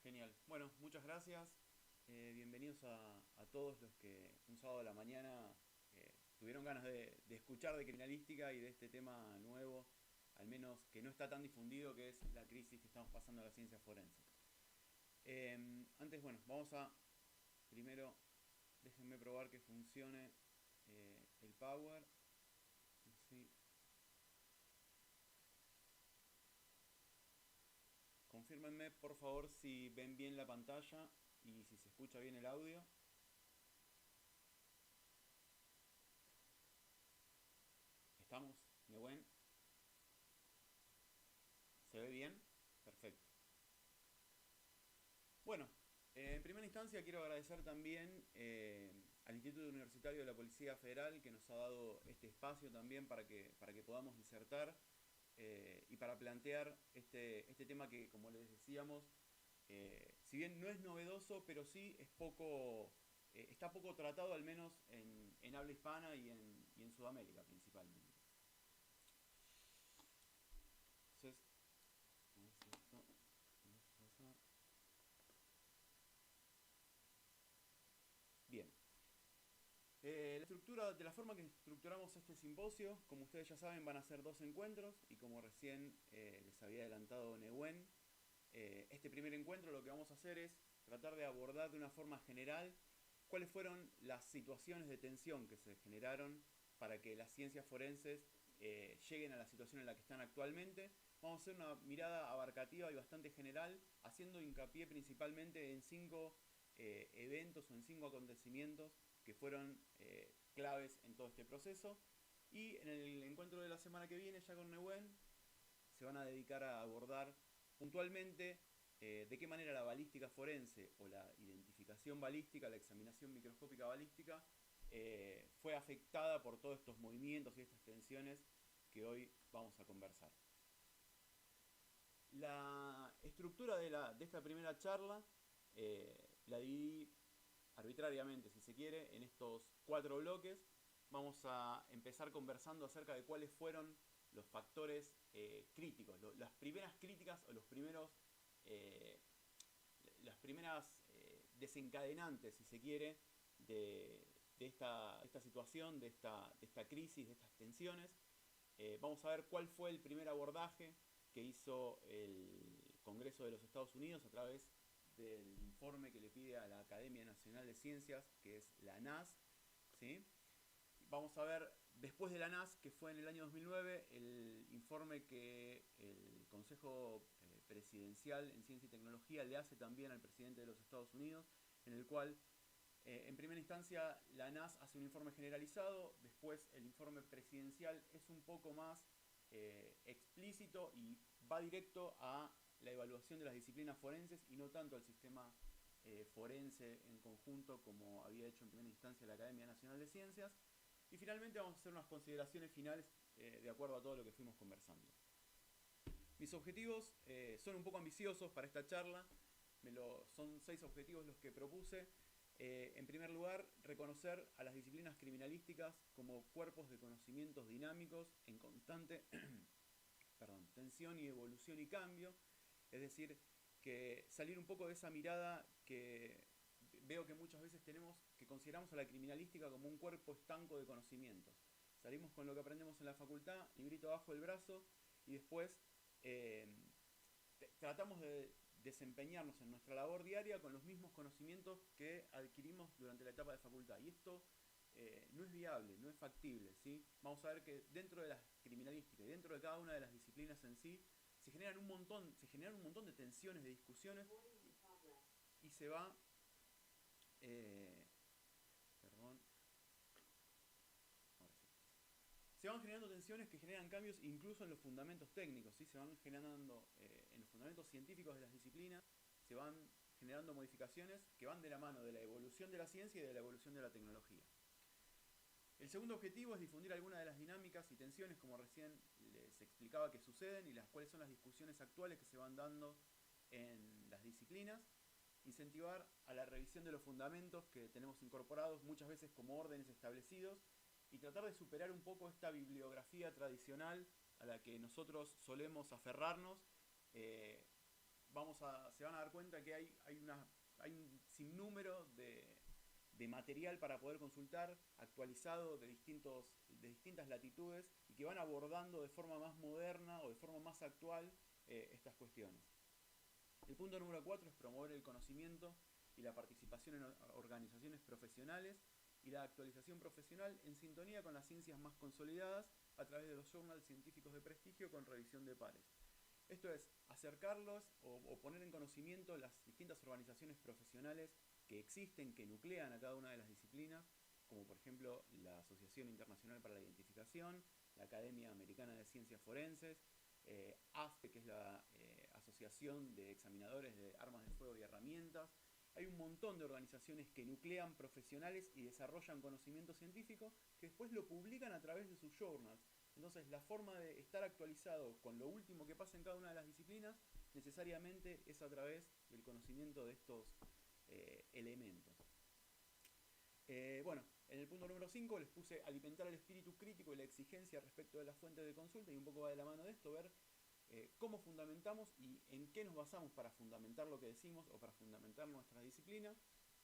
Genial. Bueno, muchas gracias. Bienvenidos a todos los que un sábado a la mañana tuvieron ganas de escuchar de criminalística y de este tema nuevo, al menos que no está tan difundido, que es la crisis que estamos pasando en las ciencias forenses. Antes, bueno, vamos a, primero, déjenme probar que funcione el Power. Sí. Confírmenme por favor si ven bien la pantalla y si se escucha bien el audio. ¿Estamos? ¿Me ven? ¿Se ve bien? Perfecto. Bueno, en primera instancia quiero agradecer también al Instituto Universitario de la Policía Federal, que nos ha dado este espacio también para que podamos disertar y para plantear este tema que, como les decíamos, si bien no es novedoso, pero sí es está poco tratado, al menos en habla hispana y en Sudamérica principalmente. Entonces, a ver si esto me deja pasar. Bien. La estructura, de la forma que estructuramos este simposio, como ustedes ya saben, van a ser 2 encuentros, y como recién les había adelantado Nehuen, este primer encuentro lo que vamos a hacer es tratar de abordar de una forma general cuáles fueron las situaciones de tensión que se generaron para que las ciencias forenses lleguen a la situación en la que están actualmente. Vamos a hacer una mirada abarcativa y bastante general, haciendo hincapié principalmente en 5 eventos o en 5 acontecimientos que fueron claves en todo este proceso. Y en el encuentro de la semana que viene, ya con Nehuen, se van a dedicar a abordar puntualmente de qué manera la balística forense o la identificación balística, la examinación microscópica balística, fue afectada por todos estos movimientos y estas tensiones que hoy vamos a conversar. La estructura de esta primera charla la dividí arbitrariamente, si se quiere, en estos 4 bloques. Vamos a empezar conversando acerca de cuáles fueron los factores críticos, las primeras críticas o las primeras desencadenantes, si se quiere, de esta situación, de esta crisis, de estas tensiones. Vamos a ver cuál fue el primer abordaje que hizo el Congreso de los Estados Unidos a través del informe que le pide a la Academia Nacional de Ciencias, que es la NAS, ¿sí? Vamos a ver, después de la NAS, que fue en el año 2009, el informe que el Consejo Presidencial en Ciencia y Tecnología le hace también al presidente de los Estados Unidos, en el cual, en primera instancia, la NAS hace un informe generalizado. Después el informe presidencial es un poco más explícito y va directo a la evaluación de las disciplinas forenses y no tanto al sistema forense en conjunto, como había hecho en primera instancia la Academia Nacional de Ciencias. Y finalmente vamos a hacer unas consideraciones finales de acuerdo a todo lo que fuimos conversando. Mis objetivos son un poco ambiciosos para esta charla. Son 6 objetivos los que propuse. En primer lugar, reconocer a las disciplinas criminalísticas como cuerpos de conocimientos dinámicos en constante tensión y evolución y cambio. Es decir, que salir un poco de esa mirada que veo que muchas veces tenemos, que consideramos a la criminalística como un cuerpo estanco de conocimientos. Salimos con lo que aprendemos en la facultad, librito abajo del brazo, y después tratamos de desempeñarnos en nuestra labor diaria con los mismos conocimientos que adquirimos durante la etapa de facultad. Y esto no es viable, no es factible, ¿sí? Vamos a ver que dentro de la criminalística y dentro de cada una de las disciplinas en sí, se generan un montón de tensiones, de discusiones, y se va... perdón. Ahora sí. se van generando tensiones que generan cambios incluso en los fundamentos técnicos, ¿sí? Se van generando en los fundamentos científicos de las disciplinas, se van generando modificaciones que van de la mano de la evolución de la ciencia y de la evolución de la tecnología. El segundo objetivo es difundir algunas de las dinámicas y tensiones, como recién les explicaba, que suceden y las cuales son las discusiones actuales que se van dando en las disciplinas. Incentivar a la revisión de los fundamentos que tenemos incorporados muchas veces como órdenes establecidos y tratar de superar un poco esta bibliografía tradicional a la que nosotros solemos aferrarnos. Se van a dar cuenta que hay un sinnúmero de material para poder consultar, actualizado de distintas latitudes y que van abordando de forma más moderna o de forma más actual estas cuestiones. El punto número 4 es promover el conocimiento y la participación en organizaciones profesionales y la actualización profesional en sintonía con las ciencias más consolidadas a través de los journals científicos de prestigio con revisión de pares. Esto es acercarlos o poner en conocimiento las distintas organizaciones profesionales que existen, que nuclean a cada una de las disciplinas, como por ejemplo la Asociación Internacional para la Identificación, la Academia Americana de Ciencias Forenses, AFE, que es la Asociación de Examinadores de Armas de Fuego y Herramientas. Hay un montón de organizaciones que nuclean profesionales y desarrollan conocimiento científico que después lo publican a través de sus journals. Entonces la forma de estar actualizado con lo último que pasa en cada una de las disciplinas necesariamente es a través del conocimiento de estos elementos. Bueno, en el punto número 5 les puse alimentar el espíritu crítico y la exigencia respecto de las fuentes de consulta, y un poco va de la mano de esto, ver cómo fundamentamos y en qué nos basamos para fundamentar lo que decimos o para fundamentar nuestra disciplina.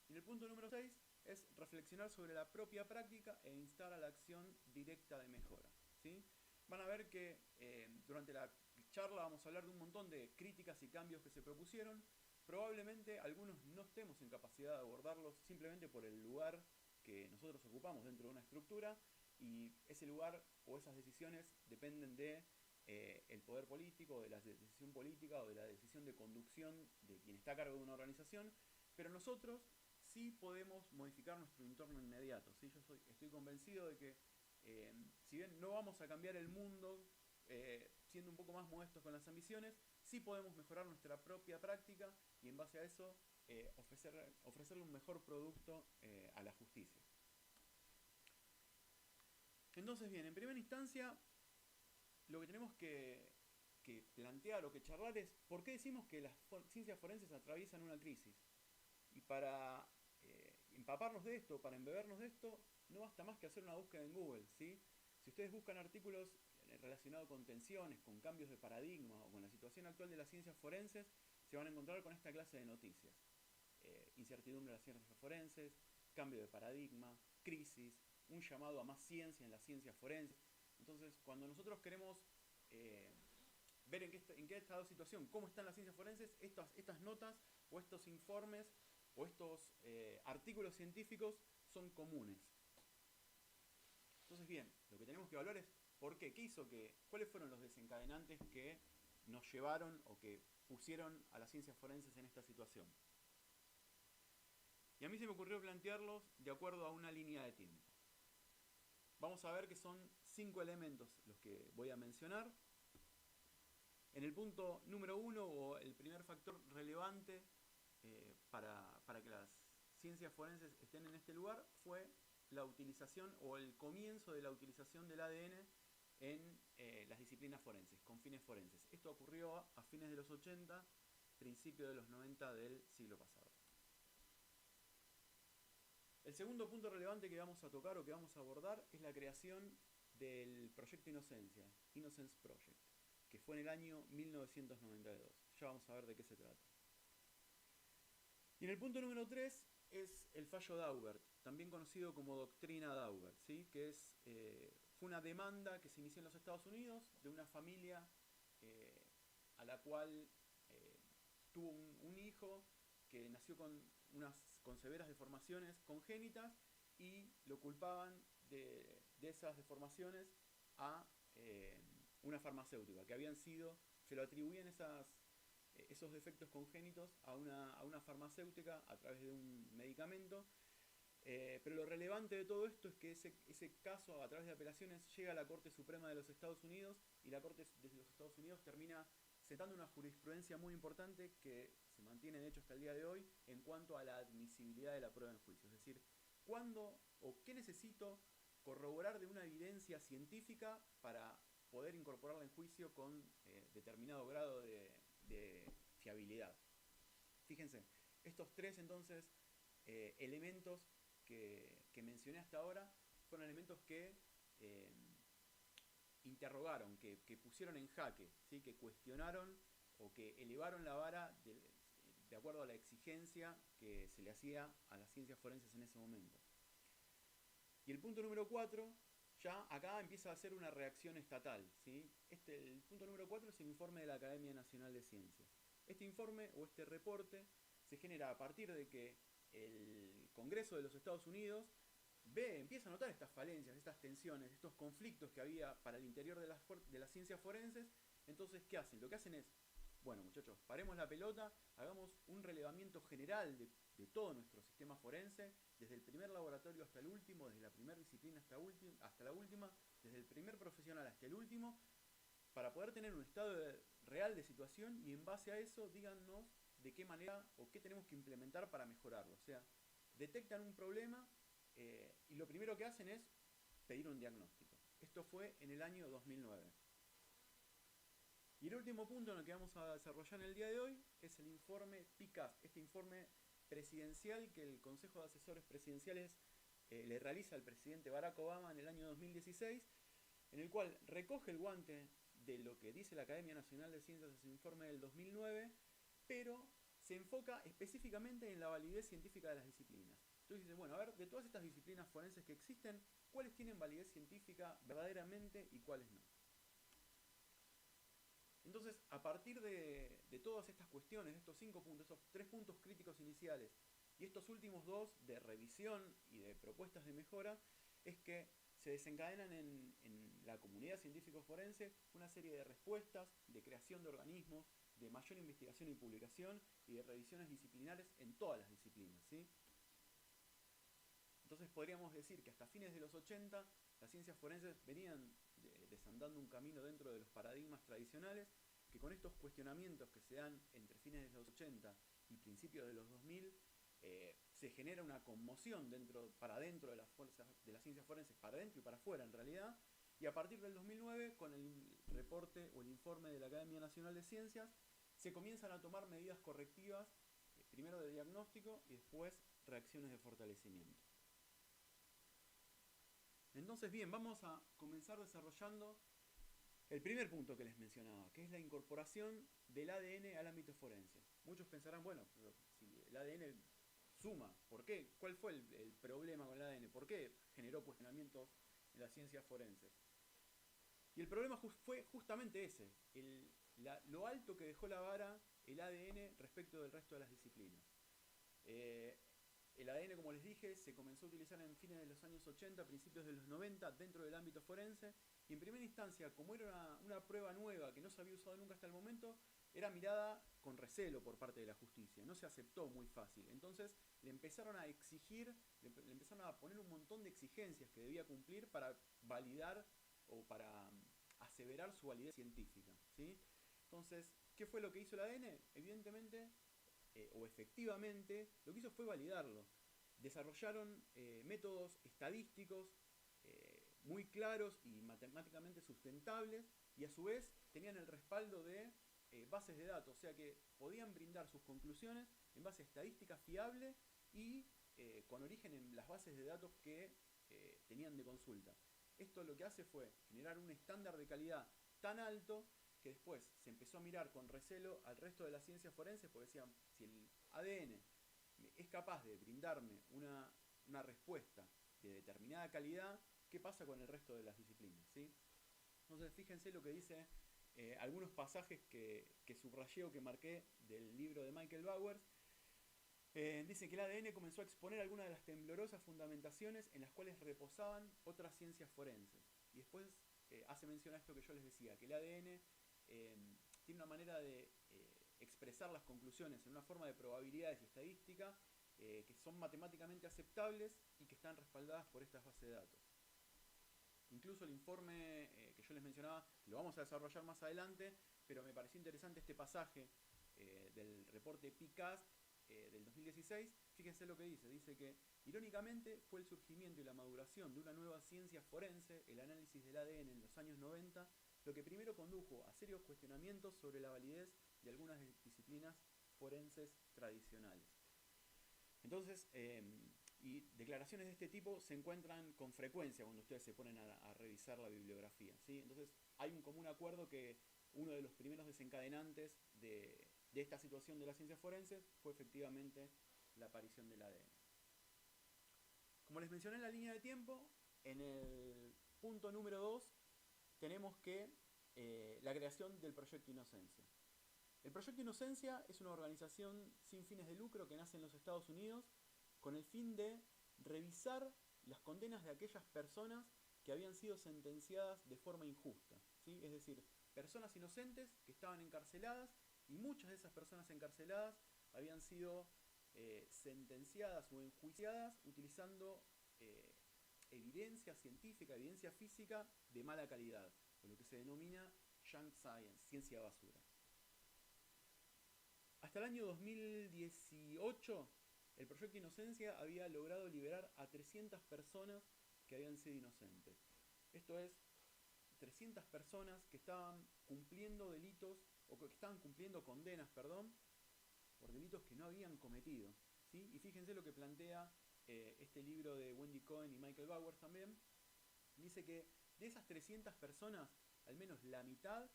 Y en el punto número 6 es reflexionar sobre la propia práctica e instar a la acción directa de mejora, ¿sí? Van a ver que durante la charla vamos a hablar de un montón de críticas y cambios que se propusieron. Probablemente algunos no estemos en capacidad de abordarlos simplemente por el lugar que nosotros ocupamos dentro de una estructura, y ese lugar o esas decisiones dependen de el poder político, de la decisión política o de la decisión de conducción de quien está a cargo de una organización, pero nosotros sí podemos modificar nuestro entorno inmediato, ¿sí? Yo estoy convencido de que si bien no vamos a cambiar el mundo siendo un poco más modestos con las ambiciones, sí podemos mejorar nuestra propia práctica y en base a eso ofrecerle un mejor producto a la justicia. Entonces bien, en primera instancia lo que tenemos que plantear o que charlar es por qué decimos que las ciencias forenses atraviesan una crisis. Y para empaparnos de esto, para embebernos de esto, no basta más que hacer una búsqueda en Google, ¿sí? Si ustedes buscan artículos relacionados con tensiones, con cambios de paradigma o con la situación actual de las ciencias forenses, se van a encontrar con esta clase de noticias. Incertidumbre de las ciencias forenses, cambio de paradigma, crisis, un llamado a más ciencia en las ciencias forenses. Entonces, cuando nosotros queremos ver en qué estado de situación, cómo están las ciencias forenses, estas notas o estos informes o estos artículos científicos son comunes. Entonces bien, lo que tenemos que evaluar es por qué, cuáles fueron los desencadenantes que nos llevaron o que pusieron a las ciencias forenses en esta situación. Y a mí se me ocurrió plantearlos de acuerdo a una línea de tiempo. Vamos a ver que son 5 elementos los que voy a mencionar. En el punto número 1, o el primer factor relevante para que las ciencias forenses estén en este lugar, fue la utilización o el comienzo de la utilización del ADN en las disciplinas forenses, con fines forenses. Esto ocurrió a fines de los 80, principios de los 90 del siglo pasado. El segundo punto relevante que vamos a tocar o que vamos a abordar es la creación del proyecto Inocencia, Innocence Project, que fue en el año 1992. Ya vamos a ver de qué se trata. Y en el punto número 3 es el fallo Daubert, también conocido como doctrina Daubert, ¿sí? Que fue una demanda que se inició en los Estados Unidos de una familia a la cual tuvo un hijo que nació con severas deformaciones congénitas, y lo culpaban de esas deformaciones a una farmacéutica, que se lo atribuían esos defectos congénitos a una farmacéutica a través de un medicamento, Pero lo relevante de todo esto es que ese caso, a través de apelaciones, llega a la Corte Suprema de los Estados Unidos, y la Corte de los Estados Unidos termina sentando una jurisprudencia muy importante que se mantiene de hecho hasta el día de hoy en cuanto a la admisibilidad de la prueba en juicio. Es decir, ¿cuándo o qué necesito corroborar de una evidencia científica para poder incorporarla en juicio con determinado grado de fiabilidad? Fíjense, estos tres entonces elementos que mencioné hasta ahora fueron elementos que interrogaron, que pusieron en jaque, ¿sí? Que cuestionaron o que elevaron la vara de acuerdo a la exigencia que se le hacía a las ciencias forenses en ese momento. Y el punto número 4, ya acá empieza a ser una reacción estatal, ¿sí? El punto número 4 es el informe de la Academia Nacional de Ciencias. Este informe o este reporte se genera a partir de que el Congreso de los Estados Unidos empieza a notar estas falencias, estas tensiones, estos conflictos que había para el interior de las ciencias forenses. Entonces, ¿qué hacen? Lo que hacen es, bueno muchachos, paremos la pelota, hagamos un relevamiento general de todo nuestro sistema forense, desde el primer laboratorio hasta el último, desde la primera disciplina hasta la última, desde el primer profesional hasta el último, para poder tener un estado real de situación, y en base a eso díganos de qué manera o qué tenemos que implementar para mejorarlo. O sea, detectan un problema y lo primero que hacen es pedir un diagnóstico. Esto fue en el año 2009. Y el último punto en el que vamos a desarrollar en el día de hoy es el informe PICAS, este informe presidencial que el Consejo de Asesores Presidenciales le realiza al presidente Barack Obama en el año 2016, en el cual recoge el guante de lo que dice la Academia Nacional de Ciencias en su informe del 2009, pero se enfoca específicamente en la validez científica de las disciplinas. Entonces dice, bueno, a ver, de todas estas disciplinas forenses que existen, ¿cuáles tienen validez científica verdaderamente y cuáles no? Entonces, a partir de todas estas cuestiones, de estos 5 puntos, estos 3 puntos críticos iniciales, y estos últimos 2 de revisión y de propuestas de mejora, es que se desencadenan en la comunidad científico-forense una serie de respuestas, de creación de organismos, de mayor investigación y publicación, y de revisiones disciplinares en todas las disciplinas, ¿sí? Entonces podríamos decir que hasta fines de los 80 las ciencias forenses venían desandando un camino dentro de los paradigmas tradicionales, que con estos cuestionamientos que se dan entre fines de los 80 y principios de los 2000, se genera una conmoción para dentro de las ciencias forenses, para dentro y para afuera en realidad, y a partir del 2009, con el reporte o el informe de la Academia Nacional de Ciencias, se comienzan a tomar medidas correctivas, primero de diagnóstico y después reacciones de fortalecimiento. Entonces, bien, vamos a comenzar desarrollando el primer punto que les mencionaba, que es la incorporación del ADN al ámbito forense. Muchos pensarán, bueno, pero si el ADN suma, ¿por qué? ¿Cuál fue el problema con el ADN? ¿Por qué generó cuestionamientos en las ciencias forenses? Y el problema fue justamente ese, lo alto que dejó la vara el ADN respecto del resto de las disciplinas. El ADN, como les dije, se comenzó a utilizar en fines de los años 80, principios de los 90, dentro del ámbito forense, y en primera instancia, como era una prueba nueva que no se había usado nunca hasta el momento, era mirada con recelo por parte de la justicia, no se aceptó muy fácil. Entonces le empezaron a exigir, le empezaron a poner un montón de exigencias que debía cumplir para validar o para aseverar su validez científica, ¿sí? Entonces, ¿qué fue lo que hizo el ADN? Evidentemente, o efectivamente, lo que hizo fue validarlo. Desarrollaron métodos estadísticos muy claros y matemáticamente sustentables, y a su vez tenían el respaldo de bases de datos, o sea que podían brindar sus conclusiones en base a estadística fiable y con origen en las bases de datos que tenían de consulta. Esto lo que hace fue generar un estándar de calidad tan alto que después se empezó a mirar con recelo al resto de las ciencias forenses, porque decían, si el ADN es capaz de brindarme una respuesta de determinada calidad, ¿qué pasa con el resto de las disciplinas? ¿Sí? Entonces fíjense lo que dice algunos pasajes que subrayé o que marqué del libro de Michael Bowers. Dice que el ADN comenzó a exponer algunas de las temblorosas fundamentaciones en las cuales reposaban otras ciencias forenses. Y después hace mención a esto que yo les decía, que el ADN tiene una manera de expresar las conclusiones en una forma de probabilidades y estadística que son matemáticamente aceptables y que están respaldadas por estas bases de datos. Incluso el informe que yo les mencionaba, lo vamos a desarrollar más adelante, pero me pareció interesante este pasaje del reporte PICAST del 2016. Fíjense lo que dice que irónicamente fue el surgimiento y la maduración de una nueva ciencia forense, el análisis del ADN en los años 90, lo que primero condujo a serios cuestionamientos sobre la validez de algunas disciplinas forenses tradicionales. Entonces, y declaraciones de este tipo se encuentran con frecuencia cuando ustedes se ponen a revisar la bibliografía, ¿sí? Entonces, hay un común acuerdo que uno de los primeros desencadenantes de esta situación de las ciencias forenses fue efectivamente la aparición del ADN. Como les mencioné en la línea de tiempo, en el punto número 2 tenemos que la creación del Proyecto Inocencia. El Proyecto Inocencia es una organización sin fines de lucro que nace en los Estados Unidos con el fin de revisar las condenas de aquellas personas que habían sido sentenciadas de forma injusta, ¿sí? Es decir, personas inocentes que estaban encarceladas y muchas de esas personas encarceladas habían sido sentenciadas o enjuiciadas utilizando evidencia científica, evidencia física de mala calidad, o lo que se denomina junk science, ciencia basura. Hasta el año 2018, el Proyecto Inocencia había logrado liberar a 300 personas que habían sido inocentes. Esto es, 300 personas que estaban cumpliendo delitos, o que estaban cumpliendo condenas, perdón, por delitos que no habían cometido, ¿sí? Y fíjense lo que plantea este libro de Wendy Cohen y Michael Bowers también. Dice que de esas 300 personas, al menos la mitad,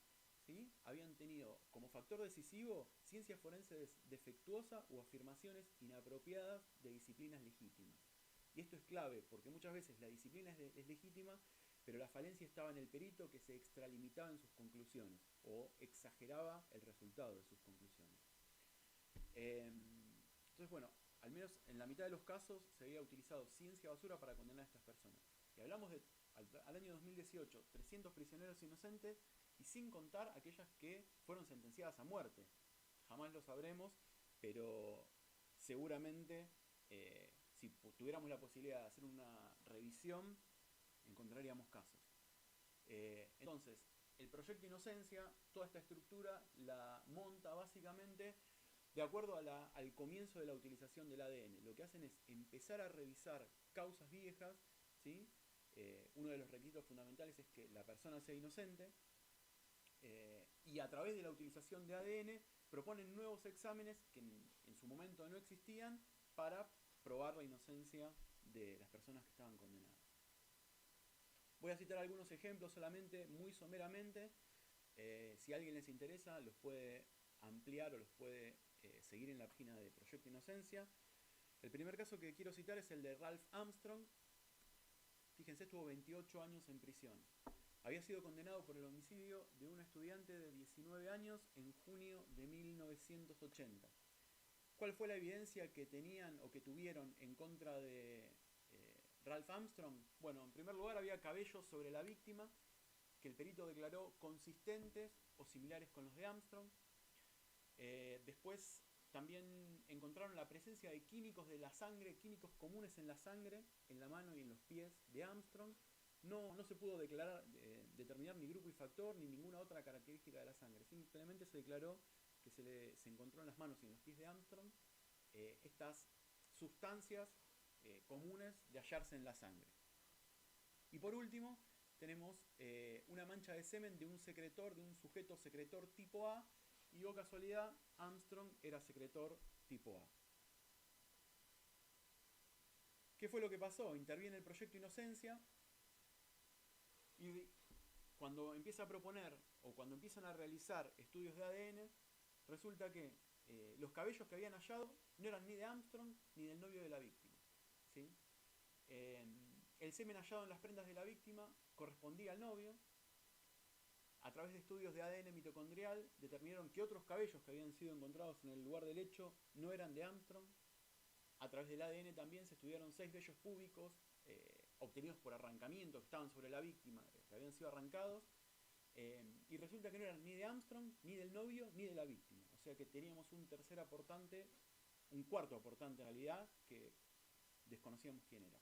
¿sí?, habían tenido como factor decisivo ciencia forense defectuosa o afirmaciones inapropiadas de disciplinas legítimas. Y esto es clave, porque muchas veces la disciplina es legítima, pero la falencia estaba en el perito, que se extralimitaba en sus conclusiones o exageraba el resultado de sus conclusiones. Entonces, bueno, al menos en la mitad de los casos se había utilizado ciencia basura para condenar a estas personas. Y hablamos de, al año 2018, 300 prisioneros inocentes, y sin contar aquellas que fueron sentenciadas a muerte. Jamás lo sabremos, pero seguramente si tuviéramos la posibilidad de hacer una revisión, encontraríamos casos. Entonces, el Proyecto Inocencia, toda esta estructura la monta básicamente de acuerdo a al comienzo de la utilización del ADN. Lo que hacen es empezar a revisar causas viejas, ¿sí? Uno de los requisitos fundamentales es que la persona sea inocente, y a través de la utilización de ADN proponen nuevos exámenes que en su momento no existían para probar la inocencia de las personas que estaban condenadas. Voy a citar algunos ejemplos solamente, muy someramente. Si a alguien les interesa, los puede ampliar o los puede seguir en la página de Proyecto Inocencia. El primer caso que quiero citar es el de Ralph Armstrong. Fíjense, estuvo 28 años en prisión. Había sido condenado por el homicidio de un estudiante de 19 años en junio de 1980. ¿Cuál fue la evidencia que tenían o que tuvieron en contra de Ralph Armstrong? Bueno, en primer lugar había cabellos sobre la víctima que el perito declaró consistentes o similares con los de Armstrong. Después también encontraron la presencia de químicos de la sangre, químicos comunes en la sangre, en la mano y en los pies de Armstrong. No se pudo determinar ni grupo y factor ni ninguna otra característica de la sangre. Simplemente se declaró que se encontró en las manos y en los pies de Armstrong estas sustancias comunes de hallarse en la sangre. Y por último, tenemos una mancha de semen de un sujeto secretor tipo A, y o casualidad, Armstrong era secretor tipo A. ¿Qué fue lo que pasó? Interviene el Proyecto Inocencia, y cuando empieza a proponer o cuando empiezan a realizar estudios de ADN, resulta que los cabellos que habían hallado no eran ni de Armstrong ni del novio de la víctima, ¿sí? El semen hallado en las prendas de la víctima correspondía al novio. A través de estudios de ADN mitocondrial determinaron que otros cabellos que habían sido encontrados en el lugar del hecho no eran de Armstrong. A través del ADN también se estudiaron 6 vellos púbicos obtenidos por arrancamiento que estaban sobre la víctima, que habían sido arrancados, y resulta que no eran ni de Armstrong, ni del novio, ni de la víctima. O sea que teníamos un tercer aportante un cuarto aportante en realidad, que desconocíamos quién era.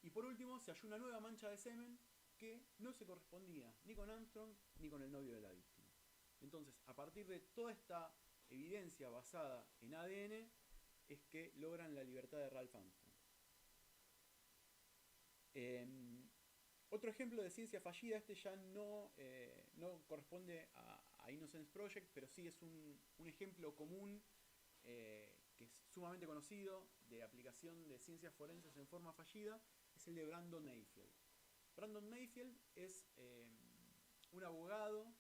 Y por último, se halló una nueva mancha de semen que no se correspondía ni con Armstrong ni con el novio de la víctima. Entonces, a partir de toda esta evidencia basada en ADN, es que logran la libertad de Ralph Armstrong. Otro ejemplo de ciencia fallida, este ya no corresponde a Innocence Project, pero sí es un ejemplo común que es sumamente conocido de aplicación de ciencias forenses en forma fallida, es el de Brandon Mayfield. Brandon Mayfield es un abogado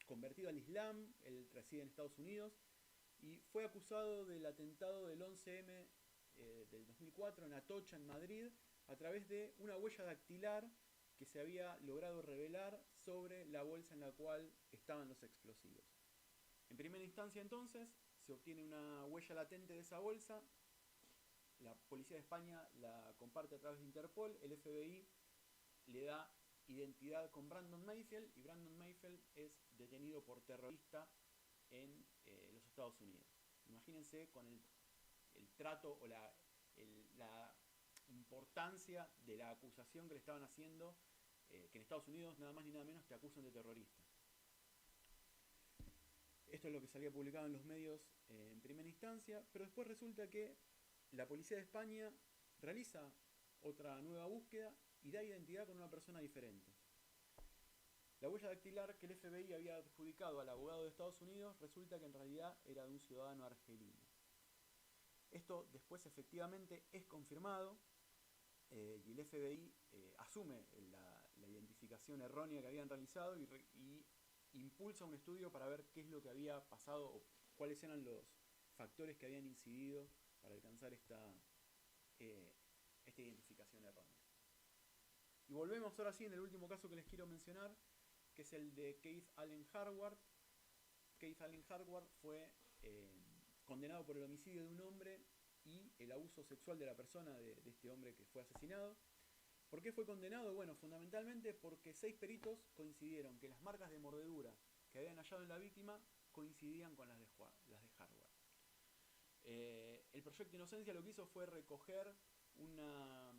convertido al Islam, él reside en Estados Unidos y fue acusado del atentado del 11M del 2004 en Atocha, en Madrid, a través de una huella dactilar que se había logrado revelar sobre la bolsa en la cual estaban los explosivos. En primera instancia, entonces, se obtiene una huella latente de esa bolsa, la policía de España la comparte a través de Interpol, el FBI le da identidad con Brandon Mayfield y Brandon Mayfield es detenido por terrorista en los Estados Unidos. Imagínense con el trato o la importancia de la acusación que le estaban haciendo, que en Estados Unidos nada más ni nada menos te acusan de terrorista. Esto es lo que salía publicado en los medios en primera instancia, pero después resulta que la policía de España realiza otra nueva búsqueda y da identidad con una persona diferente. La huella dactilar que el FBI había adjudicado al abogado de Estados Unidos resulta que en realidad era de un ciudadano argelino. Esto después efectivamente es confirmado y el FBI asume la identificación errónea que habían realizado y impulsa un estudio para ver qué es lo que había pasado o cuáles eran los factores que habían incidido para alcanzar esta identificación errónea. Y volvemos ahora sí en el último caso que les quiero mencionar, que es el de Keith Allen Harvard. Keith Allen Harvard fue condenado por el homicidio de un hombre y el abuso sexual de la persona de este hombre que fue asesinado. ¿Por qué fue condenado? Bueno, fundamentalmente porque 6 peritos coincidieron que las marcas de mordedura que habían hallado en la víctima coincidían con las de Harvard. El proyecto Inocencia lo que hizo fue recoger una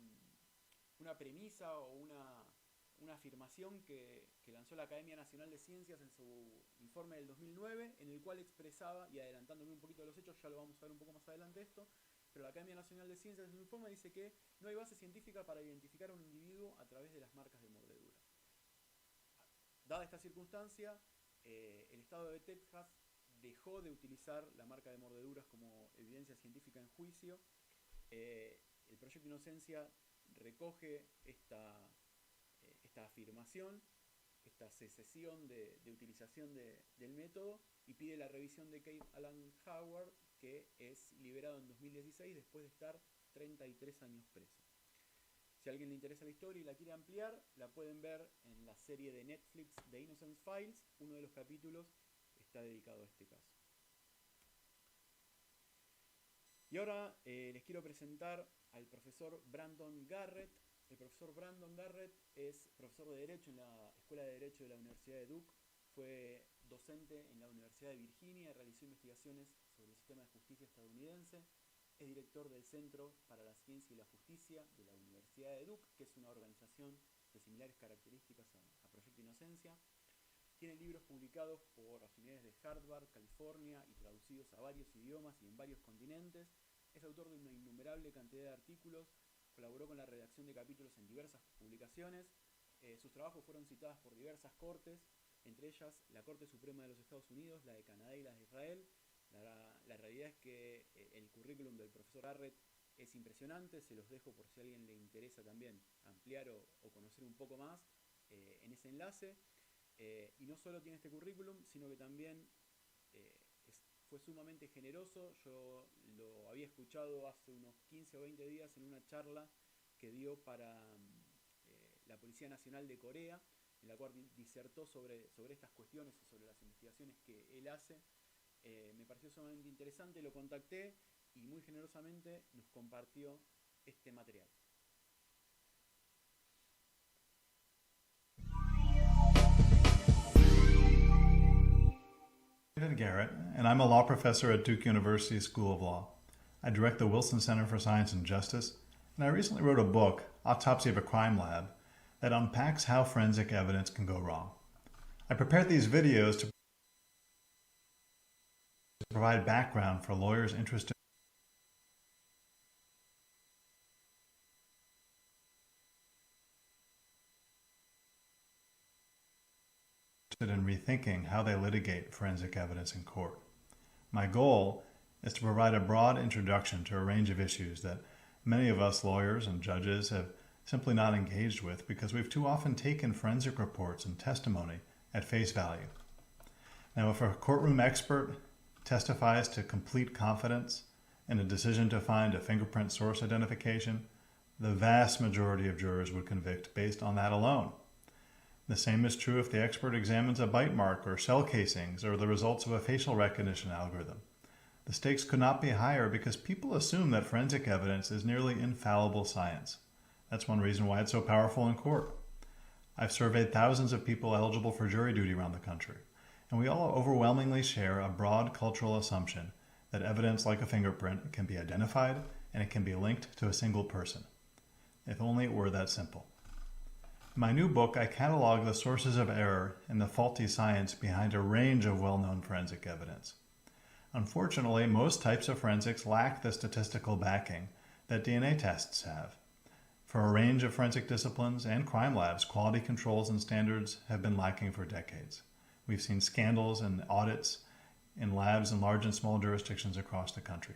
premisa o una afirmación que lanzó la Academia Nacional de Ciencias en su informe del 2009, en el cual expresaba, y adelantándome un poquito de los hechos, ya lo vamos a ver un poco más adelante esto, pero la Academia Nacional de Ciencias en su informe dice que no hay base científica para identificar a un individuo a través de las marcas de mordedura. Dada esta circunstancia, el estado de Texas dejó de utilizar la marca de mordeduras como evidencia científica en juicio. El proyecto Inocencia recoge esta afirmación, esta secesión de utilización del método y pide la revisión de Keith Allen Harvard, que es liberado en 2016 después de estar 33 años preso. Si a alguien le interesa la historia y la quiere ampliar, la pueden ver en la serie de Netflix de Innocence Files. Uno de los capítulos está dedicado a este caso. Y ahora les quiero presentar al profesor Brandon Garrett. El profesor Brandon Garrett es profesor de Derecho en la Escuela de Derecho de la Universidad de Duke. Fue docente en la Universidad de Virginia y realizó investigaciones sobre el sistema de justicia estadounidense. Es director del Centro para la Ciencia y la Justicia de la Universidad de Duke, que es una organización de similares características a Proyecto Inocencia. Tiene libros publicados por las universidades de Harvard, California y traducidos a varios idiomas y en varios continentes. Es autor de una innumerable cantidad de artículos. Colaboró con la redacción de capítulos en diversas publicaciones. Sus trabajos fueron citados por diversas cortes, entre ellas la Corte Suprema de los Estados Unidos, la de Canadá y la de Israel. La realidad es que el currículum del profesor Garrett es impresionante. Se los dejo por si a alguien le interesa también ampliar o conocer un poco más en ese enlace. Y no solo tiene este currículum, sino que también fue sumamente generoso. Yo lo había escuchado hace unos 15 o 20 días en una charla que dio para la Policía Nacional de Corea, en la cual disertó sobre estas cuestiones y sobre las investigaciones que él hace. Me pareció sumamente interesante, lo contacté y muy generosamente nos compartió este material. Garrett, and I'm a law professor at Duke University School of Law. I direct the Wilson Center for Science and Justice, and I recently wrote a book, Autopsy of a Crime Lab, that unpacks how forensic evidence can go wrong. I prepared these videos to provide background for lawyers interested in rethinking how they litigate forensic evidence in court. My goal is to provide a broad introduction to a range of issues that many of us lawyers and judges have simply not engaged with because we've too often taken forensic reports and testimony at face value. Now, if a courtroom expert testifies to complete confidence in a decision to find a fingerprint source identification, the vast majority of jurors would convict based on that alone. The same is true if the expert examines a bite mark or shell casings or the results of a facial recognition algorithm. The stakes could not be higher because people assume that forensic evidence is nearly infallible science. That's one reason why it's so powerful in court. I've surveyed thousands of people eligible for jury duty around the country, and we all overwhelmingly share a broad cultural assumption that evidence like a fingerprint can be identified and it can be linked to a single person. If only it were that simple. In my new book, I catalog the sources of error and the faulty science behind a range of well-known forensic evidence. Unfortunately, most types of forensics lack the statistical backing that DNA tests have. For a range of forensic disciplines and crime labs, quality controls and standards have been lacking for decades. We've seen scandals and audits in labs in large and small jurisdictions across the country.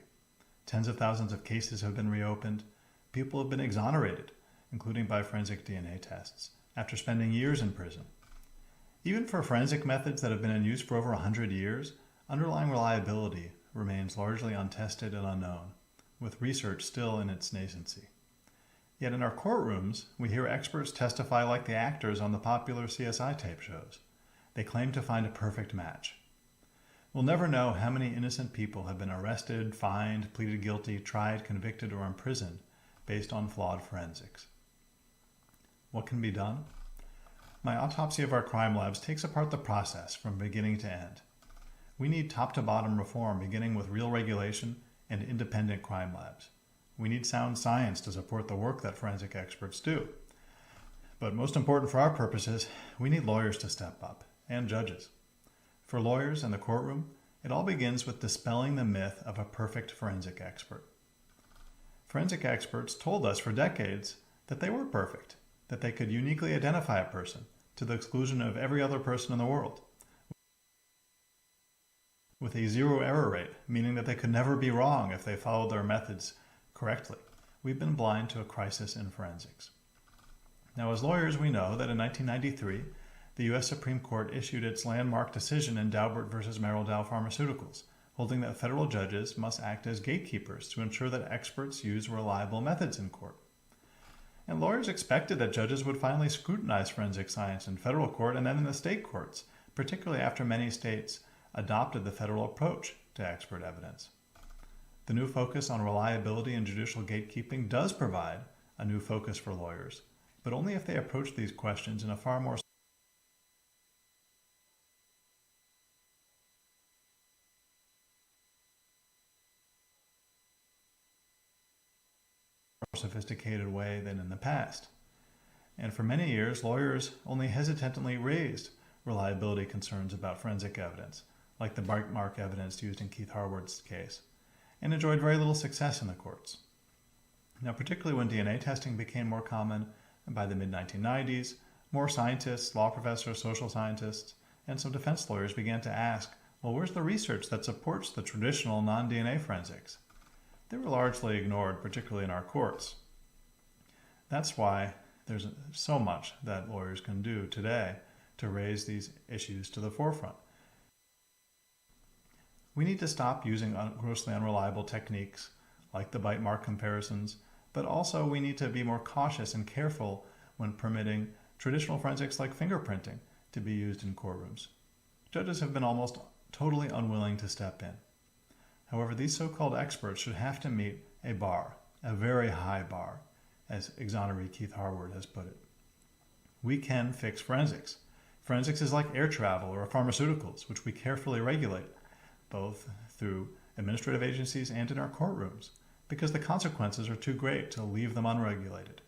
Tens of thousands of cases have been reopened. People have been exonerated, including by forensic DNA tests, after spending years in prison. Even for forensic methods that have been in use for over 100 years, underlying reliability remains largely untested and unknown, with research still in its nascency. Yet in our courtrooms, we hear experts testify like the actors on the popular CSI tape shows. They claim to find a perfect match. We'll never know how many innocent people have been arrested, fined, pleaded guilty, tried, convicted, or imprisoned based on flawed forensics. What can be done? My Autopsy of Our Crime Labs takes apart the process from beginning to end. We need top-to-bottom reform, beginning with real regulation and independent crime labs. We need sound science to support the work that forensic experts do. But most important for our purposes, we need lawyers to step up, and judges. For lawyers in the courtroom, it all begins with dispelling the myth of a perfect forensic expert. Forensic experts told us for decades that they were perfect, that they could uniquely identify a person to the exclusion of every other person in the world, with a zero error rate, meaning that they could never be wrong if they followed their methods correctly. We've been blind to a crisis in forensics. Now, as lawyers, we know that in 1993, the U.S. Supreme Court issued its landmark decision in Daubert versus Merrill Dow Pharmaceuticals, holding that federal judges must act as gatekeepers to ensure that experts use reliable methods in court. And lawyers expected that judges would finally scrutinize forensic science in federal court and then in the state courts, particularly after many states adopted the federal approach to expert evidence. The new focus on reliability and judicial gatekeeping does provide a new focus for lawyers, but only if they approach these questions in a far more sophisticated way than in the past. And for many years, lawyers only hesitantly raised reliability concerns about forensic evidence, like the bite mark evidence used in Keith Harward's case, and enjoyed very little success in the courts. Now, particularly when DNA testing became more common by the mid-1990s, more scientists, law professors, social scientists, and some defense lawyers began to ask, well, where's the research that supports the traditional non-DNA forensics? They were largely ignored, particularly in our courts. That's why there's so much that lawyers can do today to raise these issues to the forefront. We need to stop using grossly unreliable techniques like the bite mark comparisons, but also we need to be more cautious and careful when permitting traditional forensics like fingerprinting to be used in courtrooms. Judges have been almost totally unwilling to step in. However, these so-called experts should have to meet a bar, a very high bar, as exoneree Keith Harward has put it. We can fix forensics. Forensics is like air travel or pharmaceuticals, which we carefully regulate, both through administrative agencies and in our courtrooms, because the consequences are too great to leave them unregulated.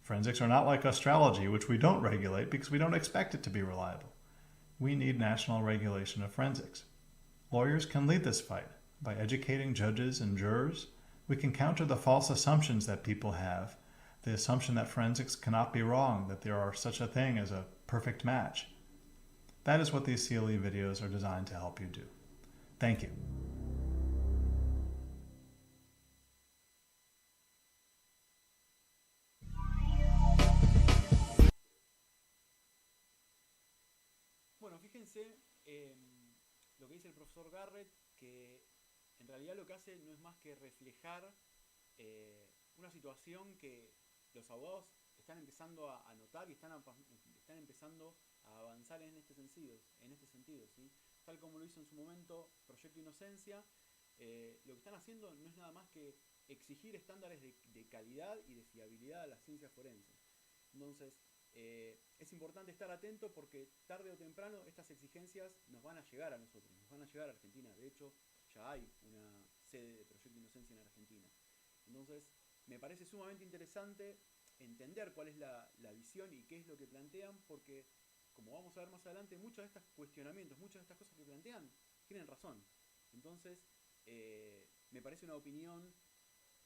Forensics are not like astrology, which we don't regulate because we don't expect it to be reliable. We need national regulation of forensics. Lawyers can lead this fight by educating judges and jurors. We can counter the false assumptions that people have, the assumption that forensics cannot be wrong, that there are such a thing as a perfect match. That is what these CLE videos are designed to help you do. Thank you. Bueno, fíjense lo que dice el profesor Garrett, que en realidad lo que hace no es más que reflejar una situación que los abogados están empezando a notar y están empezando a avanzar en este sentido, ¿sí? Tal como lo hizo en su momento Proyecto Inocencia, lo que están haciendo no es nada más que exigir estándares de calidad y de fiabilidad a las ciencias forenses. Entonces, es importante estar atento porque tarde o temprano estas exigencias nos van a llegar a nosotros, nos van a llegar a Argentina. De hecho, ya hay una sede de Proyecto Inocencia en Argentina. Entonces, me parece sumamente interesante entender cuál es la visión y qué es lo que plantean, porque, como vamos a ver más adelante, muchos de estos cuestionamientos, muchas de estas cosas que plantean, tienen razón. Entonces, me parece una opinión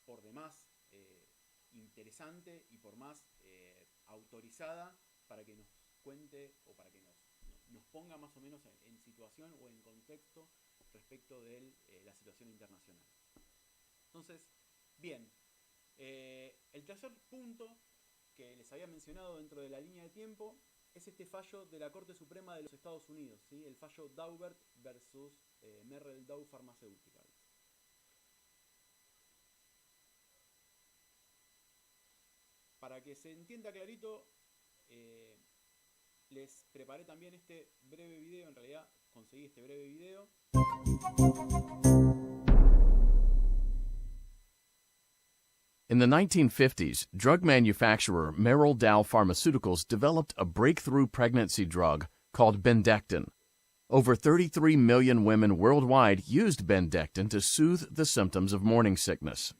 por demás interesante y por más autorizada para que nos cuente o para que nos ponga más o menos en situación o en contexto respecto de la situación internacional. Entonces, bien, el tercer punto que les había mencionado dentro de la línea de tiempo es este fallo de la Corte Suprema de los Estados Unidos, ¿sí? El fallo Daubert versus Merrell Dow Pharmaceuticals. Para que se entienda clarito, les preparé también este breve video, en realidad conseguí este breve video. In the 1950s, drug manufacturer Merrell Dow Pharmaceuticals developed a breakthrough pregnancy drug called Bendectin. Over 33 million women worldwide used Bendectin to soothe the symptoms of morning sickness.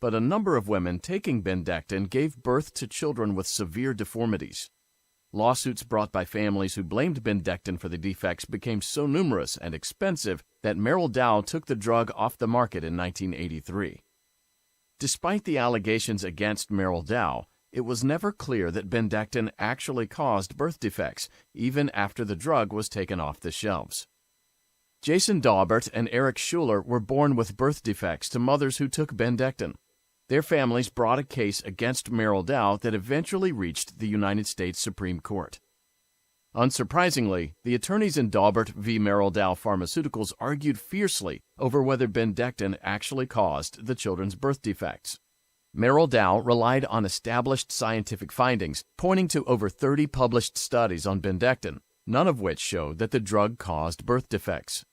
But a number of women taking Bendectin gave birth to children with severe deformities. Lawsuits brought by families who blamed Bendectin for the defects became so numerous and expensive that Merrell Dow took the drug off the market in 1983. Despite the allegations against Merrell Dow, it was never clear that Bendectin actually caused birth defects, even after the drug was taken off the shelves. Jason Daubert and Eric Schuler were born with birth defects to mothers who took Bendectin. Their families brought a case against Merrell Dow that eventually reached the United States Supreme Court. Unsurprisingly, the attorneys in Daubert v. Merrell Dow Pharmaceuticals argued fiercely over whether Bendectin actually caused the children's birth defects. Merrell Dow relied on established scientific findings, pointing to over 30 published studies on Bendectin, none of which showed that the drug caused birth defects.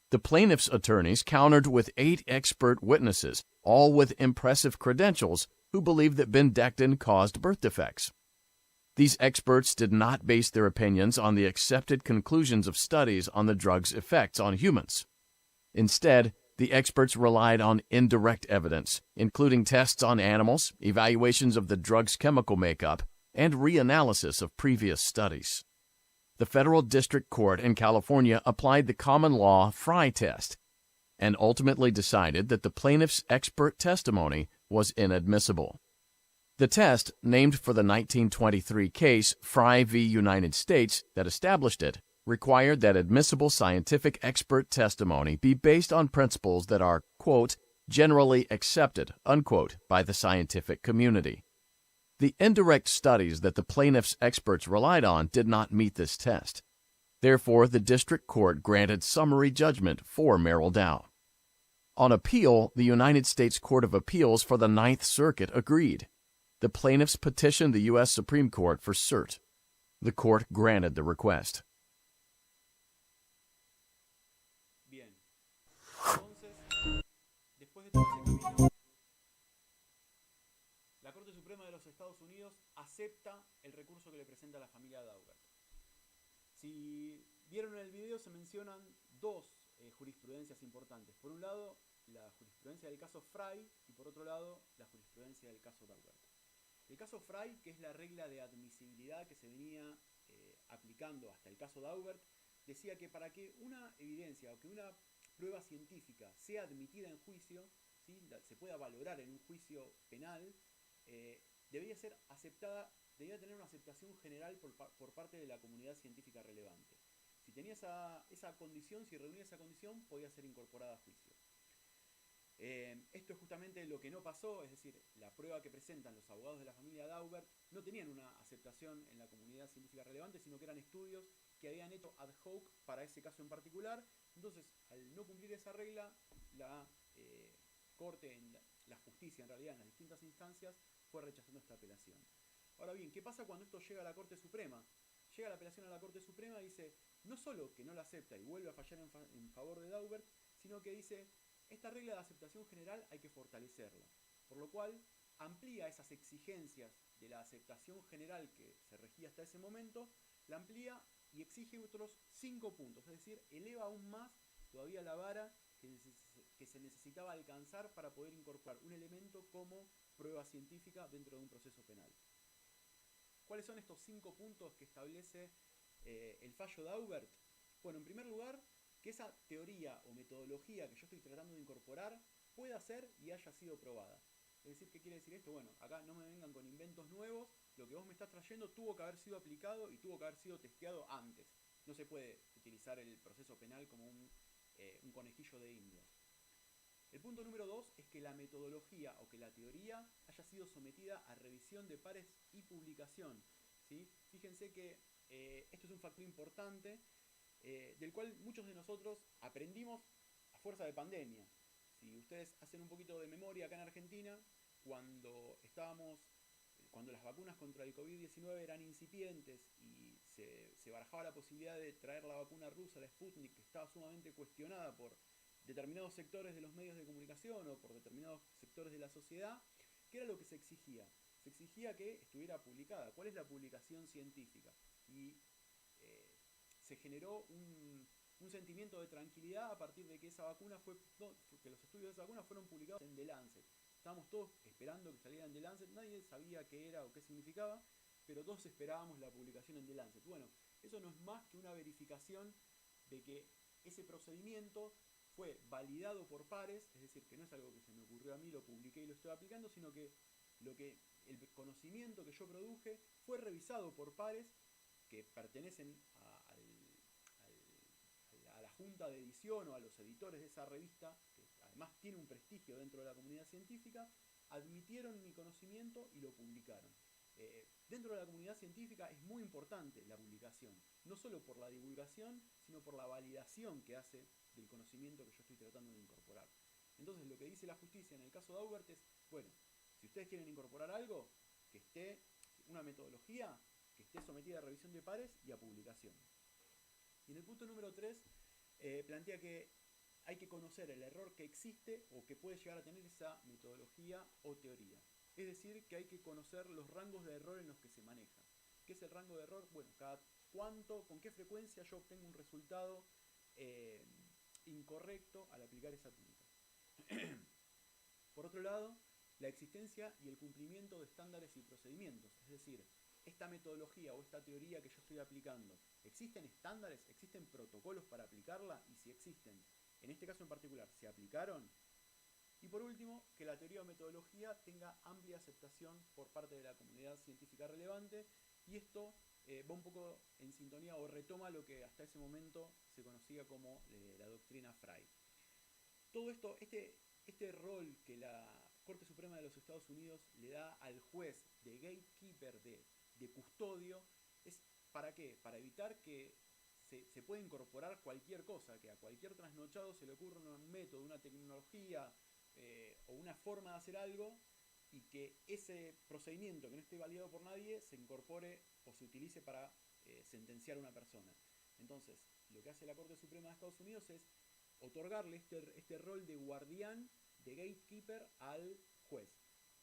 The plaintiff's attorneys countered with 8 expert witnesses, all with impressive credentials, who believed that Bendectin caused birth defects. These experts did not base their opinions on the accepted conclusions of studies on the drug's effects on humans. Instead, the experts relied on indirect evidence, including tests on animals, evaluations of the drug's chemical makeup, and reanalysis of previous studies. The Federal District Court in California applied the common law Frye test and ultimately decided that the plaintiff's expert testimony was inadmissible. The test, named for the 1923 case Frye v. United States that established it, required that admissible scientific expert testimony be based on principles that are, quote, generally accepted, unquote, by the scientific community. The indirect studies that the plaintiff's experts relied on did not meet this test. Therefore, the district court granted summary judgment for Merrell Dow. On appeal, the United States Court of Appeals for the Ninth Circuit agreed. The plaintiffs petitioned the U.S. Supreme Court for cert. The court granted the request. Bien. Entonces, después de todo ese camino, la Corte Suprema de los Estados Unidos acepta el recurso que le presenta la familia Daubert. Si vieron en el video, se mencionan dos jurisprudencias importantes. Por un lado, la jurisprudencia del caso Frey y por otro lado, la jurisprudencia del caso Daubert. El caso Frey, que es la regla de admisibilidad que se venía aplicando hasta el caso Daubert, decía que para que una evidencia o que una prueba científica sea admitida en juicio, ¿sí? Se pueda valorar en un juicio penal, debería ser aceptada, debería tener una aceptación general por parte de la comunidad científica relevante. Si tenía esa condición, si reunía esa condición, podía ser incorporada a juicio. Esto es justamente lo que no pasó, es decir, la prueba que presentan los abogados de la familia Daubert no tenían una aceptación en la comunidad científica relevante, sino que eran estudios que habían hecho ad hoc para ese caso en particular. Entonces, al no cumplir esa regla, la Corte, la justicia en realidad, en las distintas instancias, fue rechazando esta apelación. Ahora bien, ¿qué pasa cuando esto llega a la Corte Suprema? Llega la apelación a la Corte Suprema y dice, no solo que no la acepta y vuelve a fallar en favor de Daubert, sino que dice, esta regla de aceptación general hay que fortalecerla. Por lo cual, amplía esas exigencias de la aceptación general que se regía hasta ese momento, la amplía y exige otros 5 puntos, es decir, eleva aún más todavía la vara que se necesitaba alcanzar para poder incorporar un elemento como prueba científica dentro de un proceso penal. ¿Cuáles son estos 5 puntos que establece el fallo Daubert? Bueno, en primer lugar, que esa teoría o metodología que yo estoy tratando de incorporar pueda ser y haya sido probada. Es decir, ¿qué quiere decir esto? Bueno, acá no me vengan con inventos nuevos, lo que vos me estás trayendo tuvo que haber sido aplicado y tuvo que haber sido testeado antes. No se puede utilizar el proceso penal como un conejillo de indias. El punto número 2 es que la metodología o que la teoría haya sido sometida a revisión de pares y publicación, ¿sí? Fíjense que esto es un factor importante del cual muchos de nosotros aprendimos a fuerza de pandemia. Si ustedes hacen un poquito de memoria acá en Argentina, cuando las vacunas contra el COVID-19 eran incipientes y se barajaba la posibilidad de traer la vacuna rusa, la Sputnik, que estaba sumamente cuestionada por determinados sectores de los medios de comunicación o por determinados sectores de la sociedad, ¿qué era lo que se exigía? Se exigía que estuviera publicada. ¿Cuál es la publicación científica? Y se generó un sentimiento de tranquilidad a partir de que esa vacuna que los estudios de esa vacuna fueron publicados en The Lancet. Estábamos todos esperando que saliera en The Lancet, nadie sabía qué era o qué significaba, pero todos esperábamos la publicación en The Lancet. Bueno, eso no es más que una verificación de que ese procedimiento fue validado por pares, es decir, que no es algo que se me ocurrió a mí, lo publiqué y lo estoy aplicando, sino que el conocimiento que yo produje fue revisado por pares que pertenecen a la junta de edición o a los editores de esa revista, que además tiene un prestigio dentro de la comunidad científica, admitieron mi conocimiento y lo publicaron. Dentro de la comunidad científica es muy importante la publicación, no solo por la divulgación, sino por la validación que hace del conocimiento que yo estoy tratando de incorporar. Entonces lo que dice la justicia en el caso Daubert es, bueno, si ustedes quieren incorporar algo, que esté una metodología, que esté sometida a revisión de pares y a publicación. Y en el punto número 3 plantea que hay que conocer el error que existe o que puede llegar a tener esa metodología o teoría. Es decir, que hay que conocer los rangos de error en los que se maneja. ¿Qué es el rango de error? Bueno, con qué frecuencia yo obtengo un resultado incorrecto al aplicar esa técnica. Por otro lado, la existencia y el cumplimiento de estándares y procedimientos. Es decir, esta metodología o esta teoría que yo estoy aplicando, ¿existen estándares? ¿Existen protocolos para aplicarla? Y si existen, en este caso en particular, ¿se aplicaron? Y por último, que la teoría o metodología tenga amplia aceptación por parte de la comunidad científica relevante, y esto va un poco en sintonía o retoma lo que hasta ese momento se conocía como la doctrina Frey. Todo esto, este rol que la Corte Suprema de los Estados Unidos le da al juez de gatekeeper, de custodio, ¿es para qué? Para evitar que se pueda incorporar cualquier cosa, que a cualquier trasnochado se le ocurra un método, una tecnología o una forma de hacer algo, y que ese procedimiento que no esté validado por nadie se incorpore o se utilice para sentenciar a una persona. Entonces, lo que hace la Corte Suprema de Estados Unidos es otorgarle este rol de guardián, de gatekeeper al juez.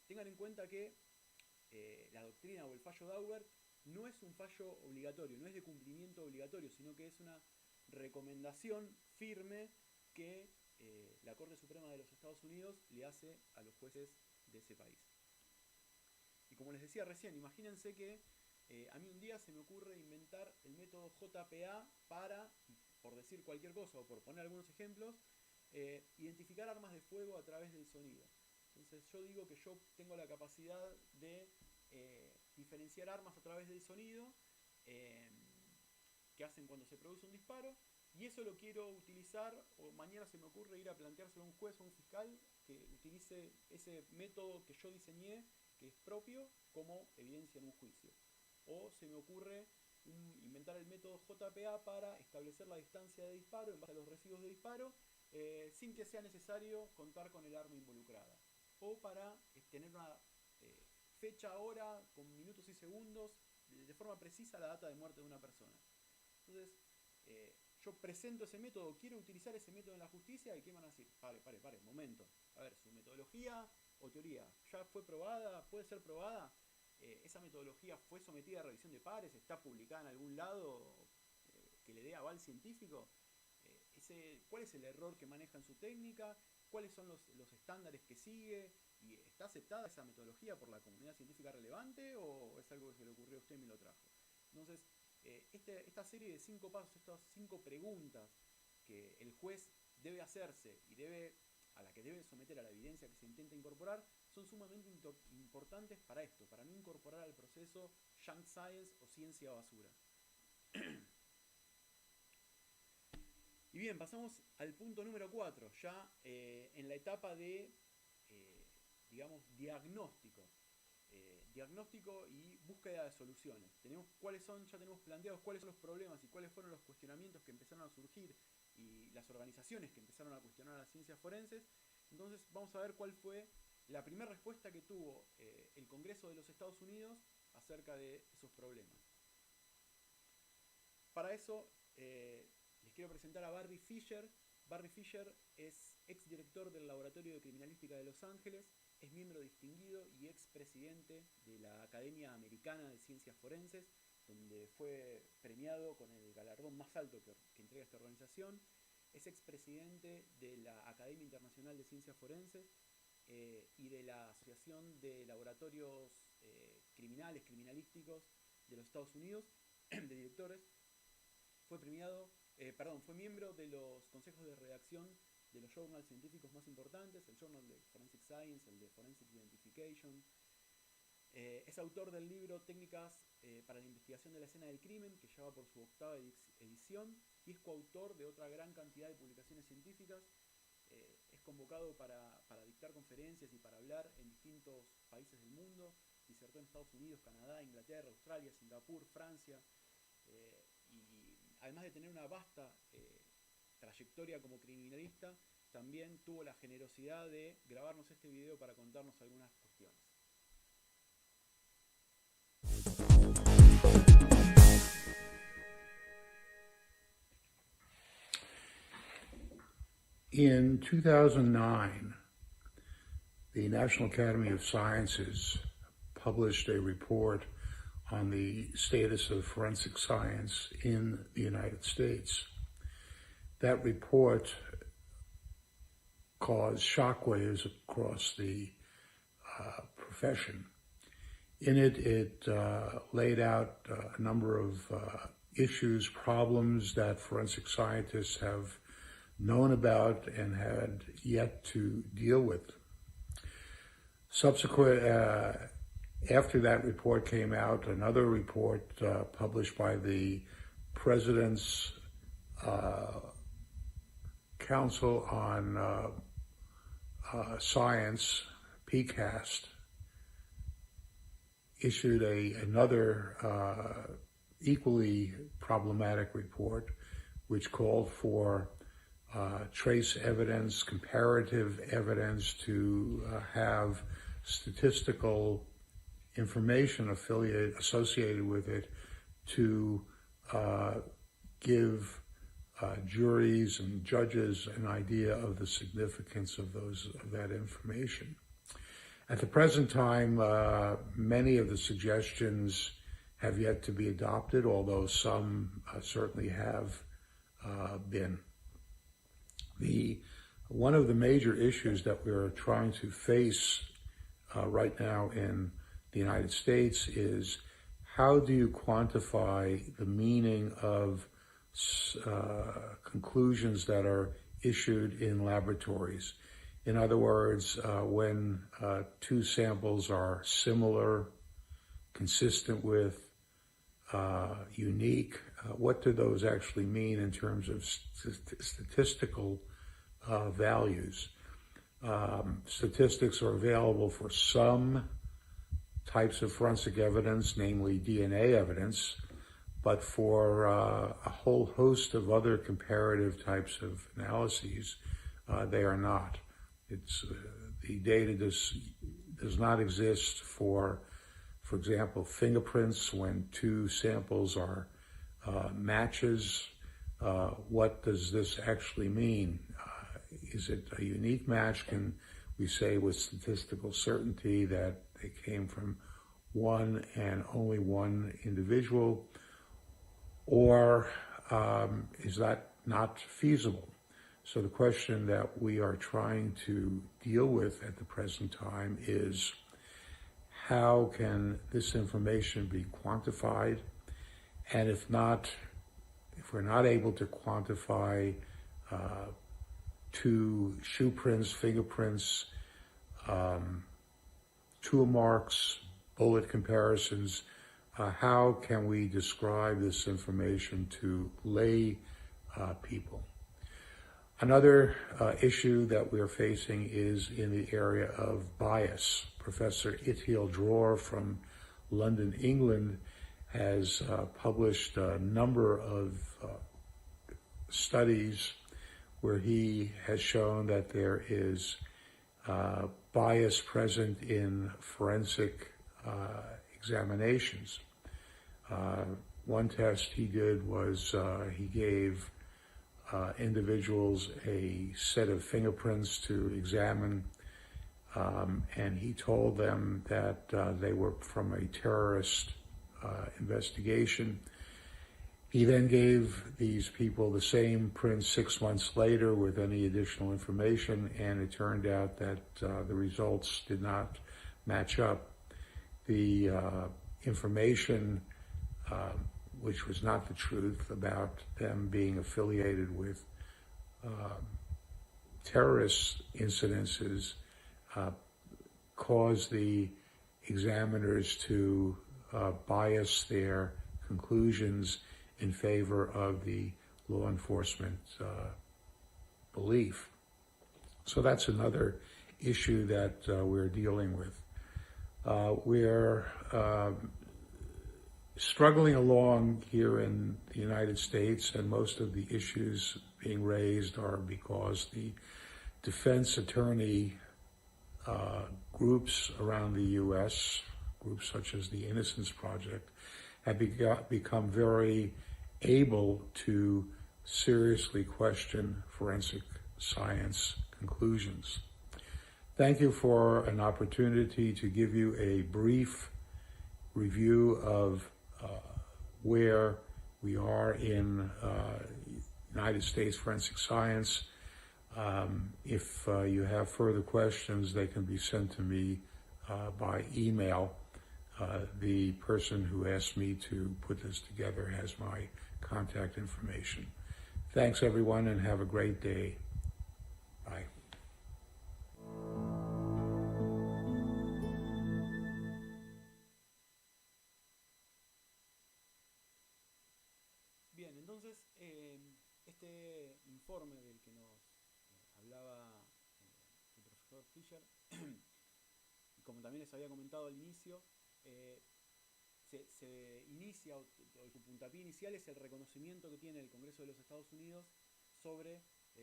Tengan en cuenta que la doctrina o el fallo Daubert no es un fallo obligatorio, no es de cumplimiento obligatorio, sino que es una recomendación firme que la Corte Suprema de los Estados Unidos le hace a los jueces de ese país. Y como les decía recién, imagínense que a mí un día se me ocurre inventar el método JPA para, por decir cualquier cosa o por poner algunos ejemplos, identificar armas de fuego a través del sonido. Entonces yo digo que yo tengo la capacidad de diferenciar armas a través del sonido que hacen cuando se produce un disparo, y eso lo quiero utilizar, o mañana se me ocurre ir a planteárselo a un juez o a un fiscal que utilice ese método que yo diseñé, que es propio, como evidencia en un juicio. O se me ocurre inventar el método JPA para establecer la distancia de disparo en base a los residuos de disparo, sin que sea necesario contar con el arma involucrada. O para tener una fecha, hora, con minutos y segundos, de forma precisa la data de muerte de una persona. Entonces, yo presento ese método, quiero utilizar ese método en la justicia, y ¿qué van a decir? Pare, momento. A ver, su metodología o teoría ya fue probada, puede ser probada. Esa metodología fue sometida a revisión de pares, está publicada en algún lado que le dé aval científico. ¿Cuál es el error que maneja en su técnica? ¿Cuáles son los estándares que sigue? ¿Y está aceptada esa metodología por la comunidad científica relevante, o es algo que se le ocurrió a usted y me lo trajo? Entonces, esta serie de 5 pasos, estas 5 preguntas que el juez debe hacerse y a la que debe someter a la evidencia que se intenta incorporar, son sumamente importantes para esto, para no incorporar al proceso junk science o ciencia basura. Y bien, pasamos al punto número 4, ya en la etapa de, digamos, diagnóstico. Diagnóstico y búsqueda de soluciones. Ya tenemos planteados cuáles son los problemas y cuáles fueron los cuestionamientos que empezaron a surgir y las organizaciones que empezaron a cuestionar a las ciencias forenses. Entonces vamos a ver cuál fue la primera respuesta que tuvo el Congreso de los Estados Unidos acerca de esos problemas. Para eso les quiero presentar a Barry Fisher. Barry Fisher es exdirector del Laboratorio de Criminalística de Los Ángeles, es miembro distinguido y expresidente de la Academia Americana de Ciencias Forenses, donde fue premiado con el galardón más alto que entrega esta organización. Es expresidente de la Academia Internacional de Ciencias Forenses y de la Asociación de Laboratorios Criminalísticos de los Estados Unidos, de directores. Fue miembro de los consejos de redacción de los journals científicos más importantes, el Journal de Forensic Science, el de Forensic Identification. Es autor del libro Técnicas para la investigación de la escena del crimen, que ya va por su 8ª edición, y es coautor de otra gran cantidad de publicaciones científicas. Es convocado para dictar conferencias y para hablar en distintos países del mundo. Disertó en Estados Unidos, Canadá, Inglaterra, Australia, Singapur, Francia, y además de tener una vasta trayectoria como criminalista, también tuvo la generosidad de grabarnos este video para contarnos algunas cuestiones. In 2009, the National Academy of Sciences published a report on the status of forensic science in the United States. That report caused shockwaves across the profession. In it, it laid out a number of issues, problems that forensic scientists have known about and had yet to deal with. After that report came out, another report published by the President's Council on Science, PCAST, issued another equally problematic report, which called for trace evidence, comparative evidence, to have statistical information associated with it to give juries and judges an idea of the significance of that information. At the present time, many of the suggestions have yet to be adopted, although some certainly have been. One of the major issues that we're trying to face right now in the United States is, how do you quantify the meaning of conclusions that are issued in laboratories? In other words, when two samples are similar, consistent with, unique, what do those actually mean in terms of statistical values? Statistics are available for some types of forensic evidence, namely DNA evidence, but for a whole host of other comparative types of analyses, they are not. The data does not exist for example, fingerprints. When two samples are matches, what does this actually mean? Is it a unique match? Can we say with statistical certainty that they came from one and only one individual? Or is that not feasible? So the question that we are trying to deal with at the present time is, how can this information be quantified? And if we're not able to quantify two shoe prints, fingerprints, tool marks, bullet comparisons, how can we describe this information to lay people? Another issue that we're facing is in the area of bias. Professor Ithiel Dror from London, England, has published a number of studies where he has shown that there is bias present in forensic examinations. One test he did was he gave individuals a set of fingerprints to examine, and he told them that they were from a terrorist investigation. He then gave these people the same prints 6 months later with any additional information, and it turned out that the results did not match up. The information, which was not the truth, about them being affiliated with terrorist incidences, caused the examiners to bias their conclusions in favor of the law enforcement belief. So that's another issue that we're dealing with. We're struggling along here in the United States, and most of the issues being raised are because the defense attorney groups around the U.S., groups such as the Innocence Project, have become very able to seriously question forensic science conclusions. Thank you for an opportunity to give you a brief review of where we are in United States forensic science. If you have further questions, they can be sent to me by email. The person who asked me to put this together has my contact information. Thanks, everyone, and have a great day. Bye. Bien, entonces, este informe del que nos hablaba el profesor Fischer, como también les había comentado al inicio, se inicia, o su puntapié inicial es el reconocimiento que tiene el Congreso de los Estados Unidos sobre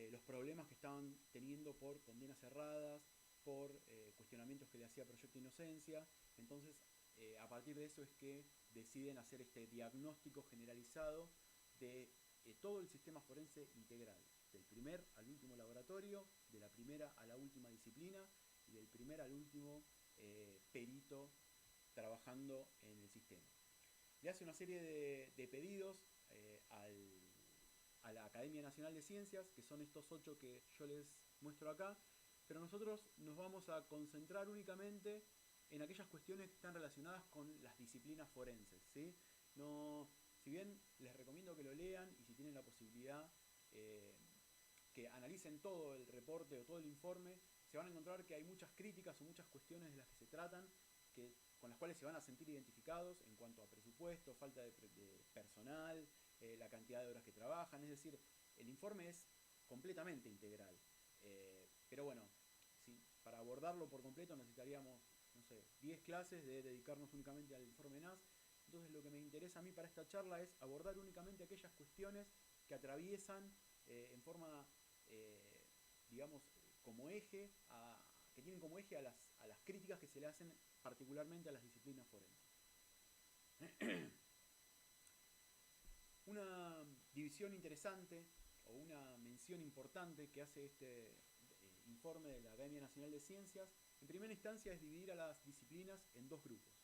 los problemas que estaban teniendo por condenas cerradas, por cuestionamientos que le hacía Proyecto Inocencia. Entonces, a partir de eso es que deciden hacer este diagnóstico generalizado de todo el sistema forense integral, del primer al último laboratorio, de la primera a la última disciplina y del primer al último perito trabajando en el sistema. le hace una serie de pedidos a la Academia Nacional de Ciencias, que son estos 8 que yo les muestro acá, pero nosotros nos vamos a concentrar únicamente en aquellas cuestiones que están relacionadas con las disciplinas forenses, ¿sí? No, si bien les recomiendo que lo lean y si tienen la posibilidad que analicen todo el reporte o todo el informe, se van a encontrar que hay muchas críticas o muchas cuestiones de las que se tratan con las cuales se van a sentir identificados en cuanto a presupuesto, falta de personal, la cantidad de horas que trabajan. Es decir, el informe es completamente integral. Pero bueno, para abordarlo por completo necesitaríamos, no sé, 10 clases de dedicarnos únicamente al informe NAS. Entonces lo que me interesa a mí para esta charla es abordar únicamente aquellas cuestiones que atraviesan en forma, digamos, como eje, que tienen como eje a las críticas que se le hacen particularmente a las disciplinas forenses. Una división interesante o una mención importante que hace este informe de la Academia Nacional de Ciencias, en primera instancia es dividir a las disciplinas en 2 grupos.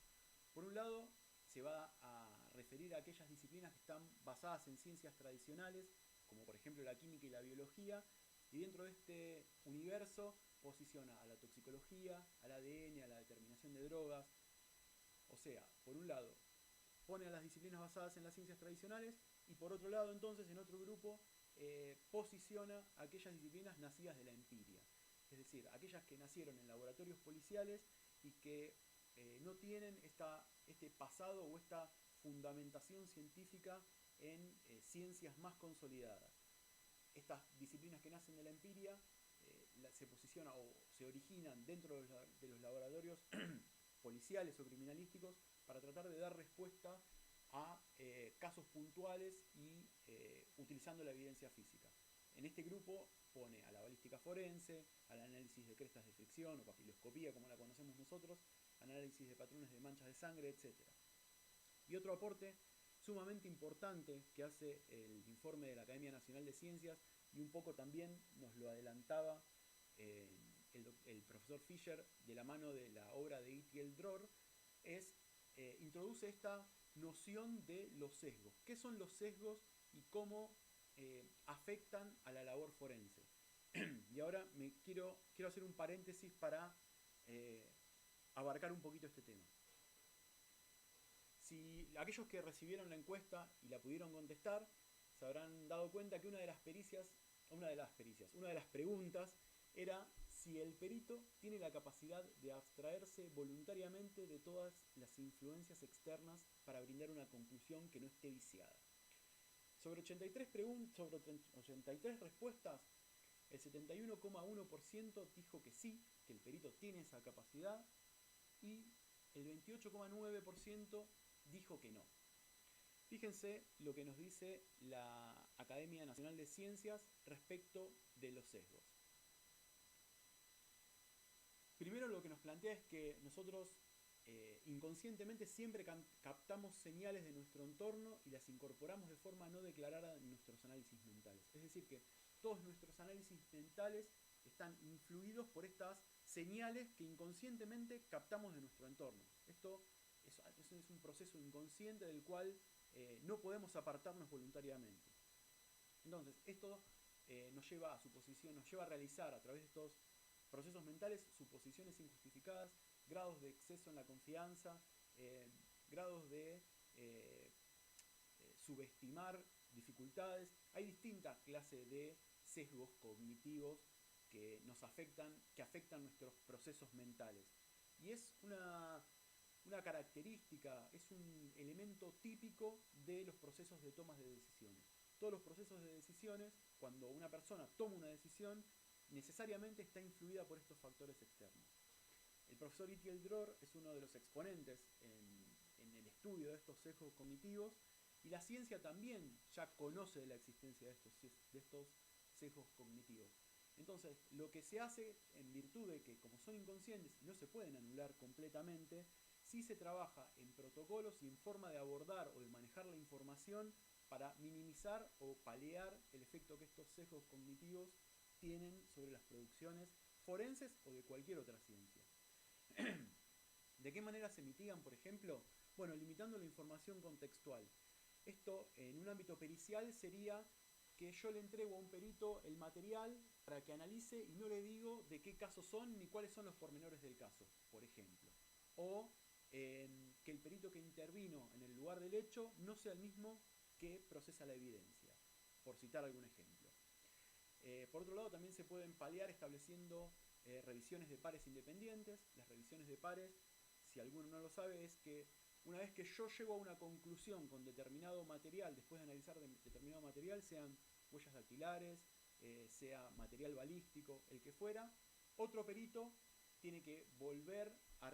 Por un lado, se va a referir a aquellas disciplinas que están basadas en ciencias tradicionales, como por ejemplo la química y la biología, y dentro de este universo posiciona a la toxicología, al ADN, a la determinación de drogas. O sea, por un lado, pone a las disciplinas basadas en las ciencias tradicionales y por otro lado, entonces, en otro grupo, posiciona a aquellas disciplinas nacidas de la empiria. Es decir, aquellas que nacieron en laboratorios policiales y que no tienen este pasado o esta fundamentación científica en ciencias más consolidadas. Estas disciplinas que nacen de la empiria se posicionan o se originan dentro de los laboratorios policiales o criminalísticos para tratar de dar respuesta a casos puntuales y utilizando la evidencia física. En este grupo pone a la balística forense, al análisis de crestas de fricción o papiloscopía como la conocemos nosotros, análisis de patrones de manchas de sangre, etc. Y otro aporte sumamente importante que hace el informe de la Academia Nacional de Ciencias, y un poco también nos lo adelantaba el profesor Fischer de la mano de la obra de Itiel Dror, introduce esta noción de los sesgos. ¿Qué son los sesgos y cómo afectan a la labor forense? Y ahora quiero hacer un paréntesis para abarcar un poquito este tema. Si aquellos que recibieron la encuesta y la pudieron contestar, se habrán dado cuenta que una de las preguntas era si el perito tiene la capacidad de abstraerse voluntariamente de todas las influencias externas para brindar una conclusión que no esté viciada. Sobre 83 respuestas, el 71,1% dijo que sí, que el perito tiene esa capacidad, y el 28,9% dijo que no. Fíjense lo que nos dice la Academia Nacional de Ciencias respecto de los sesgos. Primero, lo que nos plantea es que nosotros inconscientemente siempre captamos señales de nuestro entorno y las incorporamos de forma no declarada en nuestros análisis mentales. Es decir, que todos nuestros análisis mentales están influidos por estas señales que inconscientemente captamos de nuestro entorno. Esto es un proceso inconsciente del cual no podemos apartarnos voluntariamente. Entonces, esto nos lleva a realizar a través de estos procesos mentales suposiciones injustificadas, grados de exceso en la confianza, grados de subestimar dificultades. Hay distintas clases de sesgos cognitivos que afectan nuestros procesos mentales. Y es una característica, es un elemento típico de los procesos de tomas de decisiones. Todos los procesos de decisiones, cuando una persona toma una decisión, necesariamente está influida por estos factores externos. El profesor Itiel Dror es uno de los exponentes en el estudio de estos sesgos cognitivos, y la ciencia también ya conoce de la existencia de estos sesgos cognitivos. Entonces, lo que se hace, en virtud de que como son inconscientes y no se pueden anular completamente, sí se trabaja en protocolos y en forma de abordar o de manejar la información para minimizar o paliar el efecto que estos sesgos cognitivos tienen sobre las producciones forenses o de cualquier otra ciencia. ¿De qué manera se mitigan, por ejemplo? Bueno, limitando la información contextual. Esto en un ámbito pericial sería que yo le entrego a un perito el material para que analice y no le digo de qué casos son ni cuáles son los pormenores del caso, por ejemplo. O que el perito que intervino en el lugar del hecho no sea el mismo que procesa la evidencia, por citar algún ejemplo. Por otro lado, también se pueden paliar estableciendo revisiones de pares independientes. Las revisiones de pares, si alguno no lo sabe, es que una vez que yo llego a una conclusión con determinado material, después de analizar determinado material, sean huellas dactilares, sea material balístico, el que fuera, otro perito tiene que volver a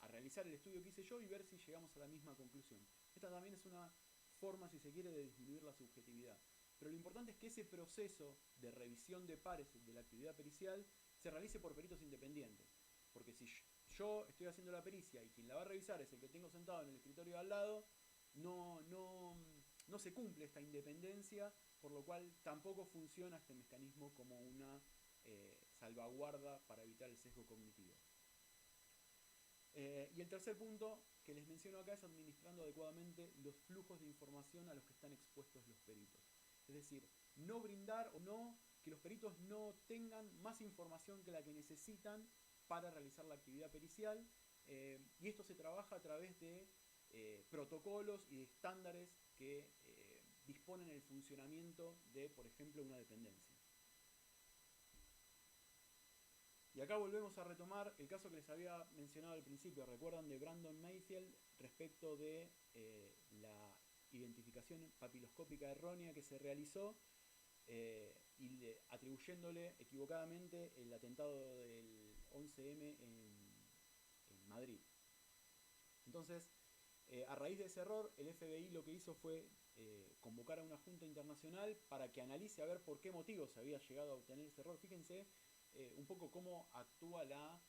realizar el estudio que hice yo y ver si llegamos a la misma conclusión. Esta también es una forma, si se quiere, de disminuir la subjetividad. Pero lo importante es que ese proceso de revisión de pares de la actividad pericial se realice por peritos independientes. Porque si yo estoy haciendo la pericia y quien la va a revisar es el que tengo sentado en el escritorio de al lado, no se cumple esta independencia, por lo cual tampoco funciona este mecanismo como una salvaguarda para evitar el sesgo cognitivo. Y el tercer punto que les menciono acá es administrando adecuadamente los flujos de información a los que están expuestos los peritos. Es decir, no brindar o no que los peritos no tengan más información que la que necesitan para realizar la actividad pericial, y esto se trabaja a través de protocolos y de estándares que disponen el funcionamiento de, por ejemplo, una dependencia. Y acá volvemos a retomar el caso que les había mencionado al principio. ¿Recuerdan de Brandon Mayfield respecto de la identificación papiloscópica errónea que se realizó y atribuyéndole equivocadamente el atentado del 11M en Madrid? Entonces, a raíz de ese error, el FBI lo que hizo fue convocar a una junta internacional para que analice a ver por qué motivo se había llegado a obtener ese error. Fíjense un poco cómo actúa la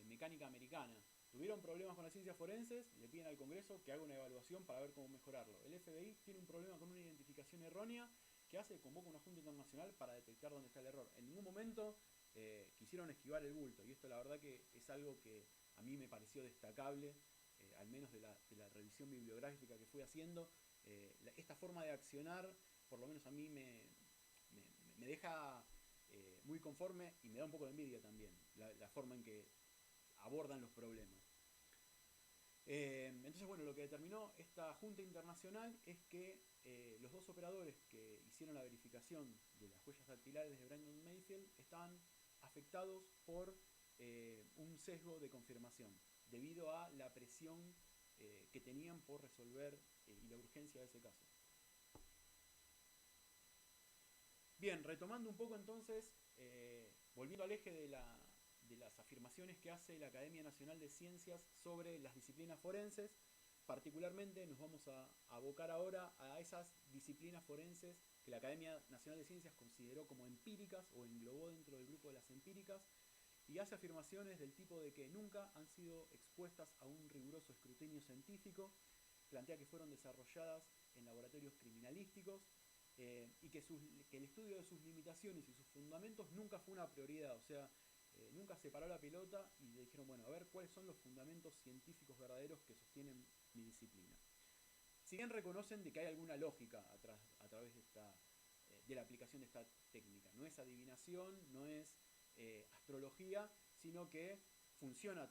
mecánica americana. Tuvieron problemas con las ciencias forenses, le piden al Congreso que haga una evaluación para ver cómo mejorarlo. El FBI tiene un problema con una identificación errónea, que hace, convoca una junta internacional para detectar dónde está el error. En ningún momento quisieron esquivar el bulto, y esto la verdad que es algo que a mí me pareció destacable, al menos de la revisión bibliográfica que fui haciendo. Esta forma de accionar, por lo menos a mí me deja muy conforme y me da un poco de envidia también, la forma en que abordan los problemas. Entonces, bueno, lo que determinó esta junta internacional es que los dos operadores que hicieron la verificación de las huellas dactilares de Brandon Mayfield estaban afectados por un sesgo de confirmación, debido a la presión que tenían por resolver y la urgencia de ese caso. Bien, retomando un poco entonces, volviendo al eje de las afirmaciones que hace la Academia Nacional de Ciencias sobre las disciplinas forenses, particularmente nos vamos a abocar ahora a esas disciplinas forenses que la Academia Nacional de Ciencias consideró como empíricas o englobó dentro del grupo de las empíricas, y hace afirmaciones del tipo de que nunca han sido expuestas a un riguroso escrutinio científico, plantea que fueron desarrolladas en laboratorios criminalísticos, y que el estudio de sus limitaciones y sus fundamentos nunca fue una prioridad. O sea, nunca se paró la pelota y le dijeron, bueno, a ver cuáles son los fundamentos científicos verdaderos que sostienen mi disciplina. Si bien reconocen de que hay alguna lógica a través de la aplicación de esta técnica, no es adivinación, no es astrología, sino que funciona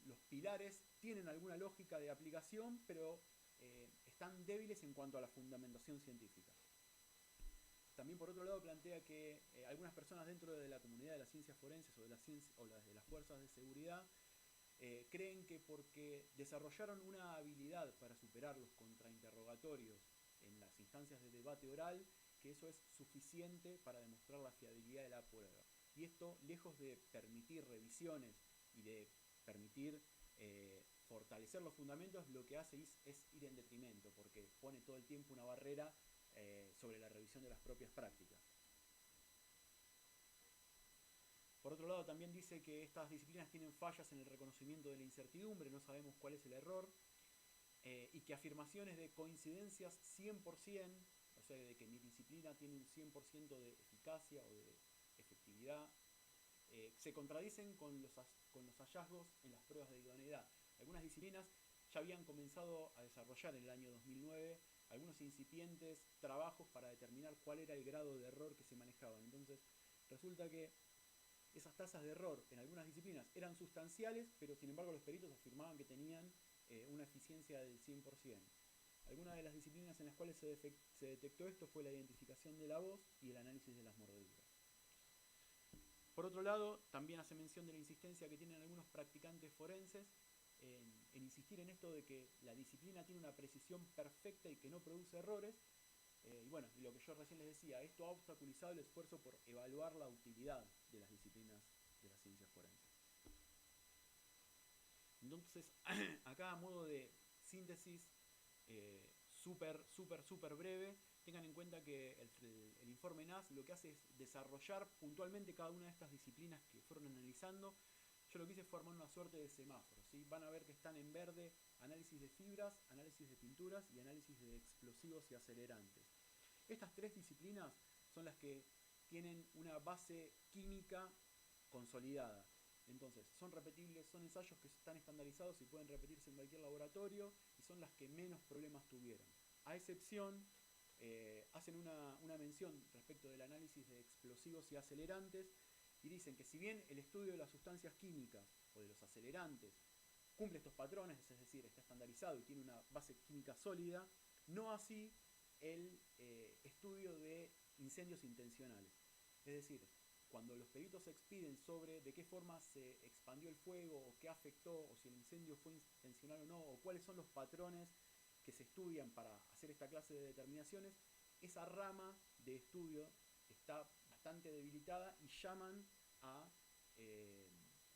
los pilares tienen alguna lógica de aplicación, pero están débiles en cuanto a la fundamentación científica. También, por otro lado, plantea que algunas personas dentro de la comunidad de las ciencias forenses o de las fuerzas de seguridad creen que porque desarrollaron una habilidad para superar los contrainterrogatorios en las instancias de debate oral, que eso es suficiente para demostrar la fiabilidad de la prueba. Y esto, lejos de permitir revisiones y de permitir fortalecer los fundamentos, lo que hace es ir en detrimento, porque pone todo el tiempo una barrera sobre la revisión de las propias prácticas. Por otro lado, también dice que estas disciplinas tienen fallas en el reconocimiento de la incertidumbre, no sabemos cuál es el error, y que afirmaciones de coincidencias 100%, o sea, de que mi disciplina tiene un 100% de eficacia o de efectividad, se contradicen con los hallazgos en las pruebas de idoneidad. Algunas disciplinas ya habían comenzado a desarrollar en el año 2009 algunos incipientes trabajos para determinar cuál era el grado de error que se manejaban. Entonces, resulta que esas tasas de error en algunas disciplinas eran sustanciales, pero sin embargo los peritos afirmaban que tenían una eficiencia del 100%. Algunas de las disciplinas en las cuales se detectó esto fue la identificación de la voz y el análisis de las mordeduras. Por otro lado, también hace mención de la insistencia que tienen algunos practicantes forenses en insistir en esto de que la disciplina tiene una precisión perfecta y que no produce errores. Y bueno, y lo que yo recién les decía, esto ha obstaculizado el esfuerzo por evaluar la utilidad de las disciplinas de las ciencias forenses. Entonces, acá a modo de síntesis súper breve, tengan en cuenta que el informe NAS lo que hace es desarrollar puntualmente cada una de estas disciplinas que fueron analizando. Yo lo que hice fue armar una suerte de semáforo, ¿sí? Van a ver que están en verde análisis de fibras, análisis de pinturas y análisis de explosivos y acelerantes. Estas tres disciplinas son las que tienen una base química consolidada. Entonces, son repetibles, son ensayos que están estandarizados y pueden repetirse en cualquier laboratorio y son las que menos problemas tuvieron. A excepción, hacen una mención respecto del análisis de explosivos y acelerantes y dicen que si bien el estudio de las sustancias químicas o de los acelerantes cumple estos patrones, es decir, está estandarizado y tiene una base química sólida, no así el estudio de incendios intencionales. Es decir, cuando los peritos expiden sobre de qué forma se expandió el fuego o qué afectó o si el incendio fue intencional o no o cuáles son los patrones que se estudian para hacer esta clase de determinaciones, esa rama de estudio está bastante debilitada y llaman a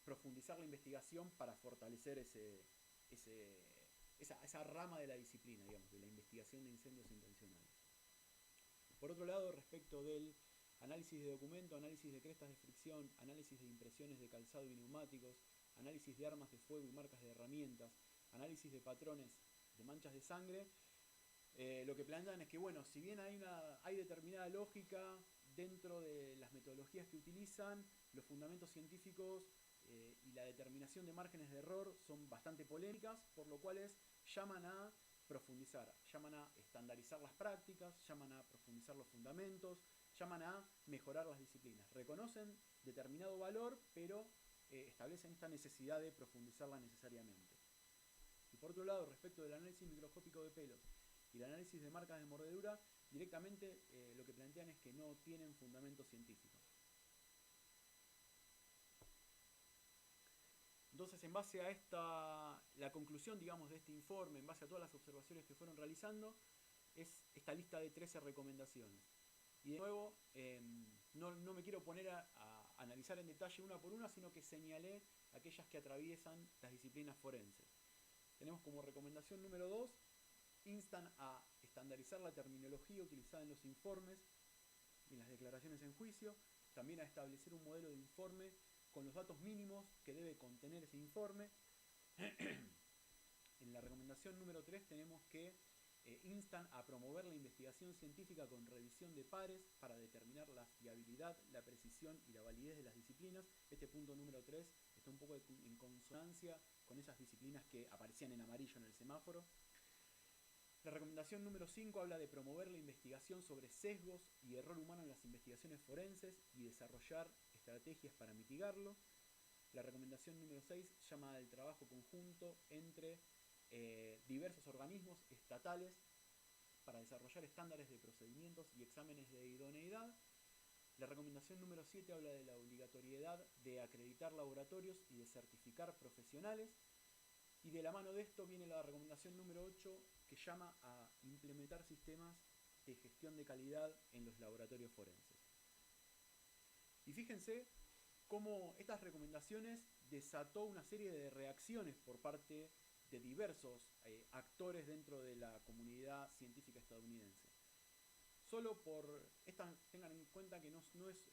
profundizar la investigación para fortalecer esa rama de la disciplina, digamos, de la investigación de incendios intencionales. Por otro lado, respecto del análisis de documento, análisis de crestas de fricción, análisis de impresiones de calzado y neumáticos, análisis de armas de fuego y marcas de herramientas, análisis de patrones de manchas de sangre, lo que plantean es que, bueno, si bien hay determinada lógica dentro de las metodologías que utilizan, los fundamentos científicos y la determinación de márgenes de error son bastante polémicas, por lo cual llaman a profundizar, llaman a estandarizar las prácticas, llaman a profundizar los fundamentos, llaman a mejorar las disciplinas. Reconocen determinado valor, pero establecen esta necesidad de profundizarla necesariamente. Y por otro lado, respecto del análisis microscópico de pelos y el análisis de marcas de mordedura, directamente lo que plantean es que no tienen fundamentos científicos. Entonces, en base a la conclusión, digamos, de este informe, en base a todas las observaciones que fueron realizando, es esta lista de 13 recomendaciones. Y de nuevo, no me quiero poner a analizar en detalle una por una, sino que señalé aquellas que atraviesan las disciplinas forenses. Tenemos como recomendación número 2, instan a estandarizar la terminología utilizada en los informes y en las declaraciones en juicio, también a establecer un modelo de informe con los datos mínimos que debe contener ese informe. En la recomendación número 3 tenemos que instan a promover la investigación científica con revisión de pares para determinar la fiabilidad, la precisión y la validez de las disciplinas. Este punto número 3 está un poco en consonancia con esas disciplinas que aparecían en amarillo en el semáforo. La recomendación número 5 habla de promover la investigación sobre sesgos y error humano en las investigaciones forenses y desarrollar estrategias para mitigarlo. La recomendación número 6 llama al trabajo conjunto entre diversos organismos estatales para desarrollar estándares de procedimientos y exámenes de idoneidad. La recomendación número 7 habla de la obligatoriedad de acreditar laboratorios y de certificar profesionales. Y de la mano de esto viene la recomendación número 8 que llama a implementar sistemas de gestión de calidad en los laboratorios forenses. Y fíjense cómo estas recomendaciones desató una serie de reacciones por parte de diversos actores dentro de la comunidad científica estadounidense. Solo tengan en cuenta que no es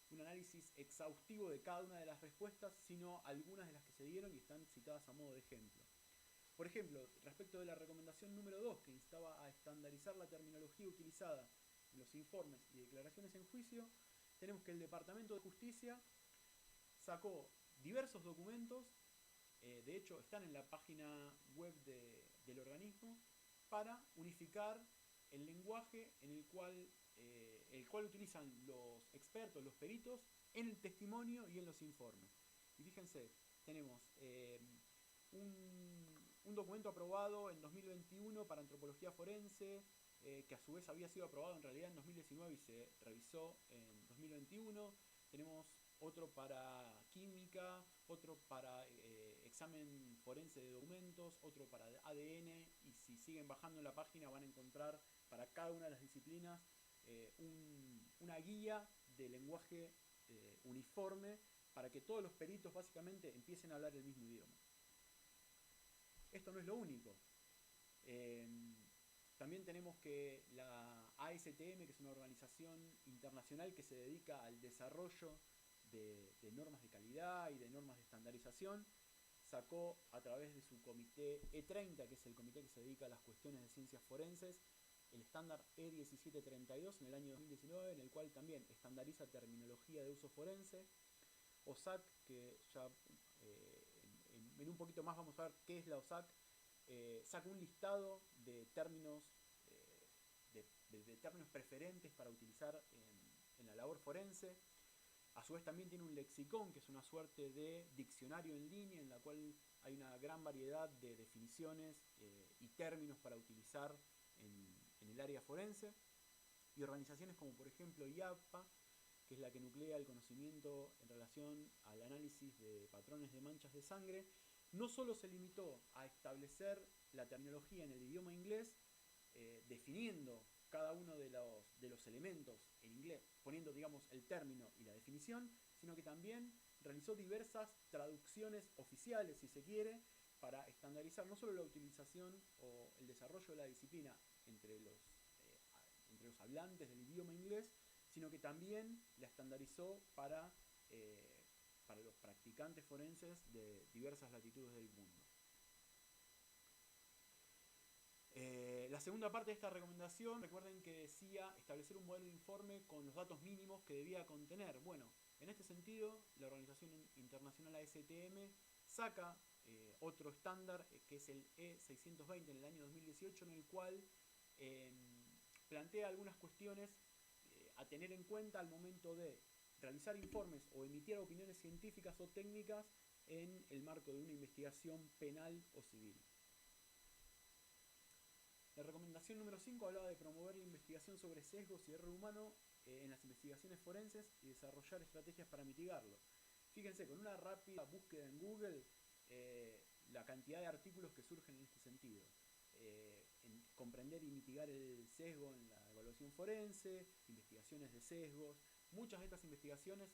un análisis exhaustivo de cada una de las respuestas, sino algunas de las que se dieron y están citadas a modo de ejemplo. Por ejemplo, respecto de la recomendación número 2, que instaba a estandarizar la terminología utilizada en los informes y declaraciones en juicio, tenemos que el Departamento de Justicia sacó diversos documentos de hecho están en la página web del organismo, para unificar el lenguaje en el cual utilizan los expertos, los peritos, en el testimonio y en los informes. Y fíjense, tenemos un documento aprobado en 2021 para antropología forense, que a su vez había sido aprobado en realidad en 2019 y se revisó en 2021. Tenemos otro para química, otro para examen forense de documentos, otro para ADN, y si siguen bajando en la página van a encontrar para cada una de las disciplinas una guía de lenguaje uniforme para que todos los peritos básicamente empiecen a hablar el mismo idioma. Esto no es lo único. También tenemos que la ASTM, que es una organización internacional que se dedica al desarrollo de normas de calidad y de normas de estandarización, sacó a través de su comité E30, que es el comité que se dedica a las cuestiones de ciencias forenses, el estándar E1732 en el año 2019, en el cual también estandariza terminología de uso forense. OSAC, que ya en un poquito más vamos a ver qué es la OSAC, saca un listado de términos, de términos preferentes para utilizar en la labor forense. A su vez también tiene un lexicón, que es una suerte de diccionario en línea, en la cual hay una gran variedad de definiciones y términos para utilizar en el área forense. Y organizaciones como por ejemplo IAPA, que es la que nuclea el conocimiento en relación al análisis de patrones de manchas de sangre, no solo se limitó a establecer la terminología en el idioma inglés, definiendo cada uno de los elementos en inglés, poniendo, digamos, el término y la definición, sino que también realizó diversas traducciones oficiales, si se quiere, para estandarizar no solo la utilización o el desarrollo de la disciplina entre los hablantes del idioma inglés, sino que también la estandarizó para los practicantes forenses de diversas latitudes del mundo. La segunda parte de esta recomendación, recuerden que decía establecer un modelo de informe con los datos mínimos que debía contener. Bueno, en este sentido, la Organización Internacional ASTM saca otro estándar, que es el E620 en el año 2018, en el cual plantea algunas cuestiones a tener en cuenta al momento de realizar informes o emitir opiniones científicas o técnicas en el marco de una investigación penal o civil. La recomendación número 5 hablaba de promover la investigación sobre sesgos y error humano en las investigaciones forenses y desarrollar estrategias para mitigarlo. Fíjense, con una rápida búsqueda en Google, la cantidad de artículos que surgen en este sentido. En comprender y mitigar el sesgo en la evaluación forense, investigaciones de sesgos. Muchas de estas investigaciones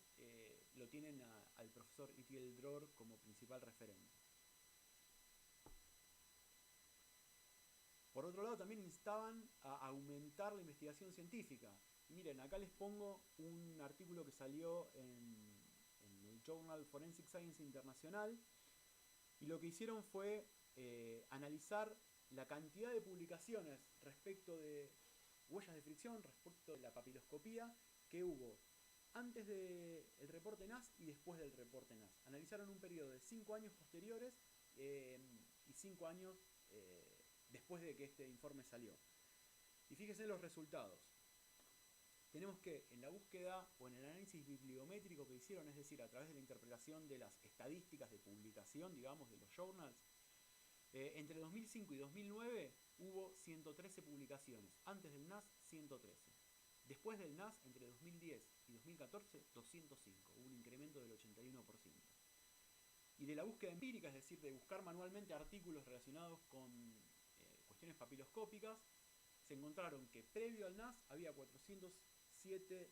lo tienen al profesor Itiel Dror como principal referente. Por otro lado, también instaban a aumentar la investigación científica. Y miren, acá les pongo un artículo que salió en el Journal Forensic Science Internacional, y lo que hicieron fue analizar la cantidad de publicaciones respecto de huellas de fricción, respecto de la papiloscopía que hubo antes del reporte NAS y después del reporte NAS. Analizaron un periodo de 5 años posteriores y 5 años después de que este informe salió. Y fíjense los resultados. Tenemos que en la búsqueda o en el análisis bibliométrico que hicieron, es decir, a través de la interpretación de las estadísticas de publicación, digamos, de los journals, entre 2005 y 2009 hubo 113 publicaciones. Antes del NAS, 113. Después del NAS, entre 2010 y 2014, 205. Hubo un incremento del 81%. Y de la búsqueda empírica, es decir, de buscar manualmente artículos relacionados con cuestiones papiloscópicas, se encontraron que previo al NAS había 407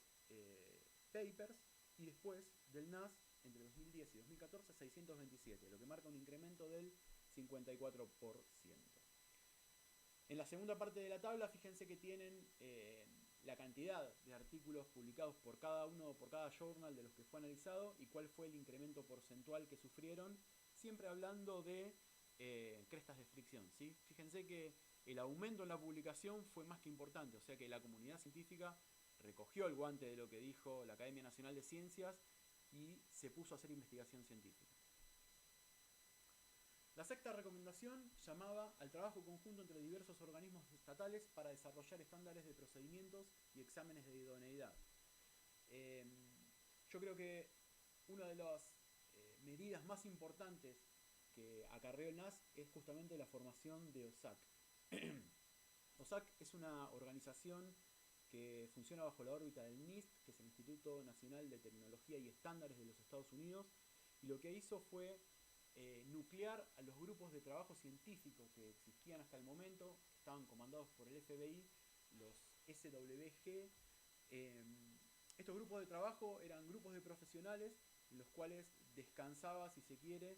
papers, y después del NAS, entre 2010 y 2014, 627, lo que marca un incremento del 54%. En la segunda parte de la tabla, fíjense que tienen la cantidad de artículos publicados por cada journal de los que fue analizado y cuál fue el incremento porcentual que sufrieron, siempre hablando de crestas de fricción, ¿sí? Fíjense que el aumento en la publicación fue más que importante, o sea que la comunidad científica recogió el guante de lo que dijo la Academia Nacional de Ciencias y se puso a hacer investigación científica. La sexta recomendación llamaba al trabajo conjunto entre diversos organismos estatales para desarrollar estándares de procedimientos y exámenes de idoneidad. Yo creo que una de las medidas más importantes que acarreó el NAS es justamente la formación de OSAC. OSAC es una organización que funciona bajo la órbita del NIST, que es el Instituto Nacional de Tecnología y Estándares de los Estados Unidos, y lo que hizo fue nuclear a los grupos de trabajo científico que existían hasta el momento, que estaban comandados por el FBI, los SWG. Estos grupos de trabajo eran grupos de profesionales en los cuales descansaba, si se quiere,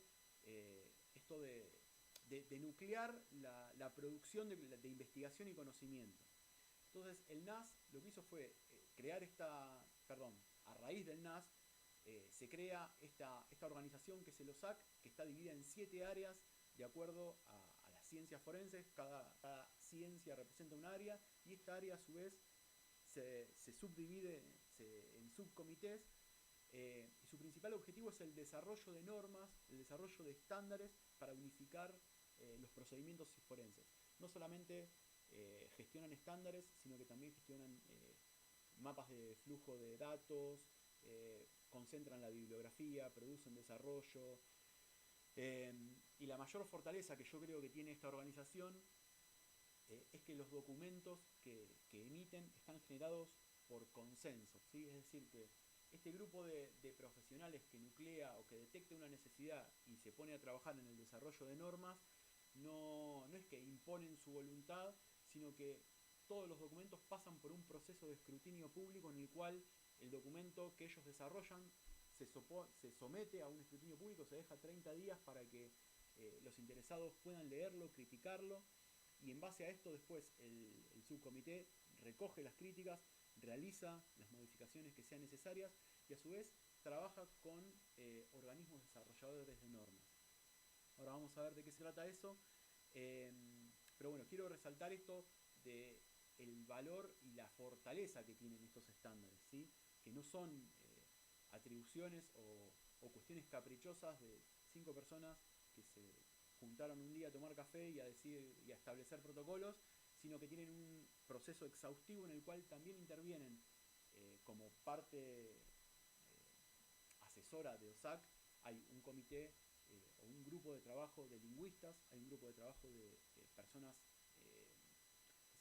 esto de nuclear la producción de investigación y conocimiento. Entonces el NAS lo que hizo fue crear a raíz del NAS se crea esta organización que es el OSAC, que está dividida en 7 áreas de acuerdo a las ciencias forenses. Cada ciencia representa un área y esta área a su vez se subdivide en subcomités y su principal objetivo es el desarrollo de normas, el desarrollo de estándares para unificar los procedimientos forenses. No solamente gestionan estándares, sino que también gestionan mapas de flujo de datos, concentran la bibliografía, producen desarrollo. Y la mayor fortaleza que yo creo que tiene esta organización es que los documentos que emiten están generados por consenso, ¿sí? Es decir, que este grupo de profesionales que nuclea o que detecta una necesidad y se pone a trabajar en el desarrollo de normas, no es que imponen su voluntad, sino que todos los documentos pasan por un proceso de escrutinio público en el cual el documento que ellos desarrollan se somete a un escrutinio público, se deja 30 días para que los interesados puedan leerlo, criticarlo, y en base a esto después el subcomité recoge las críticas, realiza las modificaciones que sean necesarias y a su vez trabaja con organismos desarrolladores de normas. Ahora vamos a ver de qué se trata eso, pero bueno, quiero resaltar esto de el valor y la fortaleza que tienen estos estándares, ¿sí? Que no son atribuciones o cuestiones caprichosas de 5 personas que se juntaron un día a tomar café y a establecer protocolos, sino que tienen un proceso exhaustivo en el cual también intervienen como parte asesora de OSAC. Hay un comité o un grupo de trabajo de lingüistas, hay un grupo de trabajo de personas que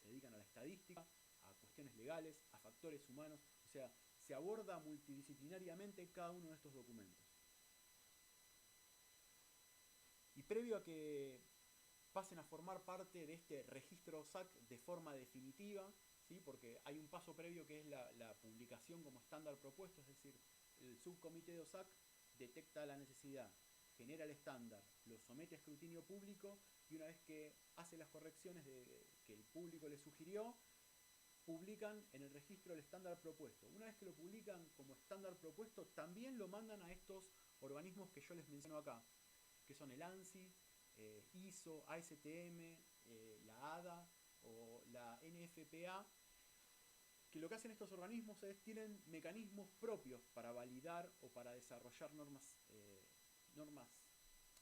se dedican a la estadística, a cuestiones legales, a factores humanos, o sea, se aborda multidisciplinariamente cada uno de estos documentos. Y previo a que pasen a formar parte de este registro OSAC de forma definitiva, ¿sí? Porque hay un paso previo que es la publicación como estándar propuesto, es decir, el subcomité de OSAC detecta la necesidad, genera el estándar, lo somete a escrutinio público y una vez que hace las correcciones que el público le sugirió, publican en el registro el estándar propuesto. Una vez que lo publican como estándar propuesto, también lo mandan a estos organismos que yo les menciono acá, que son el ANSI, ISO, ASTM, la ADA o la NFPA, que lo que hacen estos organismos es tienen mecanismos propios para validar o para desarrollar normas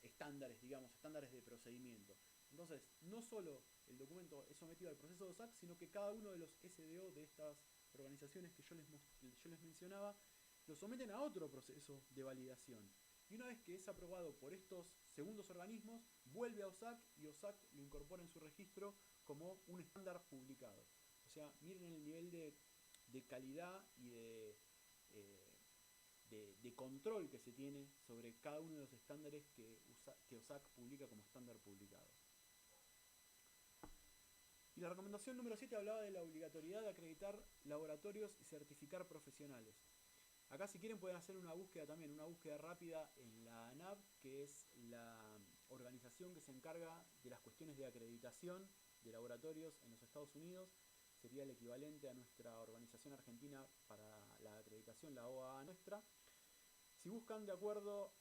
estándares, digamos, estándares de procedimiento. Entonces, no solo el documento es sometido al proceso de OSAC, sino que cada uno de los SDO de estas organizaciones que yo les mencionaba, lo someten a otro proceso de validación. Y una vez que es aprobado por estos segundos organismos, vuelve a OSAC y OSAC lo incorpora en su registro como un estándar publicado. O sea, miren el nivel de calidad y de control que se tiene sobre cada uno de los estándares que OSAC publica como estándar publicado. Y la recomendación número 7 hablaba de la obligatoriedad de acreditar laboratorios y certificar profesionales. Acá si quieren pueden hacer una búsqueda también, una búsqueda rápida en la ANAB, que es la organización que se encarga de las cuestiones de acreditación de laboratorios en los Estados Unidos. Sería el equivalente a nuestra organización argentina para la acreditación, la OAA nuestra. Si buscan de acuerdo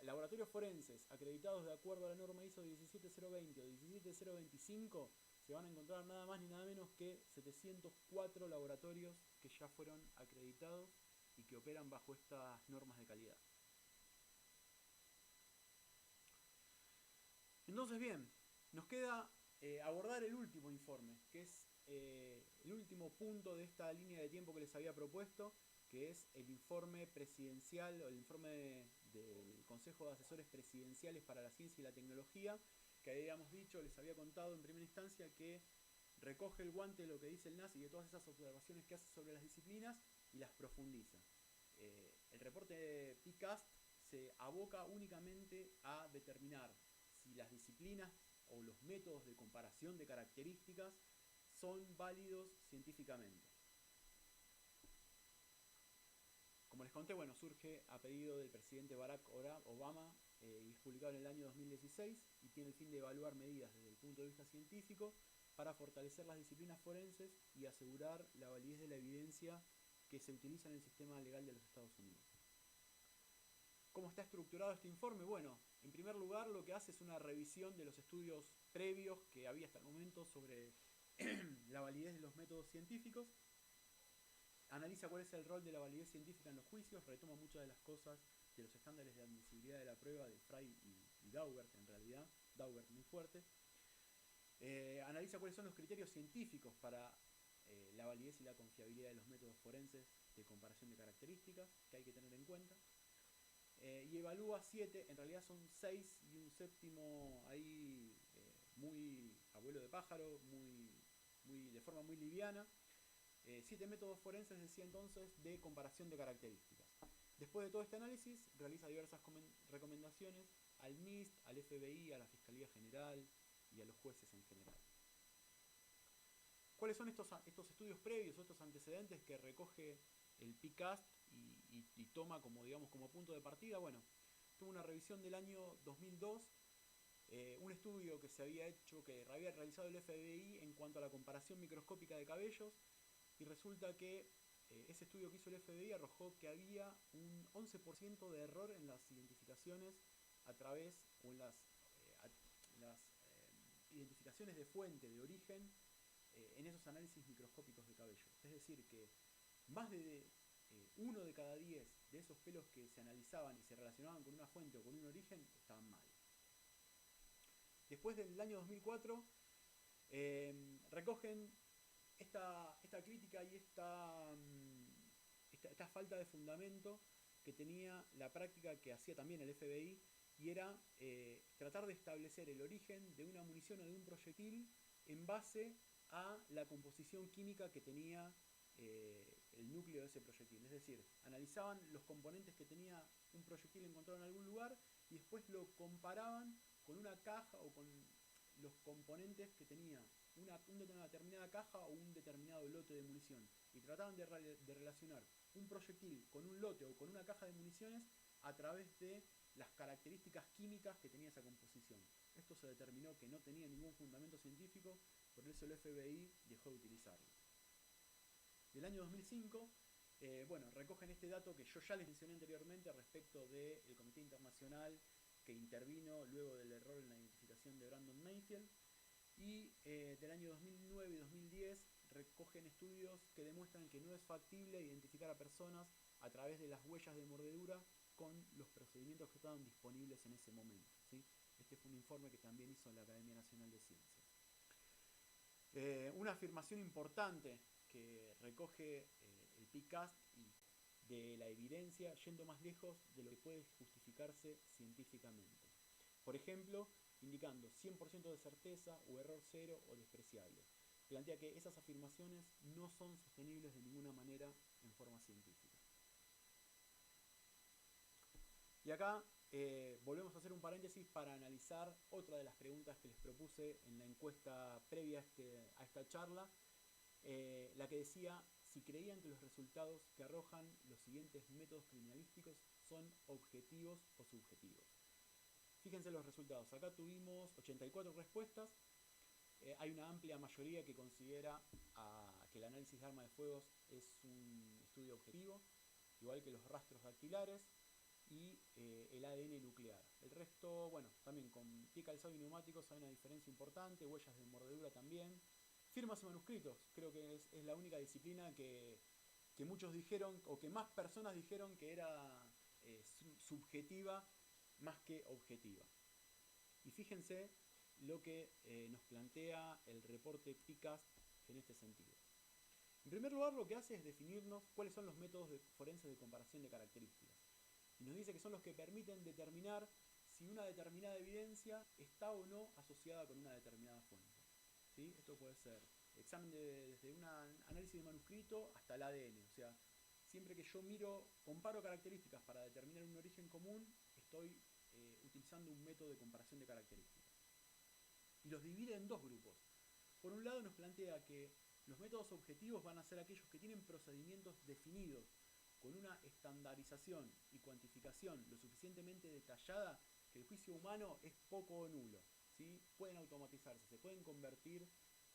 laboratorios forenses acreditados de acuerdo a la norma ISO 17020 o 17025, se van a encontrar nada más ni nada menos que 704 laboratorios que ya fueron acreditados y que operan bajo estas normas de calidad. Entonces, bien, nos queda abordar el último informe, que es el último punto de esta línea de tiempo que les había propuesto, que es el informe presidencial o el informe del Consejo de Asesores Presidenciales para la Ciencia y la Tecnología, que habíamos dicho, les había contado en primera instancia que recoge el guante de lo que dice el NAS y de todas esas observaciones que hace sobre las disciplinas y las profundiza. El reporte de PCAST se aboca únicamente a determinar si las disciplinas o los métodos de comparación de características son válidos científicamente. Como les conté, bueno, surge a pedido del presidente Barack Obama y es publicado en el año 2016 y tiene el fin de evaluar medidas desde el punto de vista científico para fortalecer las disciplinas forenses y asegurar la validez de la evidencia que se utiliza en el sistema legal de los Estados Unidos. ¿Cómo está estructurado este informe? Bueno, en primer lugar lo que hace es una revisión de los estudios previos que había hasta el momento sobre la validez de los métodos científicos. Analiza cuál es el rol de la validez científica en los juicios, retoma muchas de las cosas de los estándares de admisibilidad de la prueba de Frey y Daubert, en realidad, Daubert muy fuerte. Analiza cuáles son los criterios científicos para la validez y la confiabilidad de los métodos forenses de comparación de características que hay que tener en cuenta. Y evalúa 7, en realidad son 6 y un séptimo ahí muy abuelo de pájaro, de forma muy liviana. 7 métodos forenses, decía entonces, de comparación de características. Después de todo este análisis, realiza diversas recomendaciones al MIST, al FBI, a la Fiscalía General y a los jueces en general. ¿Cuáles son estos estudios previos o estos antecedentes que recoge el PCAST y toma como, digamos, como punto de partida? Bueno, tuvo una revisión del año 2002, un estudio que se había hecho, que había realizado el FBI en cuanto a la comparación microscópica de cabellos, y resulta que ese estudio que hizo el FBI arrojó que había un 11% de error en las identificaciones a través, o en las identificaciones de fuente, de origen, en esos análisis microscópicos de cabello. Es decir, que más de 1 de cada 10 de esos pelos que se analizaban y se relacionaban con una fuente o con un origen estaban mal. Después del año 2004 recogen esta crítica y esta falta de fundamento que tenía la práctica que hacía también el FBI, y era tratar de establecer el origen de una munición o de un proyectil en base a la composición química que tenía el núcleo de ese proyectil. Es decir, analizaban los componentes que tenía un proyectil encontrado en algún lugar y después lo comparaban con una caja o con los componentes que tenía una determinada caja o un determinado lote de munición, y trataban de relacionar un proyectil con un lote o con una caja de municiones a través de las características químicas que tenía esa composición. Esto se determinó que no tenía ningún fundamento científico, por eso el FBI dejó de utilizarlo. Del año 2005, recogen este dato que yo ya les mencioné anteriormente respecto del Comité Internacional que intervino luego del error en la identificación de Brandon Mayfield, y del año 2009 y 2010 recogen estudios que demuestran que no es factible identificar a personas a través de las huellas de mordedura con los procedimientos que estaban disponibles en ese momento, ¿sí? Este fue un informe que también hizo la Academia Nacional de Ciencias. Una afirmación importante que recoge el PCAST y de la evidencia, yendo más lejos de lo que puede justificarse científicamente. Por ejemplo, indicando 100% de certeza o error cero o despreciable. Plantea que esas afirmaciones no son sostenibles de ninguna manera en forma científica. Y acá volvemos a hacer un paréntesis para analizar otra de las preguntas que les propuse en la encuesta previa a esta charla, la que decía si creían que los resultados que arrojan los siguientes métodos criminalísticos son objetivos o subjetivos. Fíjense los resultados. Acá tuvimos 84 respuestas. Hay una amplia mayoría que considera que el análisis de armas de fuego es un estudio objetivo, igual que los rastros dactilares y el ADN nuclear. El resto, bueno, también con pie, calzado y neumáticos hay una diferencia importante, huellas de mordedura también. Firmas y manuscritos, creo que es la única disciplina que muchos dijeron, o que más personas dijeron que era subjetiva más que objetiva. Y fíjense lo que nos plantea el reporte PICAST en este sentido. En primer lugar, lo que hace es definirnos cuáles son los métodos forenses de comparación de características. Y nos dice que son los que permiten determinar si una determinada evidencia está o no asociada con una determinada fuente. ¿Sí? Esto puede ser examen desde un análisis de manuscrito hasta el ADN. O sea, siempre que yo comparo características para determinar un origen común, estoy utilizando un método de comparación de características. Y los divide en dos grupos. Por un lado nos plantea que los métodos objetivos van a ser aquellos que tienen procedimientos definidos, con una estandarización y cuantificación lo suficientemente detallada que el juicio humano es poco o nulo. ¿Sí? Pueden automatizarse, se pueden convertir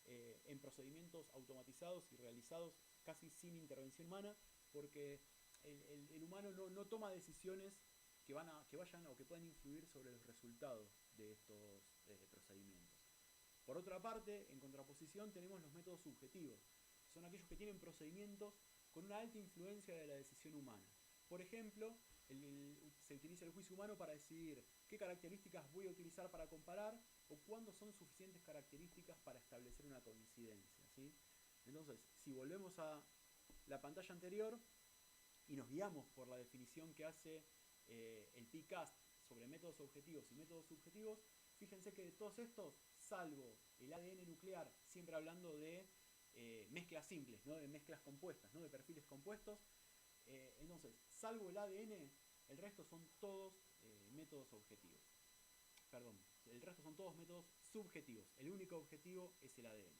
en procedimientos automatizados y realizados casi sin intervención humana, porque el humano no toma decisiones que vayan o que puedan influir sobre los resultados de estos procedimientos. Por otra parte, en contraposición tenemos los métodos subjetivos, que son aquellos que tienen procedimientos con una alta influencia de la decisión humana. Por ejemplo, se utiliza el juicio humano para decidir qué características voy a utilizar para comparar o cuándo son suficientes características para establecer una coincidencia, ¿sí? Entonces, si volvemos a la pantalla anterior y nos guiamos por la definición que hace el PICAST sobre métodos objetivos y métodos subjetivos, fíjense que de todos estos, salvo el ADN nuclear, siempre hablando de mezclas simples, ¿no? De mezclas compuestas, ¿no? De perfiles compuestos, entonces, salvo el ADN, el resto son todos métodos objetivos. Perdón, el resto son todos métodos subjetivos. El único objetivo es el ADN.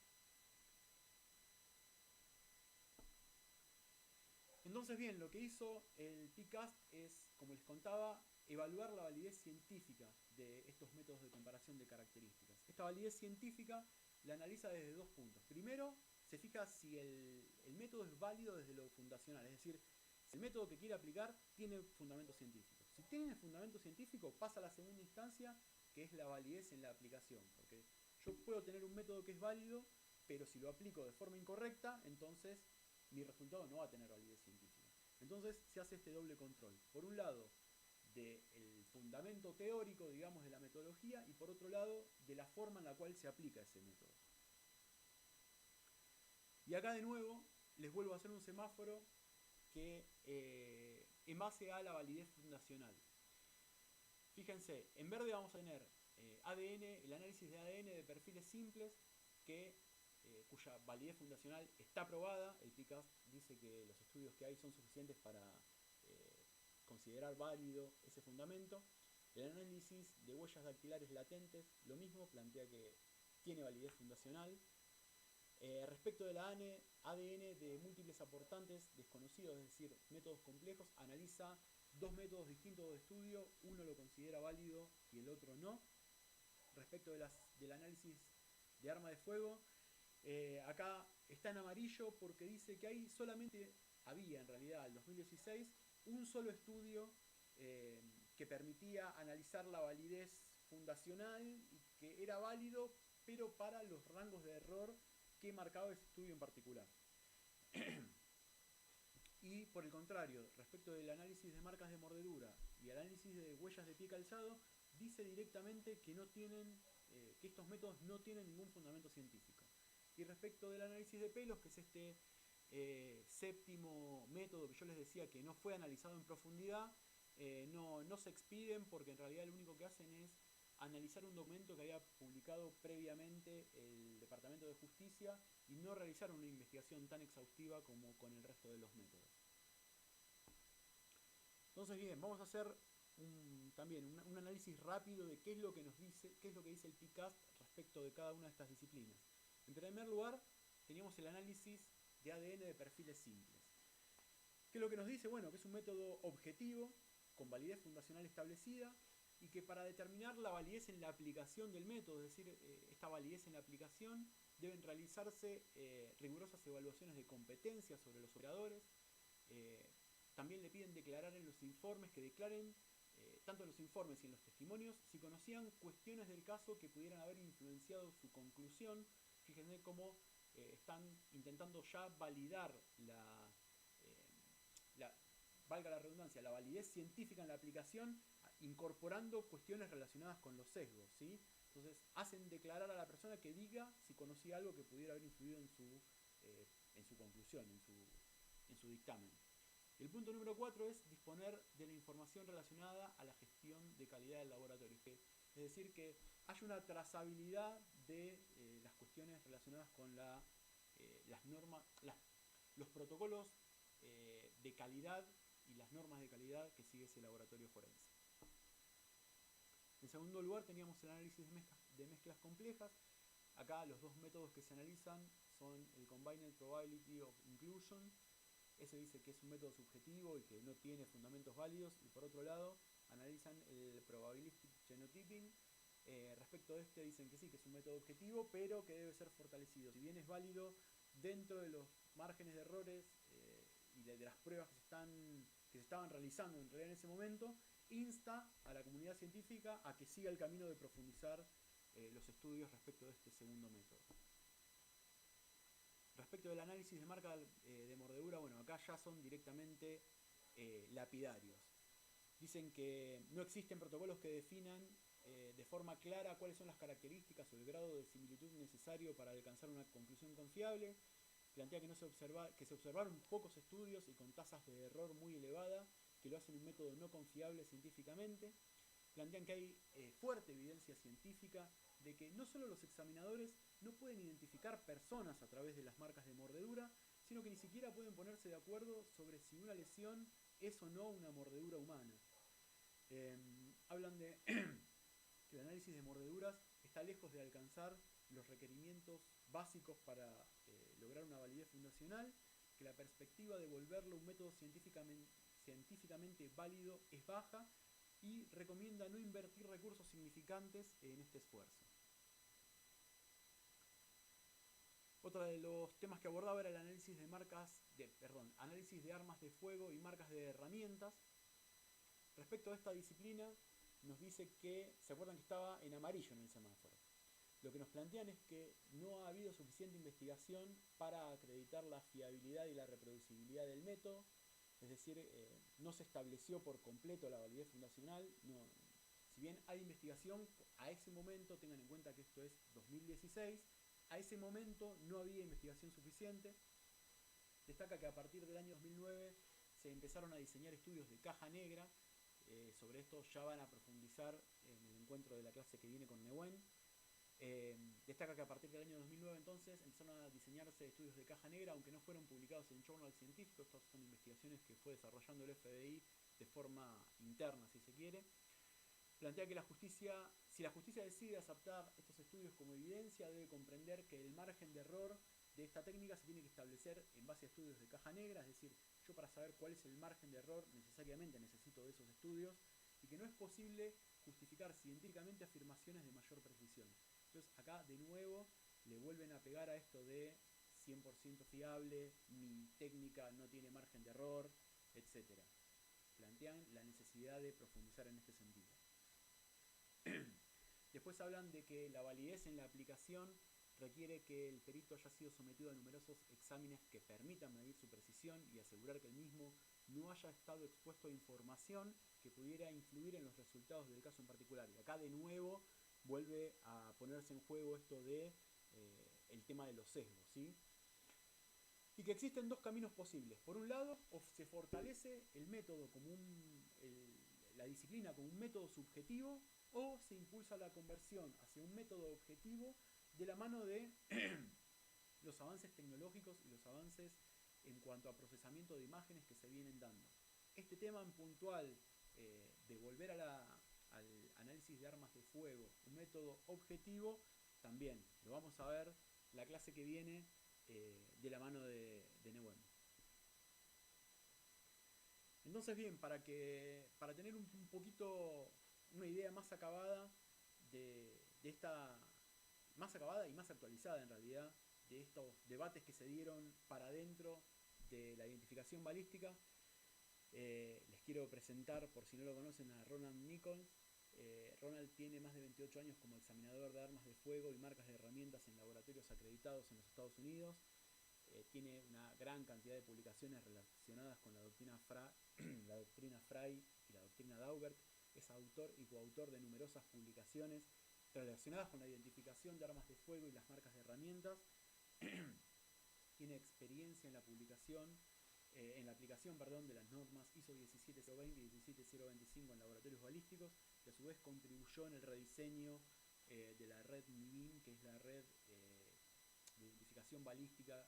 Entonces, bien, lo que hizo el PICAST es, como les contaba, evaluar la validez científica de estos métodos de comparación de características. Esta validez científica la analiza desde dos puntos. Primero, se fija si el método es válido desde lo fundacional, es decir, si el método que quiere aplicar tiene fundamento científico. Si tiene fundamento científico, pasa a la segunda instancia, que es la validez en la aplicación. Porque yo puedo tener un método que es válido, pero si lo aplico de forma incorrecta, entonces mi resultado no va a tener validez científica. Entonces se hace este doble control. Por un lado, del fundamento teórico, digamos, de la metodología, y por otro lado, de la forma en la cual se aplica ese método. Y acá de nuevo, les vuelvo a hacer un semáforo que en base a la validez fundacional. Fíjense, en verde vamos a tener ADN, el análisis de ADN de perfiles simples cuya validez fundacional está probada. El PICAST dice que los estudios que hay son suficientes para considerar válido ese fundamento. El análisis de huellas dactilares latentes, lo mismo, plantea que tiene validez fundacional. Respecto del ADN de múltiples aportantes desconocidos, es decir, métodos complejos, analiza dos métodos distintos de estudio, uno lo considera válido y el otro no. Respecto del análisis de arma de fuego, acá está en amarillo porque dice que había en realidad en 2016 un solo estudio que permitía analizar la validez fundacional y que era válido, pero para los rangos de error que marcaba ese estudio en particular. Y por el contrario, respecto del análisis de marcas de mordedura y el análisis de huellas de pie calzado, dice directamente que que estos métodos no tienen ningún fundamento científico. Y respecto del análisis de pelos, que es este séptimo método que yo les decía que no fue analizado en profundidad, no se expiden porque en realidad lo único que hacen es analizar un documento que había publicado previamente el Departamento de Justicia y no realizaron una investigación tan exhaustiva como con el resto de los métodos. Entonces, bien, vamos a hacer también un análisis rápido de qué es lo que dice el PICAST respecto de cada una de estas disciplinas. En primer lugar, teníamos el análisis de ADN de perfiles simples. ¿Qué es lo que nos dice? Bueno, que es un método objetivo, con validez fundacional establecida, y que para determinar la validez en la aplicación del método, es decir, esta validez en la aplicación, deben realizarse rigurosas evaluaciones de competencia sobre los operadores. También le piden declarar en los informes, que declaren, tanto en los informes y en los testimonios, si conocían cuestiones del caso que pudieran haber influenciado su conclusión. Fíjense cómo están intentando ya validar valga la redundancia, la validez científica en la aplicación incorporando cuestiones relacionadas con los sesgos, ¿sí? Entonces hacen declarar a la persona que diga si conocía algo que pudiera haber influido en su conclusión, en su dictamen. El punto número 4 es disponer de la información relacionada a la gestión de calidad del laboratorio. Es decir, que hay una trazabilidad de las cuestiones relacionadas con las normas, los protocolos de calidad y las normas de calidad que sigue ese laboratorio forense. En segundo lugar teníamos el análisis de mezclas complejas. Acá los dos métodos que se analizan son el Combined Probability of Inclusion. Ese dice que es un método subjetivo y que no tiene fundamentos válidos. Y por otro lado, analizan el Probabilistic Genotyping. Respecto a este dicen que sí, que es un método objetivo, pero que debe ser fortalecido. Si bien es válido dentro de los márgenes de errores y de las pruebas que se estaban realizando en realidad en ese momento, insta a la comunidad científica a que siga el camino de profundizar los estudios respecto de este segundo método. Respecto del análisis de marca de mordedura, bueno, acá ya son directamente lapidarios. Dicen que no existen protocolos que definan de forma clara cuáles son las características o el grado de similitud necesario para alcanzar una conclusión confiable. Plantea que se observaron pocos estudios y con tasas de error muy elevadas, que lo hacen un método no confiable científicamente. Plantean que hay fuerte evidencia científica de que no solo los examinadores no pueden identificar personas a través de las marcas de mordedura, sino que ni siquiera pueden ponerse de acuerdo sobre si una lesión es o no una mordedura humana. Hablan de que el análisis de mordeduras está lejos de alcanzar los requerimientos básicos para lograr una validez fundacional, que la perspectiva de volverlo un método científicamente válido es baja, y recomienda no invertir recursos significantes en este esfuerzo. Otro de los temas que abordaba era el análisis de análisis de armas de fuego y marcas de herramientas. Respecto a esta disciplina, nos dice que, ¿se acuerdan que estaba en amarillo en el semáforo? Lo que nos plantean es que no ha habido suficiente investigación para acreditar la fiabilidad y la reproducibilidad del método. Es decir, no se estableció por completo la validez fundacional. Si bien hay investigación, a ese momento, tengan en cuenta que esto es 2016, a ese momento no había investigación suficiente. Destaca que a partir del año 2009 se empezaron a diseñar estudios de caja negra. Sobre esto ya van a profundizar en el encuentro de la clase que viene con Neuen. Destaca que a partir del año 2009 entonces empezaron a diseñarse estudios de caja negra, aunque no fueron publicados en journal científicos. Estas son investigaciones que fue desarrollando el FBI de forma interna, si se quiere. Plantea que si la justicia decide aceptar estos estudios como evidencia, debe comprender que el margen de error de esta técnica se tiene que establecer en base a estudios de caja negra. Es decir, yo para saber cuál es el margen de error necesariamente necesito de esos estudios, y que no es posible justificar científicamente afirmaciones de mayor precisión. Entonces acá de nuevo le vuelven a pegar a esto de 100% fiable, mi técnica no tiene margen de error, etc. Plantean la necesidad de profundizar en este sentido. Después hablan de que la validez en la aplicación requiere que el perito haya sido sometido a numerosos exámenes que permitan medir su precisión y asegurar que el mismo no haya estado expuesto a información que pudiera influir en los resultados del caso en particular. Y acá de nuevo vuelve a ponerse en juego esto de el tema de los sesgos, ¿sí? Y que existen dos caminos posibles. Por un lado, se fortalece el método como la disciplina como un método subjetivo, o se impulsa la conversión hacia un método objetivo de la mano de los avances tecnológicos y los avances en cuanto a procesamiento de imágenes que se vienen dando. Este tema en puntual de volver al análisis de armas de fuego, un método objetivo, también lo vamos a ver la clase que viene de la mano de Neuen. Entonces bien, para tener un poquito una idea más acabada de esta, más acabada y más actualizada en realidad, de estos debates que se dieron para adentro de la identificación balística, les quiero presentar, por si no lo conocen, a Ronald Nichols. Ronald tiene más de 28 años como examinador de armas de fuego y marcas de herramientas en laboratorios acreditados en los Estados Unidos. Tiene una gran cantidad de publicaciones relacionadas con la doctrina Frey y la doctrina Daubert. es autor y coautor de numerosas publicaciones relacionadas con la identificación de armas de fuego y las marcas de herramientas. Tiene experiencia en la publicación, en la aplicación de las normas ISO 17020 y 17025 en laboratorios balísticos, y a su vez contribuyó en el rediseño de la red MIBIN, que es la red de identificación balística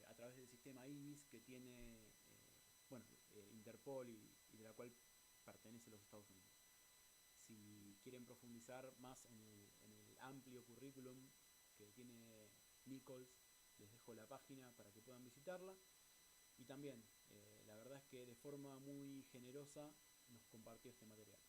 a través del sistema IBIS que tiene Interpol y de la cual pertenece a los Estados Unidos. Si quieren profundizar más en el amplio currículum que tiene Nichols, les dejo la página para que puedan visitarla. Y también, la verdad es que de forma muy generosa nos compartió este material.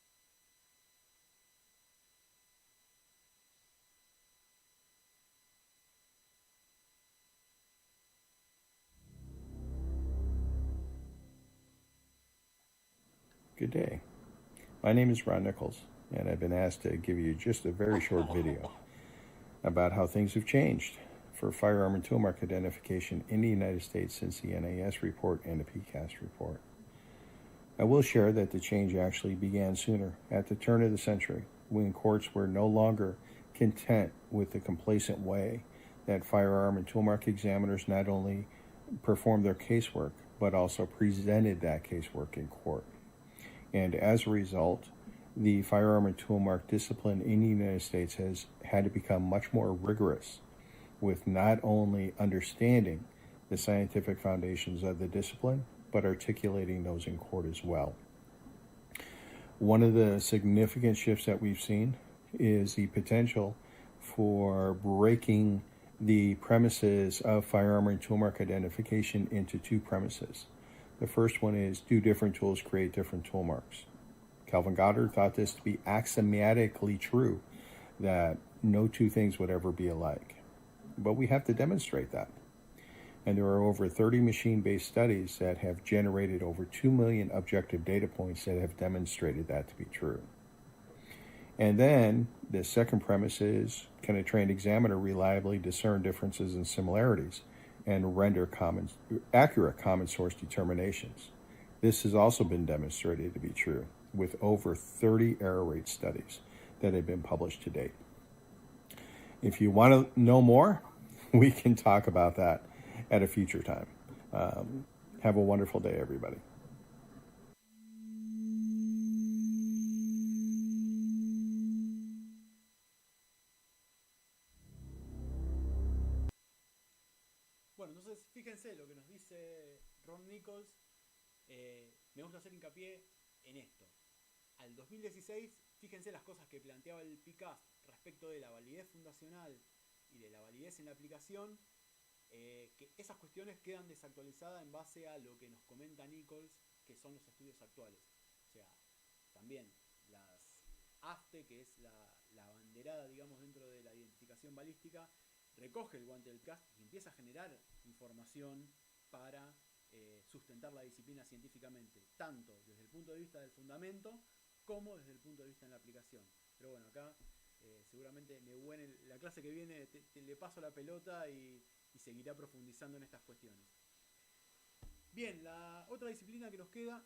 Good day. My name is Ron Nichols, and I've been asked to give you just a very short video about how things have changed for firearm and tool mark identification in the United States since the NAS report and the PCAST report. I will share that the change actually began sooner, at the turn of the century, when courts were no longer content with the complacent way that firearm and tool mark examiners not only performed their casework, but also presented that casework in court. And as a result, the firearm and tool mark discipline in the United States has had to become much more rigorous, with not only understanding the scientific foundations of the discipline, but articulating those in court as well. One of the significant shifts that we've seen is the potential for breaking the premises of firearm and tool mark identification into two premises. The first one is, do different tools create different tool marks? Calvin Goddard thought this to be axiomatically true, that no two things would ever be alike. But we have to demonstrate that. And there are over 30 machine-based studies that have generated over 2 million objective data points that have demonstrated that to be true. And then the second premise is, can a trained examiner reliably discern differences and similarities and render accurate common source determinations? This has also been demonstrated to be true, with over 30 error rate studies that have been published to date. If you want to know more, we can talk about that at a future time. Have a wonderful day, everybody. Bueno, entonces fíjense lo que nos dice Ron Nichols. Me gusta hacer hincapié en esto. Al 2016, fíjense las cosas que planteaba el PCAST respecto de la validez fundacional y de la validez en la aplicación, que esas cuestiones quedan desactualizadas en base a lo que nos comenta Nichols, que son los estudios actuales. O sea, también las AFTE, que es la banderada, digamos, dentro de la identificación balística, recoge el guante del PCAST y empieza a generar información para sustentar la disciplina científicamente, tanto desde el punto de vista del fundamento como desde el punto de vista en la aplicación. Pero bueno, acá seguramente la clase que viene le paso la pelota y seguirá profundizando en estas cuestiones. Bien, la otra disciplina que nos queda,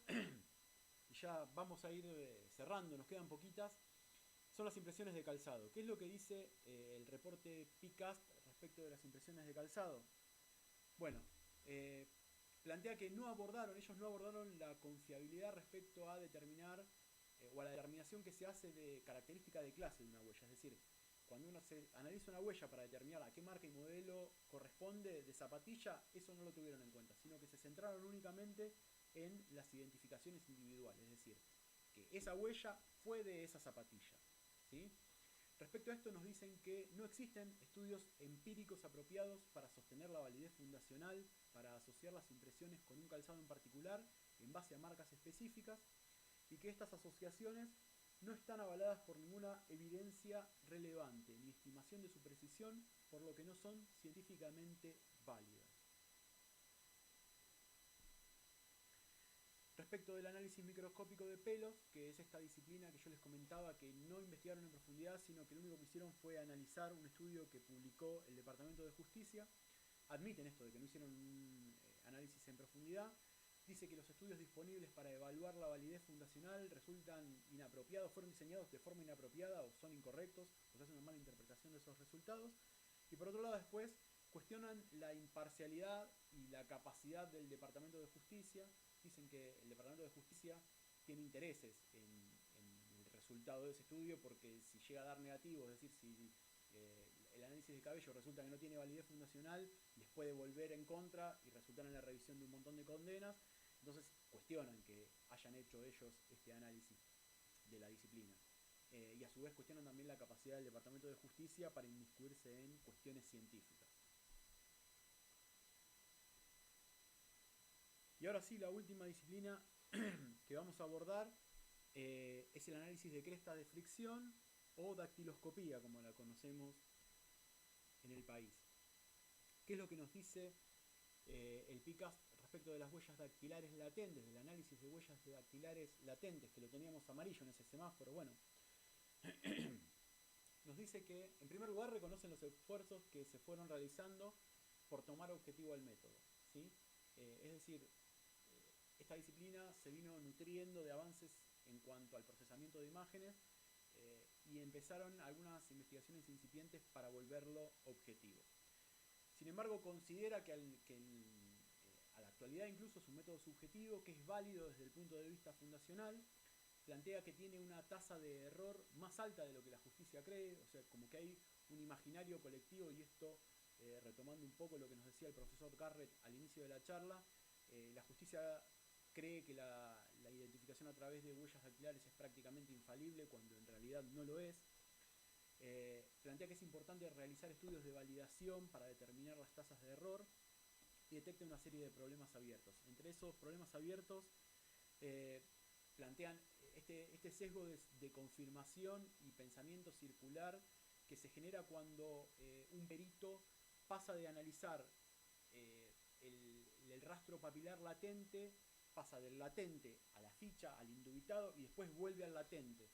y ya vamos a ir cerrando, nos quedan poquitas, son las impresiones de calzado. ¿Qué es lo que dice el reporte PCAST respecto de las impresiones de calzado? Bueno, plantea que ellos no abordaron la confiabilidad respecto a determinar o a la determinación que se hace de característica de clase de una huella. Es decir, cuando uno se analiza una huella para determinar a qué marca y modelo corresponde de zapatilla, eso no lo tuvieron en cuenta, sino que se centraron únicamente en las identificaciones individuales. Es decir, que esa huella fue de esa zapatilla, ¿sí? Respecto a esto nos dicen que no existen estudios empíricos apropiados para sostener la validez fundacional, para asociar las impresiones con un calzado en particular en base a marcas específicas, y que estas asociaciones no están avaladas por ninguna evidencia relevante ni estimación de su precisión, por lo que no son científicamente válidas. Respecto del análisis microscópico de pelos, que es esta disciplina que yo les comentaba que no investigaron en profundidad, sino que lo único que hicieron fue analizar un estudio que publicó el Departamento de Justicia, admiten esto de que no hicieron un análisis en profundidad, Dice que los estudios disponibles para evaluar la validez fundacional resultan inapropiados, fueron diseñados de forma inapropiada o son incorrectos, o se hace una mala interpretación de esos resultados. Y por otro lado después cuestionan la imparcialidad y la capacidad del Departamento de Justicia. Dicen que el Departamento de Justicia tiene intereses en el resultado de ese estudio, porque si llega a dar negativo, es decir, si el análisis de Cabello resulta que no tiene validez fundacional, les puede volver en contra y resultar en la revisión de un montón de condenas. Entonces cuestionan que hayan hecho ellos este análisis de la disciplina. Y a su vez cuestionan también la capacidad del Departamento de Justicia para inmiscuirse en cuestiones científicas. Y ahora sí, la última disciplina que vamos a abordar es el análisis de crestas de fricción o dactiloscopía, como la conocemos en el país. ¿Qué es lo que nos dice el PICAST respecto de las huellas dactilares latentes, del análisis de huellas dactilares latentes, que lo teníamos amarillo en ese semáforo? Bueno, nos dice que, en primer lugar, reconocen los esfuerzos que se fueron realizando por tomar objetivo al método, ¿sí? Es decir, esta disciplina se vino nutriendo de avances en cuanto al procesamiento de imágenes y empezaron algunas investigaciones incipientes para volverlo objetivo. Sin embargo, considera que a la actualidad incluso es un método subjetivo que es válido desde el punto de vista fundacional. Plantea que tiene una tasa de error más alta de lo que la justicia cree, o sea, como que hay un imaginario colectivo, y esto, retomando un poco lo que nos decía el profesor Garrett al inicio de la charla, la justicia cree que la identificación a través de huellas dactilares es prácticamente infalible, cuando en realidad no lo es. Plantea que es importante realizar estudios de validación para determinar las tasas de error, y detecta una serie de problemas abiertos. Entre esos problemas abiertos plantean este sesgo de confirmación y pensamiento circular que se genera cuando un perito pasa de analizar el rastro papilar latente, pasa del latente a la ficha, al indubitado, y después vuelve al latente.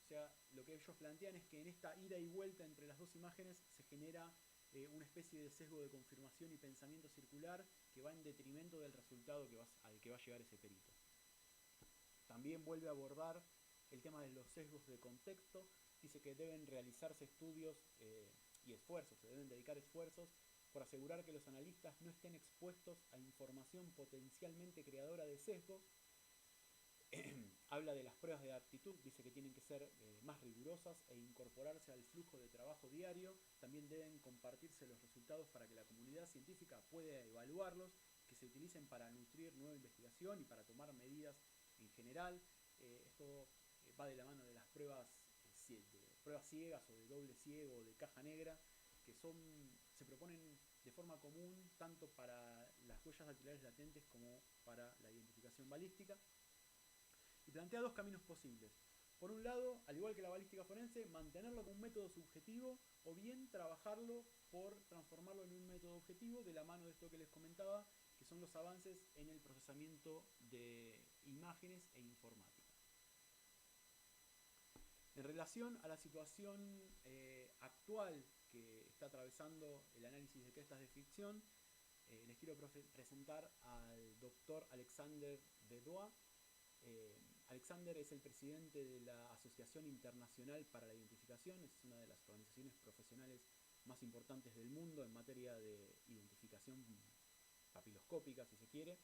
O sea, lo que ellos plantean es que en esta ida y vuelta entre las dos imágenes se genera una especie de sesgo de confirmación y pensamiento circular que va en detrimento del resultado al que va a llegar ese perito. También vuelve a abordar el tema de los sesgos de contexto. Dice que deben realizarse estudios y esfuerzos, se deben dedicar esfuerzos por asegurar que los analistas no estén expuestos a información potencialmente creadora de sesgos. Habla de las pruebas de aptitud, dice que tienen que ser más rigurosas e incorporarse al flujo de trabajo diario. También deben compartirse los resultados para que la comunidad científica pueda evaluarlos, que se utilicen para nutrir nueva investigación y para tomar medidas en general. Esto va de la mano de las pruebas ciegas o de doble ciego o de caja negra, que se proponen de forma común tanto para las huellas dactilares latentes como para la identificación balística. Y plantea dos caminos posibles. Por un lado, al igual que la balística forense, mantenerlo como un método subjetivo, o bien trabajarlo por transformarlo en un método objetivo, de la mano de esto que les comentaba, que son los avances en el procesamiento de imágenes e informática. En relación a la situación actual que está atravesando el análisis de crestas de fricción, les quiero presentar al doctor Alexander Dedois. Alexander es el presidente de la Asociación Internacional para la Identificación, es una de las organizaciones profesionales más importantes del mundo en materia de identificación papiloscópica, si se quiere.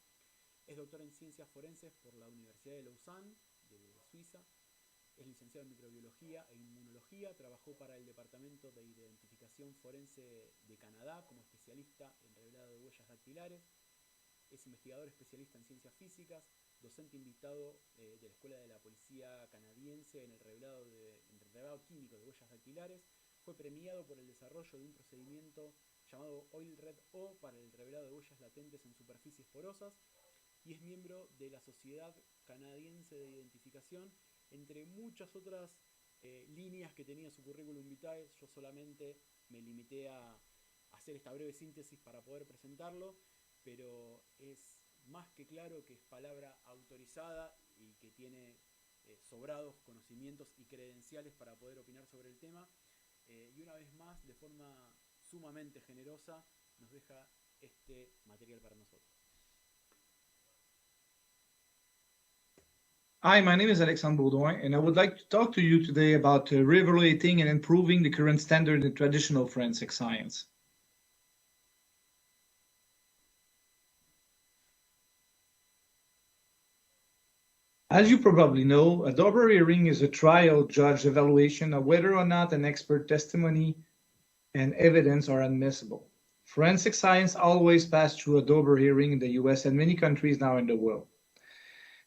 Es doctor en Ciencias Forenses por la Universidad de Lausanne, de Suiza. Es licenciado en Microbiología e Inmunología. Trabajó para el Departamento de Identificación Forense de Canadá como especialista en revelado de huellas dactilares. Es investigador especialista en ciencias físicas, docente invitado de la Escuela de la Policía Canadiense en el revelado químico de huellas dactilares. Fue premiado por el desarrollo de un procedimiento llamado Oil Red O para el revelado de huellas latentes en superficies porosas, y es miembro de la Sociedad Canadiense de Identificación, entre muchas otras líneas que tenía su currículum vitae. Yo solamente me limité a hacer esta breve síntesis para poder presentarlo, pero es más que claro que es palabra autorizada y que tiene sobrados conocimientos y credenciales para poder opinar sobre el tema, y una vez más, de forma sumamente generosa, nos deja este material para nosotros. Hi, my name is Alexandre Baudouin, and I would like to talk to you today about reevaluating and improving the current standard in traditional forensic science. As you probably know, a Dober hearing is a trial judge evaluation of whether or not an expert testimony and evidence are admissible. Forensic science always passed through a Dober hearing in the US and many countries now in the world.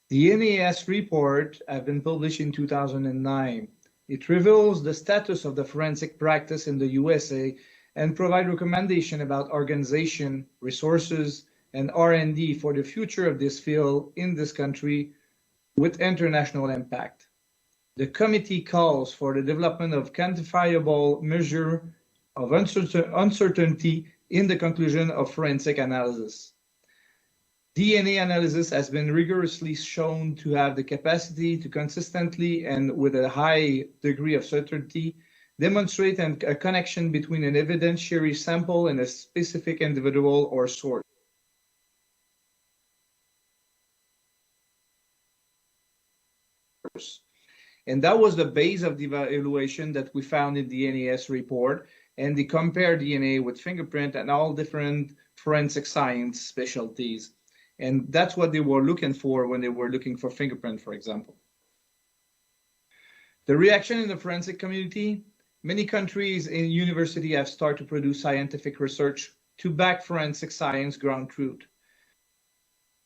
The NAS report has been published in 2009. It reveals the status of the forensic practice in the USA and provides recommendations about organization, resources, and R&D for the future of this field in this country with international impact. The committee calls for the development of quantifiable measure of uncertainty in the conclusion of forensic analysis. DNA analysis has been rigorously shown to have the capacity to consistently and with a high degree of certainty demonstrate a connection between an evidentiary sample and a specific individual or source. And that was the base of the evaluation that we found in the NAS report, and they compared DNA with fingerprint and all different forensic science specialties. And that's what they were looking for when they were looking for fingerprint, for example. The reaction in the forensic community, many countries and universities have started to produce scientific research to back forensic science ground truth.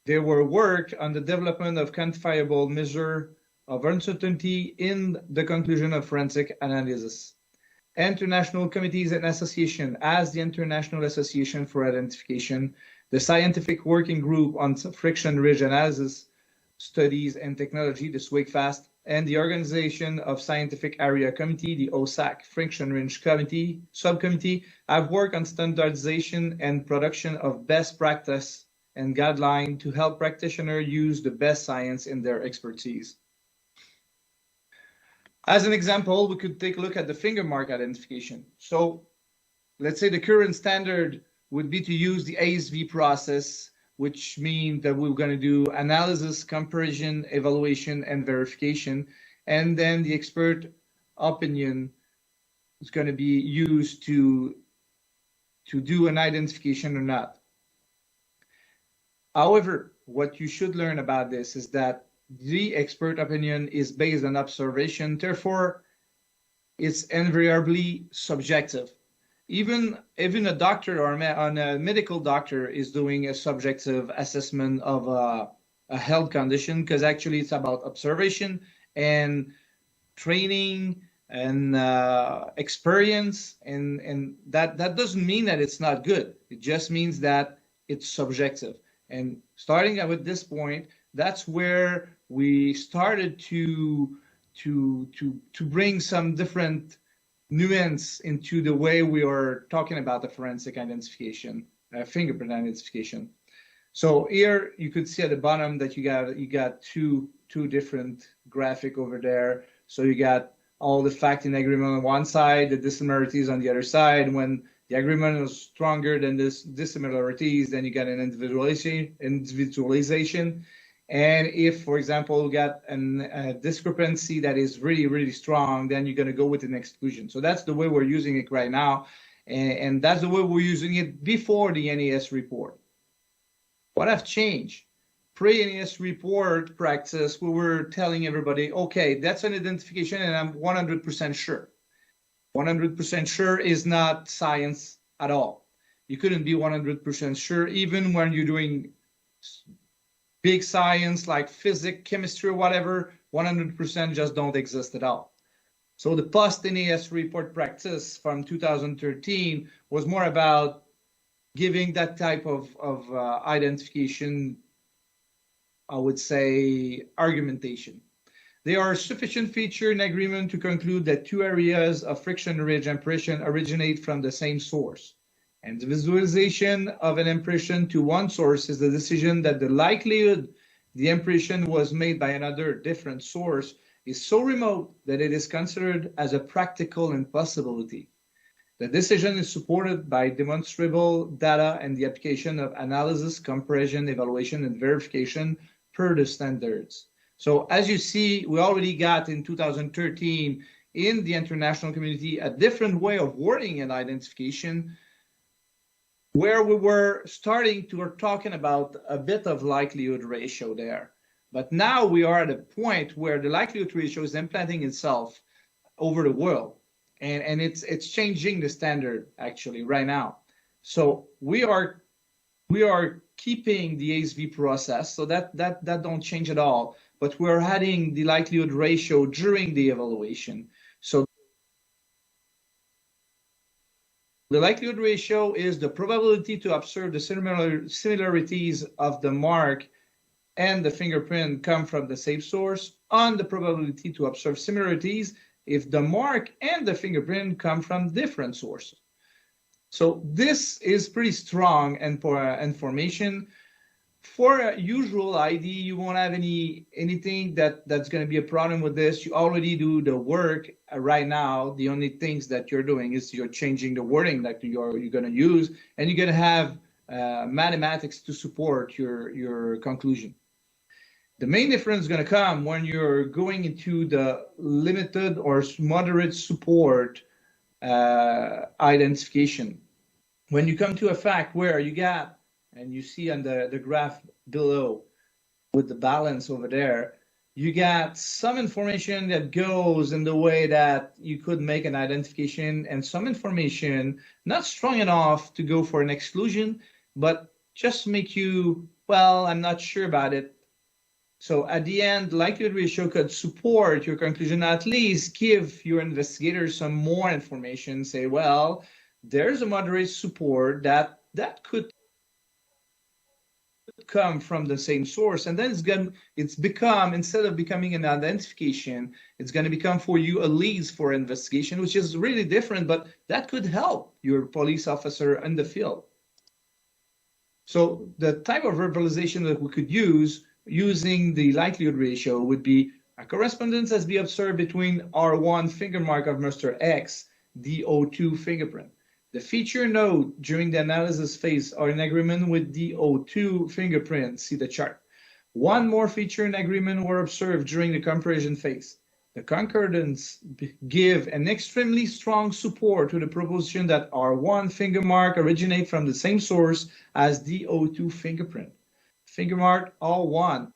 There were work on the development of quantifiable measure of uncertainty in the conclusion of forensic analysis. International committees and associations, as the International Association for Identification, the Scientific Working Group on Friction Ridge Analysis Studies and Technology, the SWIGFAST, and the Organization of Scientific Area Committee, the OSAC Friction Ridge Committee, Subcommittee, have worked on standardization and production of best practice and guidelines to help practitioners use the best science in their expertise. As an example, we could take a look at the finger mark identification. So let's say the current standard would be to use the ASV process, which means that we're going to do analysis, comparison, evaluation, and verification. And then the expert opinion is going to be used to do an identification or not. However, what you should learn about this is that the expert opinion is based on observation, therefore it's invariably subjective. Even a doctor or a medical doctor is doing a subjective assessment of a health condition, because actually it's about observation and training and experience, and that doesn't mean that it's not good. It just means that it's subjective. And starting at this point, that's where we started to bring some different nuance into the way we are talking about the forensic identification, fingerprint identification. So here you could see at the bottom that you got two different graphic over there. So you got all the fact and agreement on one side, the dissimilarities on the other side. When the agreement is stronger than this dissimilarities, then you got an individualization. And if, for example, you got a discrepancy that is really, really strong, then you're going to go with an exclusion. So that's the way we're using it right now. And that's the way we're using it before the NAS report. What have changed? Pre-NAS report practice, we were telling everybody, okay, that's an identification and I'm 100% sure. 100% sure is not science at all. You couldn't be 100% sure even when you're doing big science like physics, chemistry, or whatever. 100% just don't exist at all. So the post-NAS report practice from 2013 was more about giving that type of identification, I would say, argumentation. There are sufficient features in agreement to conclude that two areas of friction ridge impression originate from the same source. And the visualization of an impression to one source is the decision that the likelihood the impression was made by another different source is so remote that it is considered as a practical impossibility. The decision is supported by demonstrable data and the application of analysis, comparison, evaluation, and verification per the standards. So as you see, we already got in 2013 in the international community a different way of wording and identification, where we were starting to talking about a bit of likelihood ratio there. But now we are at a point where the likelihood ratio is implanting itself over the world, and it's changing the standard actually right now. So we are keeping the ASV process, so that don't change at all, but we're adding the likelihood ratio during the evaluation. So the likelihood ratio is the probability to observe the similarities of the mark and the fingerprint come from the same source on the probability to observe similarities if the mark and the fingerprint come from different sources. So this is pretty strong and for information. For a usual ID, you won't have anything that's going to be a problem with this. You already do the work right now. The only things that you're doing is you're changing the wording that you're going to use, and you're going to have mathematics to support your conclusion. The main difference is going to come when you're going into the limited or moderate support identification. When you come to a fact where you got, and you see on the graph below with the balance over there, you got some information that goes in the way that you could make an identification, and some information not strong enough to go for an exclusion, but just make you, well, I'm not sure about it. So at the end, likelihood ratio could support your conclusion, at least give your investigators some more information, say, well, there's a moderate support that could come from the same source, and then it's become, instead of becoming an identification, it's going to become for you a lead for investigation, which is really different, but that could help your police officer in the field. So the type of verbalization that we could use using the likelihood ratio would be a correspondence has been observed between R1 finger mark of Mr. X, the O2 fingerprint. The feature node during the analysis phase are in agreement with the O2 fingerprint. See the chart. One more feature in agreement were observed during the comparison phase. The concordance give an extremely strong support to the proposition that R1 finger mark originate from the same source as the O2 fingerprint. Finger mark R1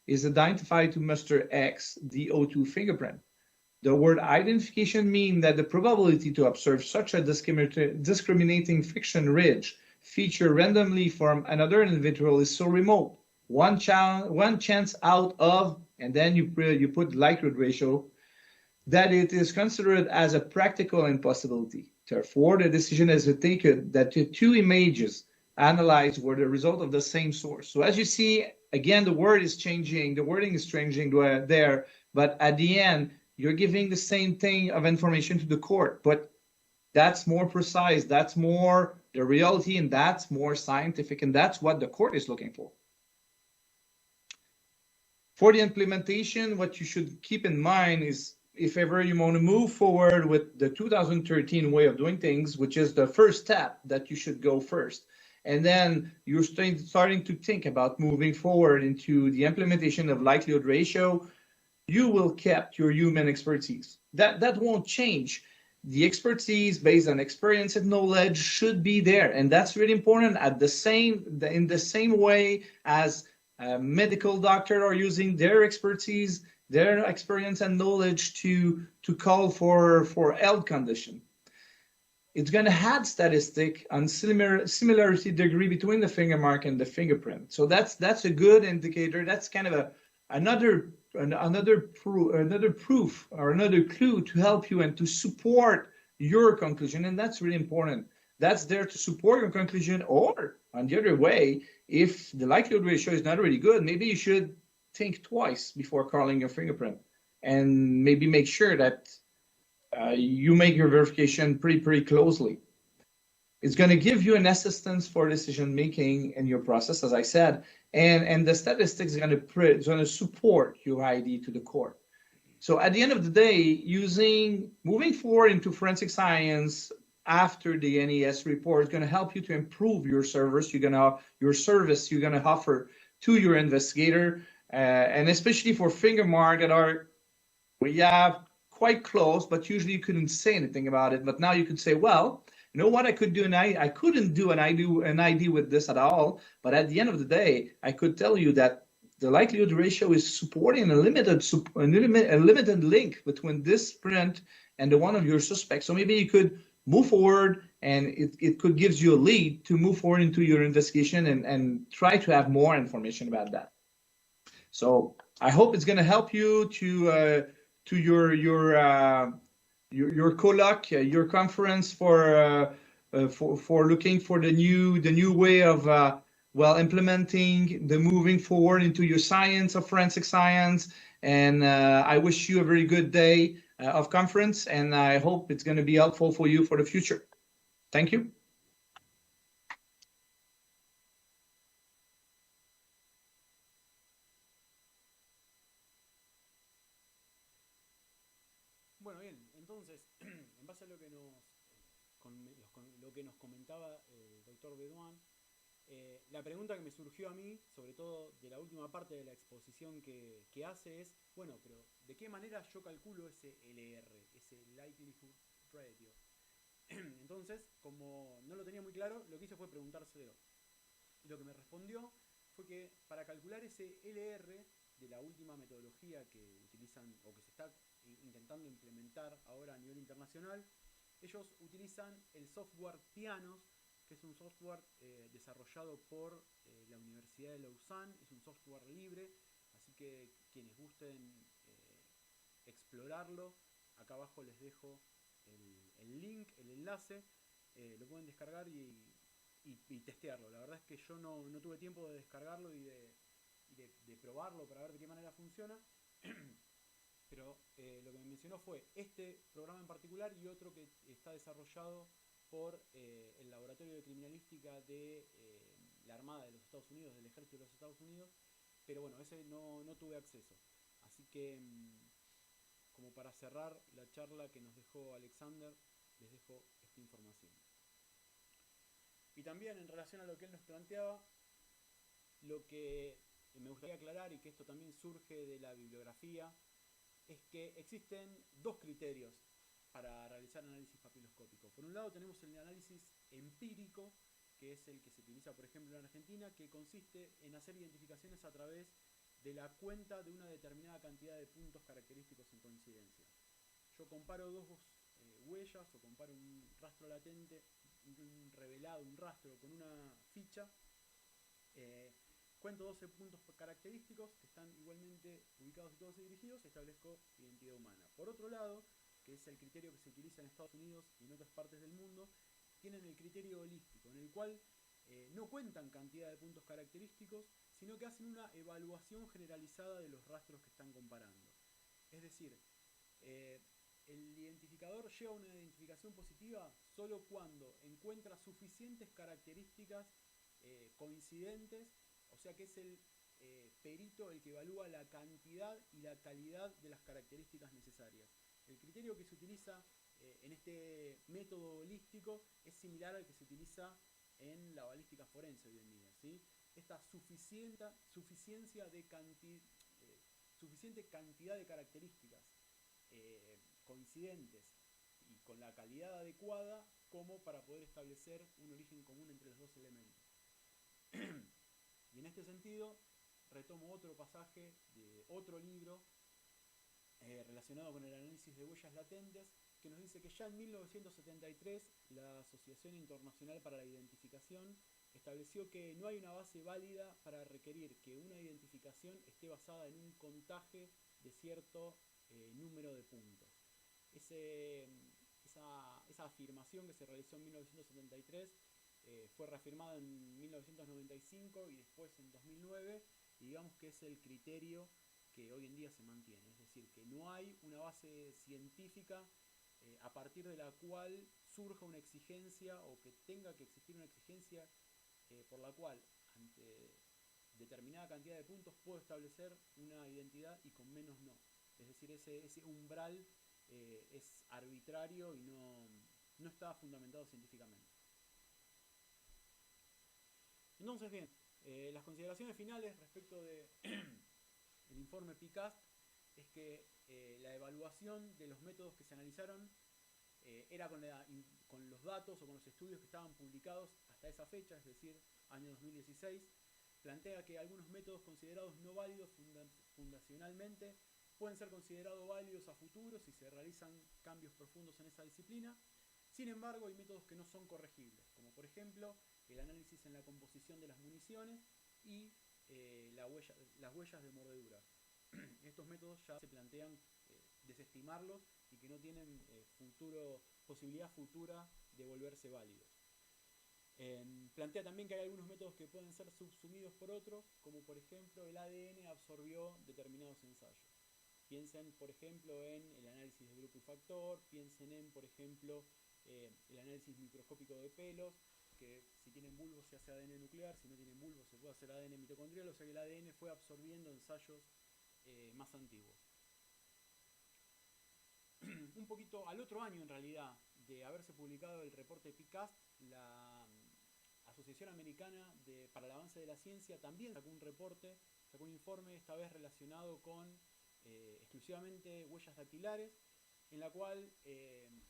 is identified to Mr. X, the O2 fingerprint. The word identification means that the probability to observe such a discriminating friction ridge feature randomly from another individual is so remote. One chance out of, and then you put likelihood ratio, that it is considered as a practical impossibility. Therefore, the decision is taken that the two images analyzed were the result of the same source. So as you see, again, the word is changing, the wording is changing there, but at the end, you're giving the same thing of information to the court, but that's more precise, that's more the reality, and that's more scientific, and that's what the court is looking for. For the implementation, what you should keep in mind is if ever you want to move forward with the 2013 way of doing things, which is the first step that you should go first, and then you're starting to think about moving forward into the implementation of likelihood ratio, you will keep your human expertise. That won't change. The expertise based on experience and knowledge should be there, and that's really important. In the same way as medical doctors are using their expertise, their experience and knowledge to call for health condition. It's going to add statistic on similarity degree between the finger mark and the fingerprint. So that's a good indicator. That's kind of another proof or another clue to help you and to support your conclusion, and that's really important. That's there to support your conclusion, or on the other way, if the likelihood ratio is not really good, maybe you should think twice before calling your fingerprint, and maybe make sure that you make your verification pretty closely. It's going to give you an assistance for decision making in your process, as I said, and the statistics are going to support your ID to the court. So at the end of the day, moving forward into forensic science after the NES report is going to help you to improve your service you're going to offer to your investigator, and especially for finger mark that are where you have quite close, but usually you couldn't say anything about it. But now you could say, well, you know what I could do? And I couldn't do an ID with this at all. But at the end of the day, I could tell you that the likelihood ratio is supporting a limited link between this print and the one of your suspects. So maybe you could move forward, and it could gives you a lead to move forward into your investigation and try to have more information about that. So I hope it's going to help you to your colloque, your conference for looking for the new way of implementing the moving forward into your science of forensic science. And I wish you a very good day of conference, and I hope it's going to be helpful for you for the future. Thank you. Bueno, bien, entonces, en base a lo que nos comentaba el doctor Bedouin, la pregunta que me surgió a mí, sobre todo de la última parte de la exposición que hace es, bueno, pero ¿de qué manera yo calculo ese LR, ese likelihood ratio? Entonces, como no lo tenía muy claro, lo que hice fue preguntárselo. Y lo que me respondió fue que para calcular ese LR de la última metodología que utilizan o que se está intentando implementar ahora a nivel internacional, ellos utilizan el software Pianos, que es un software desarrollado por la Universidad de Lausanne. Es un software libre, así que quienes gusten explorarlo, acá abajo les dejo el link, el enlace, lo pueden descargar y testearlo. La verdad es que yo no tuve tiempo de descargarlo y de probarlo para ver de qué manera funciona, pero lo que me mencionó fue este programa en particular y otro que está desarrollado por el Laboratorio de Criminalística de la Armada de los Estados Unidos, del Ejército de los Estados Unidos, pero bueno, ese no tuve acceso. Así que, como para cerrar la charla que nos dejó Alexander, les dejo esta información. Y también en relación a lo que él nos planteaba, lo que me gustaría aclarar, y que esto también surge de la bibliografía, es que existen dos criterios para realizar análisis papiloscópico. Por un lado tenemos el análisis empírico, que es el que se utiliza por ejemplo en Argentina, que consiste en hacer identificaciones a través de la cuenta de una determinada cantidad de puntos característicos en coincidencia. Yo comparo dos huellas, o comparo un rastro latente, un revelado, un rastro con una ficha, cuento 12 puntos característicos que están igualmente ubicados y todos dirigidos, establezco identidad humana. Por otro lado, que es el criterio que se utiliza en Estados Unidos y en otras partes del mundo, tienen el criterio holístico, en el cual no cuentan cantidad de puntos característicos, sino que hacen una evaluación generalizada de los rastros que están comparando. Es decir, el identificador llega a una identificación positiva solo cuando encuentra suficientes características coincidentes, o sea que es el perito el que evalúa la cantidad y la calidad de las características necesarias. El criterio que se utiliza en este método holístico es similar al que se utiliza en la balística forense hoy en día, ¿sí? Esta suficiente cantidad de características coincidentes y con la calidad adecuada como para poder establecer un origen común entre los dos elementos. Y en este sentido retomo otro pasaje de otro libro relacionado con el análisis de huellas latentes, que nos dice que ya en 1973 la Asociación Internacional para la Identificación estableció que no hay una base válida para requerir que una identificación esté basada en un contaje de cierto número de puntos. Esa afirmación que se realizó en 1973 fue reafirmada en 1995 y después en 2009, y digamos que es el criterio que hoy en día se mantiene. Es decir, que no hay una base científica a partir de la cual surja una exigencia o que tenga que existir una exigencia por la cual ante determinada cantidad de puntos puedo establecer una identidad y con menos no. Es decir, ese umbral es arbitrario y no está fundamentado científicamente. Entonces, bien, las consideraciones finales respecto de el informe PICAST es que la evaluación de los métodos que se analizaron era con los datos o con los estudios que estaban publicados hasta esa fecha, es decir, año 2016. Plantea que algunos métodos considerados no válidos fundacionalmente pueden ser considerados válidos a futuro si se realizan cambios profundos en esa disciplina. Sin embargo, hay métodos que no son corregibles, como por ejemplo el análisis en la composición de las municiones y las huellas de mordedura. Estos métodos ya se plantean desestimarlos y que no tienen posibilidad futura de volverse válidos. Plantea también que hay algunos métodos que pueden ser subsumidos por otros, como por ejemplo el ADN absorbió determinados ensayos. Piensen, por ejemplo, en el análisis de grupo y factor, piensen en, por ejemplo, el análisis microscópico de pelos, que si tienen bulbos se hace ADN nuclear, si no tienen bulbos se puede hacer ADN mitocondrial, o sea que el ADN fue absorbiendo ensayos más antiguos. Un poquito al otro año, en realidad, de haberse publicado el reporte PICAST, la Asociación Americana para el Avance de la Ciencia también sacó un reporte, sacó un informe, esta vez relacionado con exclusivamente huellas dactilares, en la cual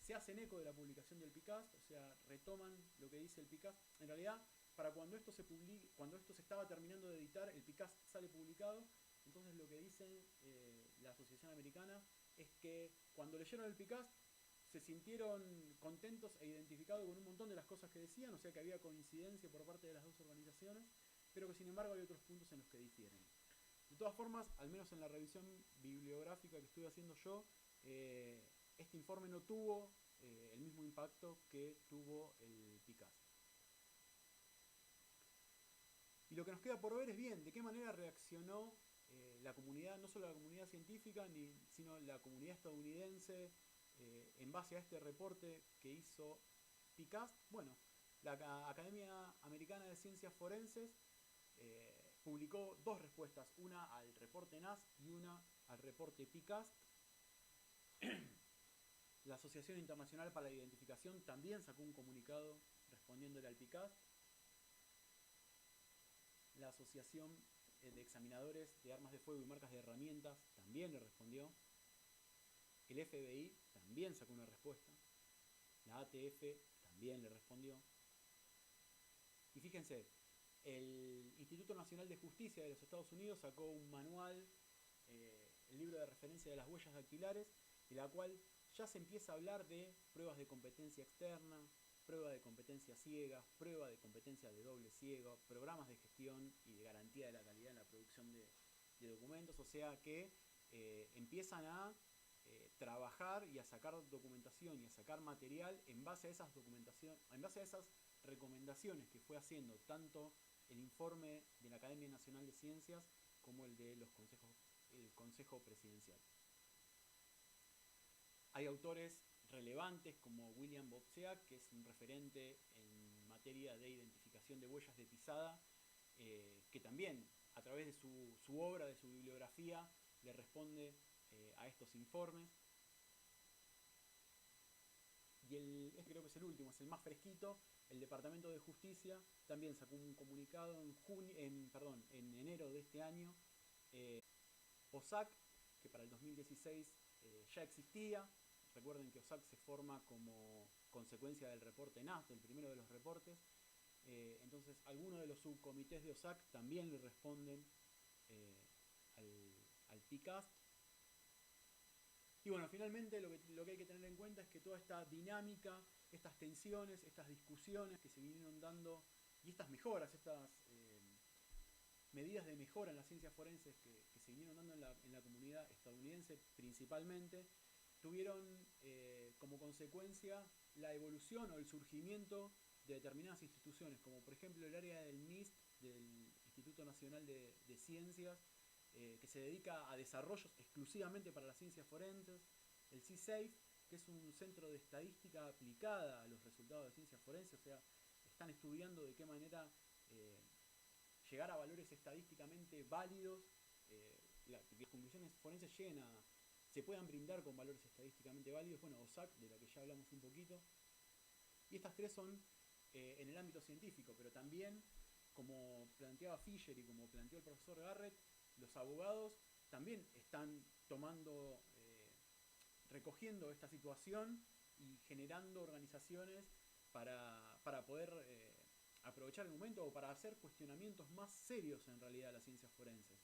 se hacen eco de la publicación del PICAST, o sea, retoman lo que dice el PICAST. En realidad, para cuando esto se estaba terminando de editar, el PICAST sale publicado. Entonces lo que dice la Asociación Americana es que cuando leyeron el PICAST se sintieron contentos e identificados con un montón de las cosas que decían, o sea que había coincidencia por parte de las dos organizaciones, pero que sin embargo hay otros puntos en los que difieren. De todas formas, al menos en la revisión bibliográfica que estuve haciendo yo, este informe no tuvo el mismo impacto que tuvo el PICAST. Y lo que nos queda por ver es bien de qué manera reaccionó la comunidad, no solo la comunidad científica, sino la comunidad estadounidense en base a este reporte que hizo PICAST. Bueno, la Academia Americana de Ciencias Forenses publicó dos respuestas, una al reporte NAS y una al reporte PICAST. La Asociación Internacional para la Identificación también sacó un comunicado respondiéndole al PICAST. La Asociación de Examinadores de Armas de Fuego y Marcas de Herramientas también le respondió. El FBI también sacó una respuesta. La ATF también le respondió. Y fíjense, el Instituto Nacional de Justicia de los Estados Unidos sacó un manual, el libro de referencia de las huellas dactilares, en la cual ya se empieza a hablar de pruebas de competencia externa, prueba de competencia ciega, prueba de competencia de doble ciego, programas de gestión y de garantía de la calidad en la producción de documentos, o sea que empiezan a trabajar y a sacar documentación y a sacar material en base a esas recomendaciones que fue haciendo tanto el informe de la Academia Nacional de Ciencias como el de el Consejo Presidencial. Hay autores relevantes como William Bobsiak, que es un referente en materia de identificación de huellas de pisada, que también a través de su obra, de su bibliografía, le responde a estos informes. Y creo que es el último, es el más fresquito, el Departamento de Justicia también sacó un comunicado en enero de este año. OSAC, que para el 2016 ya existía. Recuerden que OSAC se forma como consecuencia del reporte NAS, del primero de los reportes. Entonces, algunos de los subcomités de OSAC también le responden al PICAST. Y bueno, finalmente lo que hay que tener en cuenta es que toda esta dinámica, estas tensiones, estas discusiones que se vinieron dando y estas mejoras, estas medidas de mejora en las ciencias forenses que se vinieron dando en la comunidad estadounidense principalmente, tuvieron como consecuencia la evolución o el surgimiento de determinadas instituciones, como por ejemplo el área del NIST, del Instituto Nacional de Ciencias, que se dedica a desarrollos exclusivamente para las ciencias forenses, el CSAFE, que es un centro de estadística aplicada a los resultados de ciencias forenses, o sea, están estudiando de qué manera llegar a valores estadísticamente válidos, que las conclusiones forenses se puedan brindar con valores estadísticamente válidos. Bueno, OSAC, de la que ya hablamos un poquito. Y estas tres son en el ámbito científico, pero también, como planteaba Fisher y como planteó el profesor Garrett, los abogados también están tomando, recogiendo esta situación y generando organizaciones para poder aprovechar el momento o para hacer cuestionamientos más serios en realidad a las ciencias forenses.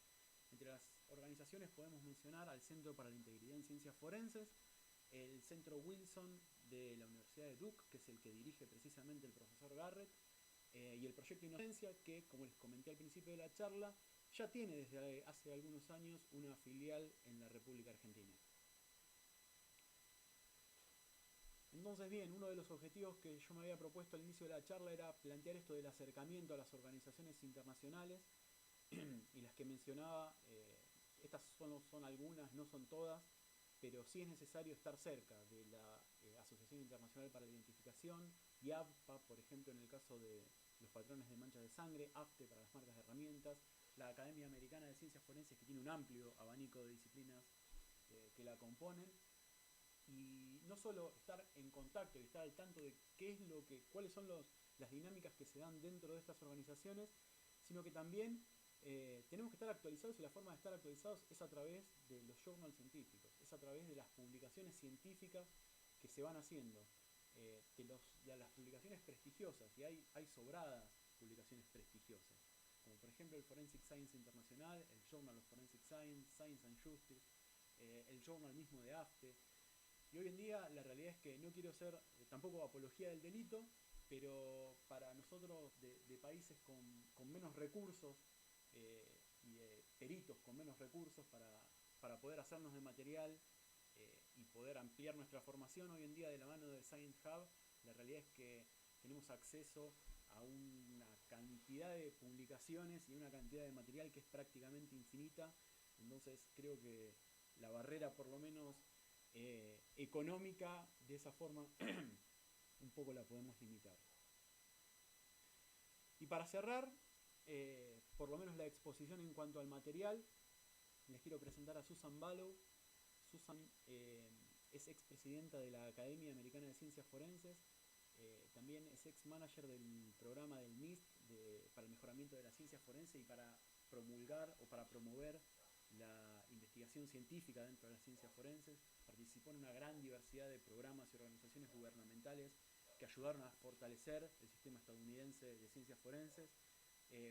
Entre las organizaciones podemos mencionar al Centro para la Integridad en Ciencias Forenses, el Centro Wilson de la Universidad de Duke, que es el que dirige precisamente el profesor Garrett, y el Proyecto Inocencia, que, como les comenté al principio de la charla, ya tiene desde hace algunos años una filial en la República Argentina. Entonces, bien, uno de los objetivos que yo me había propuesto al inicio de la charla era plantear esto del acercamiento a las organizaciones internacionales, y las que mencionaba, estas son algunas, no son todas, pero sí es necesario estar cerca de la Asociación Internacional para la Identificación, IAPA, por ejemplo, en el caso de los patrones de manchas de sangre, AFTE para las marcas de herramientas, la Academia Americana de Ciencias Forenses, que tiene un amplio abanico de disciplinas que la componen, y no solo estar en contacto y estar al tanto de cuáles son las dinámicas que se dan dentro de estas organizaciones, sino que también tenemos que estar actualizados, y la forma de estar actualizados es a través de los journals científicos, es a través de las publicaciones científicas que se van haciendo, de las publicaciones prestigiosas, y hay sobradas publicaciones prestigiosas, como por ejemplo el Forensic Science Internacional, el Journal of Forensic Science, Science and Justice, el journal mismo de AFTE. Y hoy en día la realidad es que no quiero ser tampoco apología del delito, pero para nosotros de países con menos recursos y peritos con menos recursos para poder hacernos de material y poder ampliar nuestra formación hoy en día de la mano de Science Hub, la realidad es que tenemos acceso a una cantidad de publicaciones y una cantidad de material que es prácticamente infinita. Entonces creo que la barrera, por lo menos económica, de esa forma un poco la podemos limitar. Y para cerrar, por lo menos la exposición en cuanto al material, les quiero presentar a Susan Ballow. Susan es expresidenta de la Academia Americana de Ciencias Forenses, también es ex-manager del programa del MIST para el mejoramiento de la ciencia forense y para promulgar o para promover la investigación científica dentro de las ciencias forenses. Participó en una gran diversidad de programas y organizaciones gubernamentales que ayudaron a fortalecer el sistema estadounidense de ciencias forenses,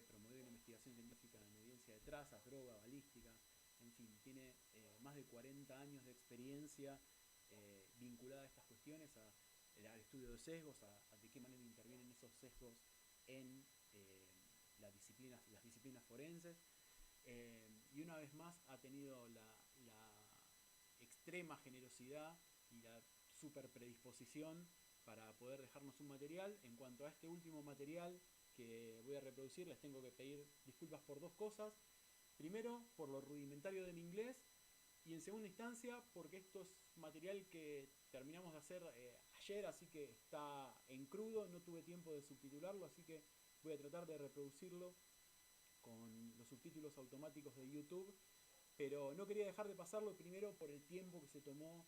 promovió la investigación científica en evidencia de trazas, droga, balística, en fin, tiene más de 40 años de experiencia vinculada a estas cuestiones, al estudio de sesgos, a de qué manera intervienen esos sesgos en las disciplinas forenses. Y una vez más ha tenido la extrema generosidad y la super predisposición para poder dejarnos un material. En cuanto a este último material que voy a reproducir, les tengo que pedir disculpas por dos cosas. Primero, por lo rudimentario de mi inglés, y en segunda instancia, porque esto es material que terminamos de hacer ayer, así que está en crudo, no tuve tiempo de subtitularlo, así que voy a tratar de reproducirlo con los subtítulos automáticos de YouTube, pero no quería dejar de pasarlo, primero por el tiempo que se tomó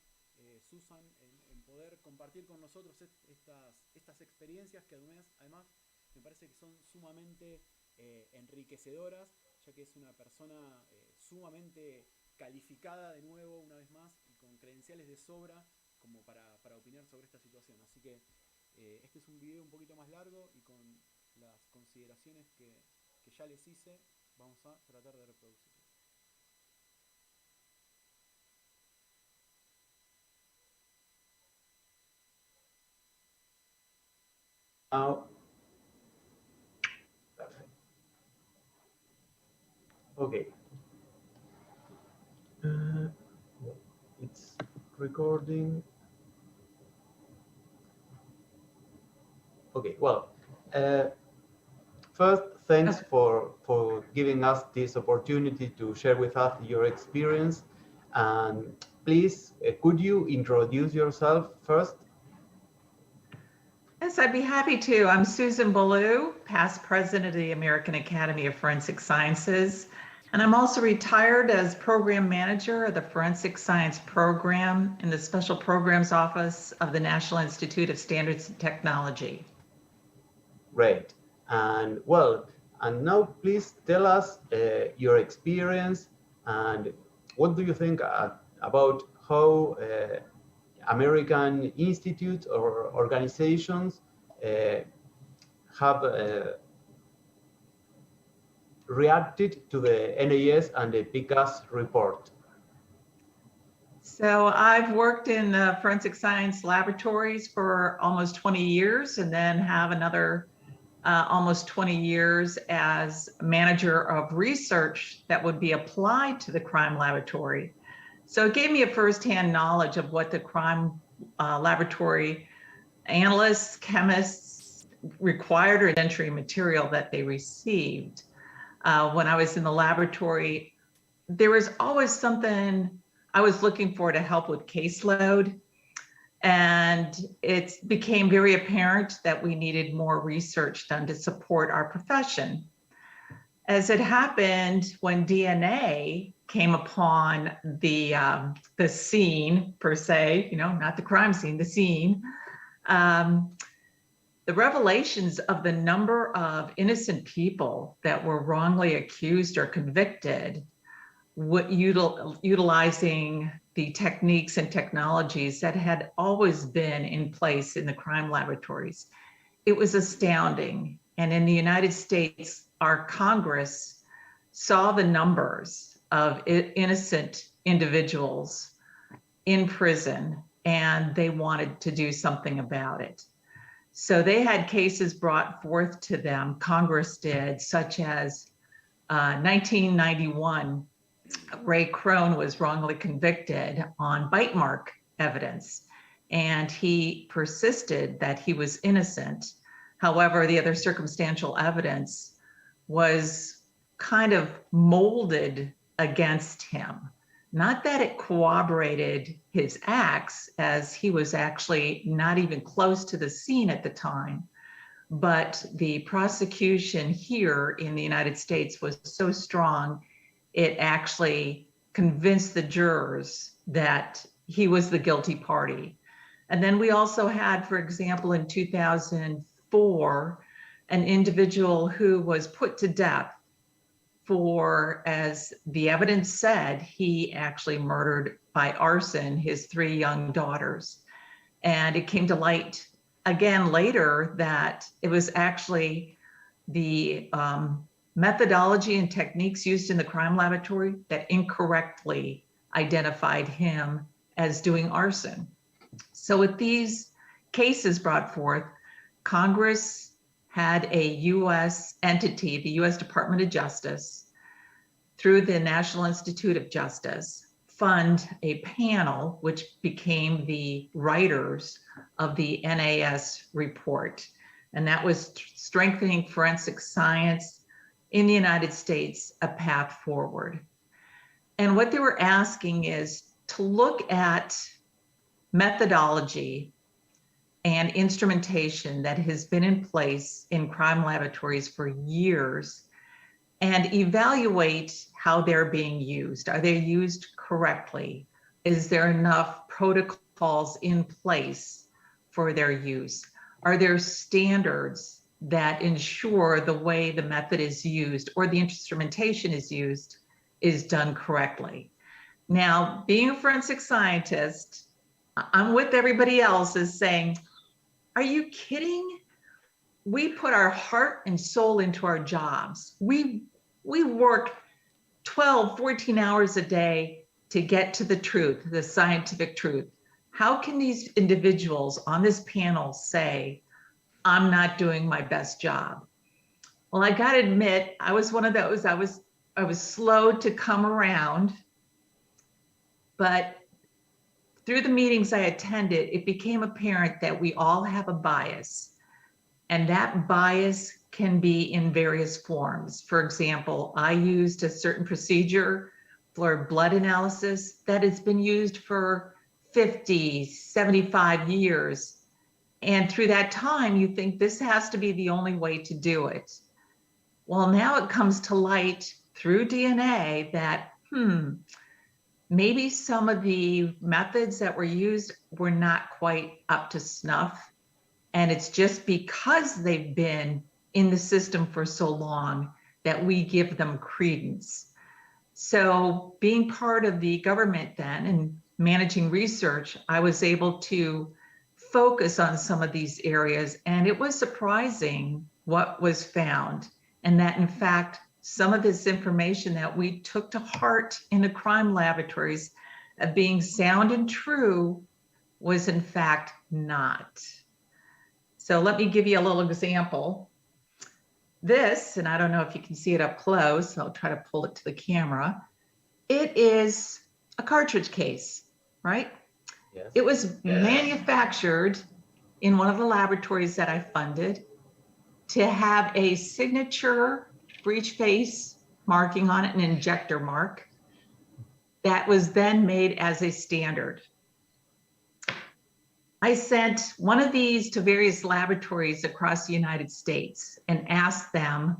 Susan en poder compartir con nosotros estas experiencias que además me parece que son sumamente enriquecedoras, ya que es una persona sumamente calificada, de nuevo, una vez más, y con credenciales de sobra como para opinar sobre esta situación. Así que este es un video un poquito más largo, y con las consideraciones que ya les hice, vamos a tratar de reproducirlo. Okay. It's recording. Okay, well, first, thanks for giving us this opportunity to share with us your experience. And please, could you introduce yourself first? Yes, I'd be happy to. I'm Susan Ballow, past president of the American Academy of Forensic Sciences, and I'm also retired as program manager of the Forensic Science Program in the Special Programs Office of the National Institute of Standards and Technology. Great. And well, and now please tell us your experience and what do you think about how American institutes or organizations have reacted to the NAS and the PCAS report? So I've worked in forensic science laboratories for almost 20 years, and then have another almost 20 years as manager of research that would be applied to the crime laboratory. So it gave me a firsthand knowledge of what the crime laboratory analysts, chemists required or entry material that they received. When I was in the laboratory, there was always something I was looking for to help with caseload. And it became very apparent that we needed more research done to support our profession. As it happened, when DNA came upon the scene per se, not the crime scene, the scene, the revelations of the number of innocent people that were wrongly accused or convicted, utilizing the techniques and technologies that had always been in place in the crime laboratories, it was astounding. And in the United States, our Congress saw the numbers of innocent individuals in prison, and they wanted to do something about it. So they had cases brought forth to them, Congress did, such as 1991, Ray Crone was wrongly convicted on bite mark evidence, and he persisted that he was innocent. However, the other circumstantial evidence was kind of molded against him. Not that it corroborated his acts, as he was actually not even close to the scene at the time, but the prosecution here in the United States was so strong, it actually convinced the jurors that he was the guilty party. And then we also had, for example, in 2004, an individual who was put to death for, as the evidence said, he actually murdered by arson his 3 young daughters. And it came to light again later that it was actually the methodology and techniques used in the crime laboratory that incorrectly identified him as doing arson. So with these cases brought forth, Congress had a U.S. entity, the U.S. Department of Justice, through the National Institute of Justice, fund a panel which became the writers of the NAS report. And that was strengthening forensic science in the United States, a path forward. And what they were asking is to look at methodology and instrumentation that has been in place in crime laboratories for years and evaluate how they're being used. Are they used correctly? Is there enough protocols in place for their use? Are there standards that ensure the way the method is used or the instrumentation is used is done correctly? Now, being a forensic scientist, I'm with everybody else is saying, are you kidding? We put our heart and soul into our jobs. We work 12, 14 hours a day to get to the truth, the scientific truth. How can these individuals on this panel say, I'm not doing my best job? Well, I got to admit, I was one of those. I was slow to come around, but through the meetings I attended, it became apparent that we all have a bias, and that bias can be in various forms. For example, I used a certain procedure for blood analysis that has been used for 50, 75 years. And through that time, you think this has to be the only way to do it. Well, now it comes to light through DNA that, maybe some of the methods that were used were not quite up to snuff. And it's just because they've been in the system for so long that we give them credence. So being part of the government then and managing research, I was able to focus on some of these areas, and it was surprising what was found, and that in fact, some of this information that we took to heart in the crime laboratories of being sound and true was in fact not. So let me give you a little example. This, and I don't know if you can see it up close, so I'll try to pull it to the camera. It is a cartridge case, right? Yes. It was manufactured in one of the laboratories that I funded to have a signature breech face marking on it, an injector mark, that was then made as a standard. I sent one of these to various laboratories across the United States and asked them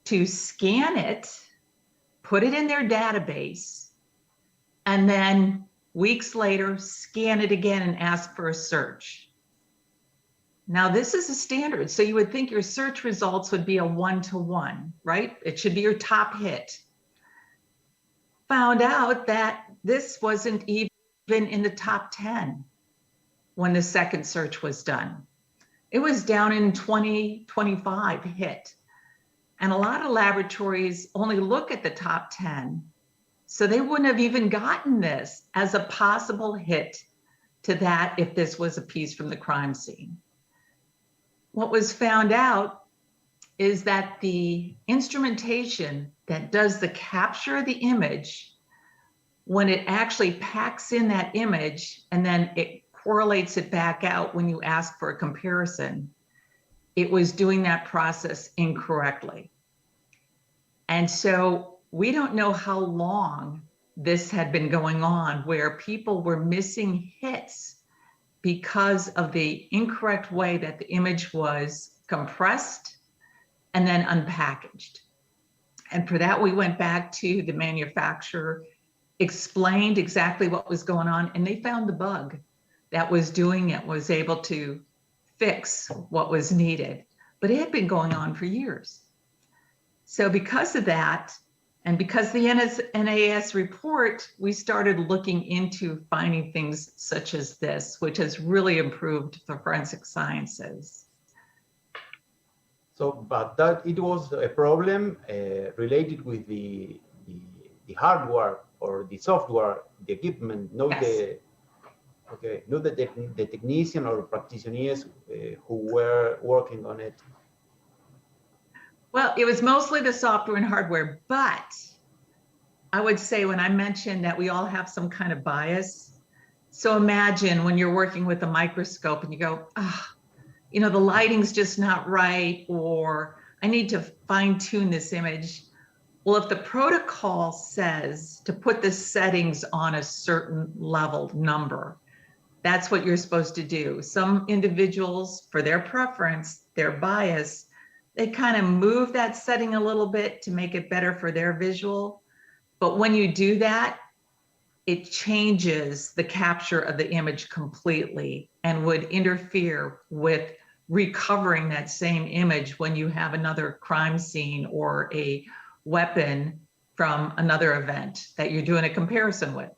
to scan it, put it in their database, and then weeks later, scan it again and ask for a search. Now, this is a standard, so you would think your search results would be a 1-to-1, right? It should be your top hit. Found out that this wasn't even in the top 10 when the second search was done. It was down in 20-25 hit. And a lot of laboratories only look at the top 10. So they wouldn't have even gotten this as a possible hit to that if this was a piece from the crime scene. What was found out is that the instrumentation that does the capture of the image, when it actually packs in that image and then it correlates it back out when you ask for a comparison, it was doing that process incorrectly. And so we don't know how long this had been going on, where people were missing hits because of the incorrect way that the image was compressed and then unpackaged. And for that, we went back to the manufacturer, explained exactly what was going on, and they found the bug that was doing it, was able to fix what was needed. But it had been going on for years. So because of that, and because the NAS report, we started looking into finding things such as this, which has really improved the forensic sciences. So, but that it was a problem related with the hardware or the software, the equipment, not Yes. the technician or practitioners who were working on it. Well, it was mostly the software and hardware, but I would say when I mentioned that we all have some kind of bias. So imagine when you're working with a microscope and you go, you know, the lighting's just not right, or I need to fine tune this image. Well, if the protocol says to put the settings on a certain level number, that's what you're supposed to do. Some individuals, for their preference, their bias, they kind of move that setting a little bit to make it better for their visual. But when you do that, it changes the capture of the image completely and would interfere with recovering that same image when you have another crime scene or a weapon from another event that you're doing a comparison with.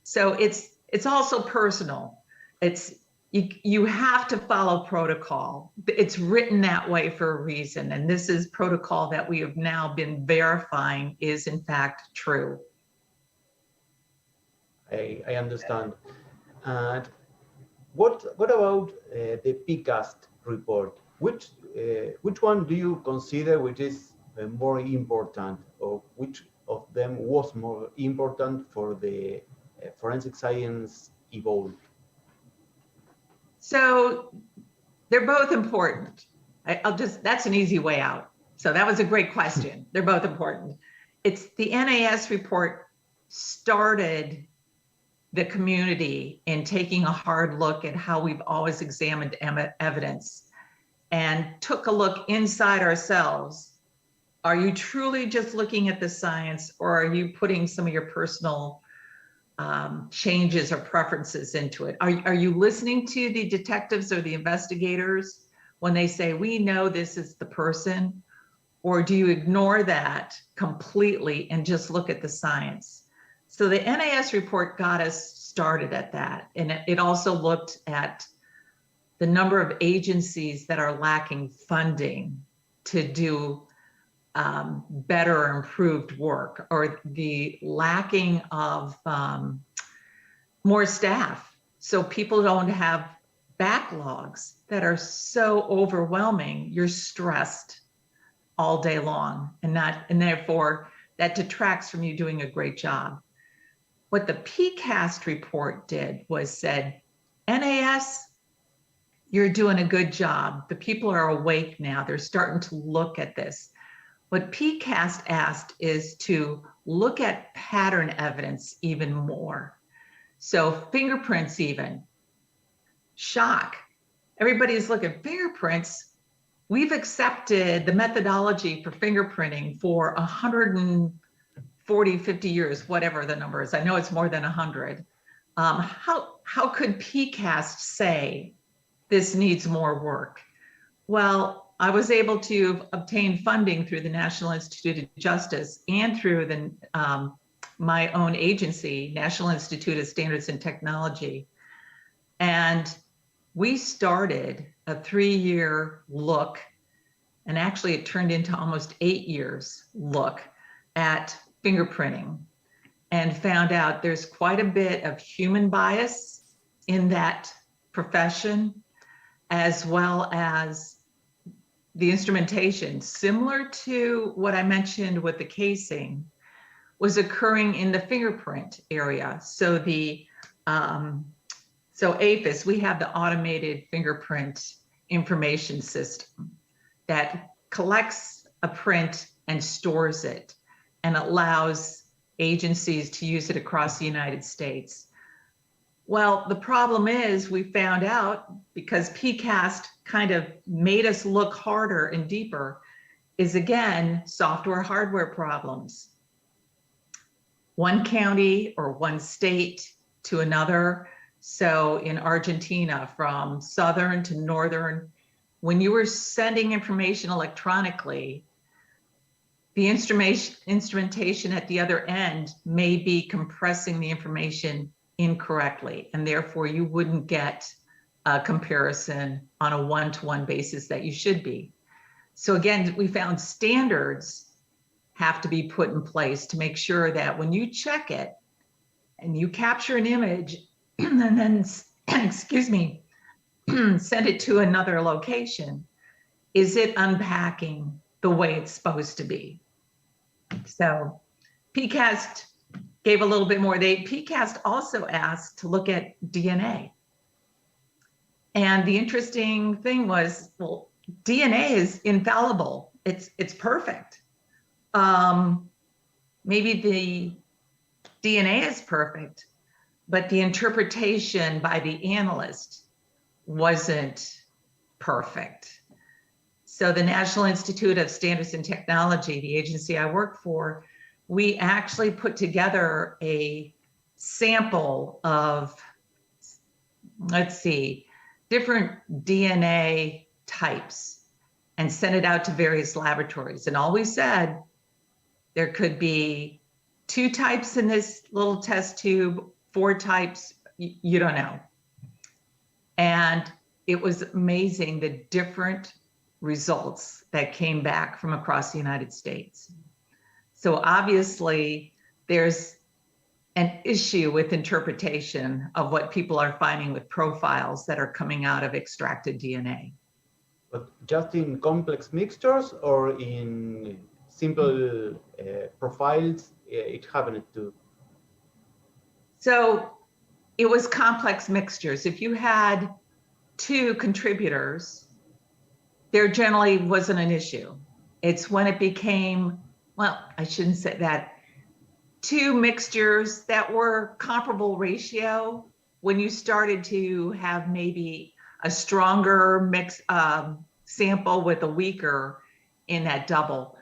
So it's also personal. You have to follow protocol. It's written that way for a reason. And this is protocol that we have now been verifying is in fact true. I understand. And what about the PCAST report? Which one do you consider which is more important, or which of them was more important for the forensic science evolve? So they're both important. That's an easy way out. So that was a great question. They're both important. It's the NAS report started the community in taking a hard look at how we've always examined evidence and took a look inside ourselves. Are you truly just looking at the science, or are you putting some of your personal changes or preferences into it? Are you listening to the detectives or the investigators when they say, we know this is the person? Or do you ignore that completely and just look at the science? So the NAS report got us started at that. And it also looked at the number of agencies that are lacking funding to do better or improved work, or the lacking of more staff. So people don't have backlogs that are so overwhelming. You're stressed all day long, and therefore that detracts from you doing a great job. What the PCAST report did was said, NAS, you're doing a good job. The people are awake now. They're starting to look at this. What PCAST asked is to look at pattern evidence even more. So fingerprints even. Shock. Everybody's looking at fingerprints. We've accepted the methodology for fingerprinting for 140, 50 years, whatever the number is. I know it's more than 100. How could PCAST say this needs more work? Well, I was able to obtain funding through the National Institute of Justice and through the my own agency, National Institute of Standards and Technology. And we started a 3-year look, and actually it turned into almost 8 years look at fingerprinting, and found out there's quite a bit of human bias in that profession, as well as the instrumentation, similar to what I mentioned with the casing, was occurring in the fingerprint area. So the so AFIS, we have the automated fingerprint information system that collects a print and stores it, and allows agencies to use it across the United States. Well, the problem is, we found out, because PCAST kind of made us look harder and deeper, is again, software hardware problems. One county or one state to another. So in Argentina, from southern to northern, when you were sending information electronically, the instrumentation at the other end may be compressing the information incorrectly, and therefore you wouldn't get a comparison on a one-to-one basis that you should be. So again, we found standards have to be put in place to make sure that when you check it and you capture an image and then, excuse me, send it to another location, is it unpacking the way it's supposed to be? So PCAST gave a little bit more. PCAST also asked to look at DNA. And the interesting thing was, well, DNA is infallible. It's perfect. Maybe the DNA is perfect, but the interpretation by the analyst wasn't perfect. So the National Institute of Standards and Technology, the agency I work for, we actually put together a sample of, let's see, different DNA types and sent it out to various laboratories. And all we said, there could be 2 types in this little test tube, 4 types, you don't know. And it was amazing the different results that came back from across the United States. So obviously there's an issue with interpretation of what people are finding with profiles that are coming out of extracted DNA. But just in complex mixtures or in simple profiles, it happened too? So it was complex mixtures. If you had 2 contributors, there generally wasn't an issue. It's when it became, well, I shouldn't say that, 2 mixtures that were comparable ratio, when you started to have maybe a stronger mix sample with a weaker in that double,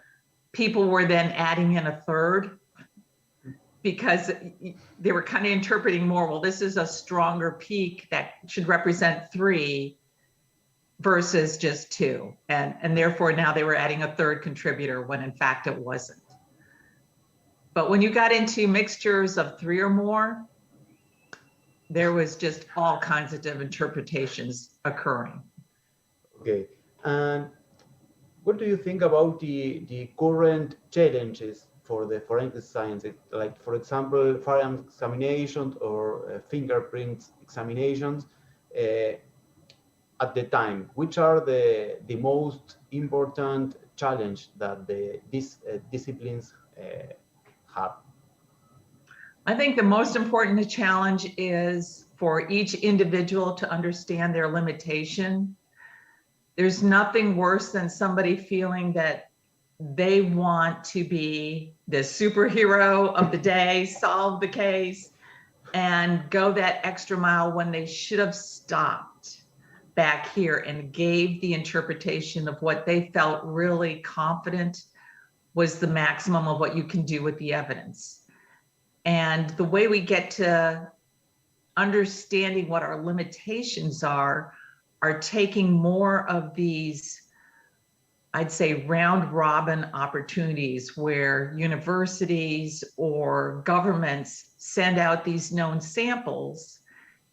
people were then adding in a third because they were kind of interpreting more, well, this is a stronger peak that should represent 3 versus just two. And therefore now they were adding a third contributor when in fact it wasn't. But when you got into mixtures of three or more, there was just all kinds of interpretations occurring. Okay, and what do you think about the current challenges for the forensic science? Like, for example, firearm examinations or fingerprint examinations at the time. Which are the most important challenge that these disciplines have? I think the most important challenge is for each individual to understand their limitation. There's nothing worse than somebody feeling that they want to be the superhero of the day, solve the case, and go that extra mile when they should have stopped back here and gave the interpretation of what they felt really confident was the maximum of what you can do with the evidence. And the way we get to understanding what our limitations are taking more of these, I'd say, round robin opportunities where universities or governments send out these known samples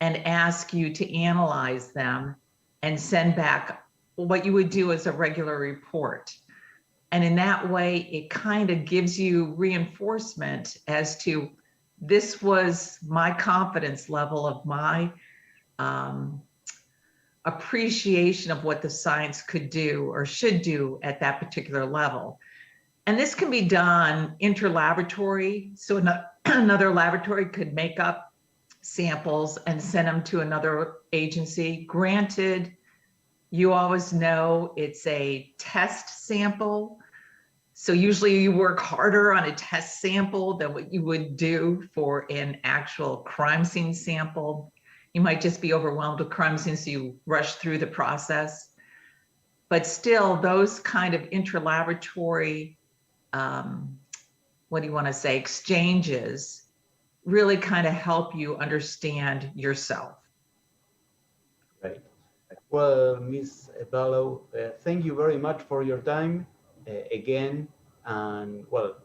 and ask you to analyze them and send back what you would do as a regular report. And in that way, it kind of gives you reinforcement as to this was my confidence level of my appreciation of what the science could do or should do at that particular level. And this can be done interlaboratory. So another laboratory could make up samples and send them to another agency. Granted, you always know it's a test sample. So usually you work harder on a test sample than what you would do for an actual crime scene sample. You might just be overwhelmed with crime scenes, so you rush through the process. But still, those kind of interlaboratory, exchanges really kind of help you understand yourself. Right. Well, Ms. Bello, thank you very much for your time again. And well,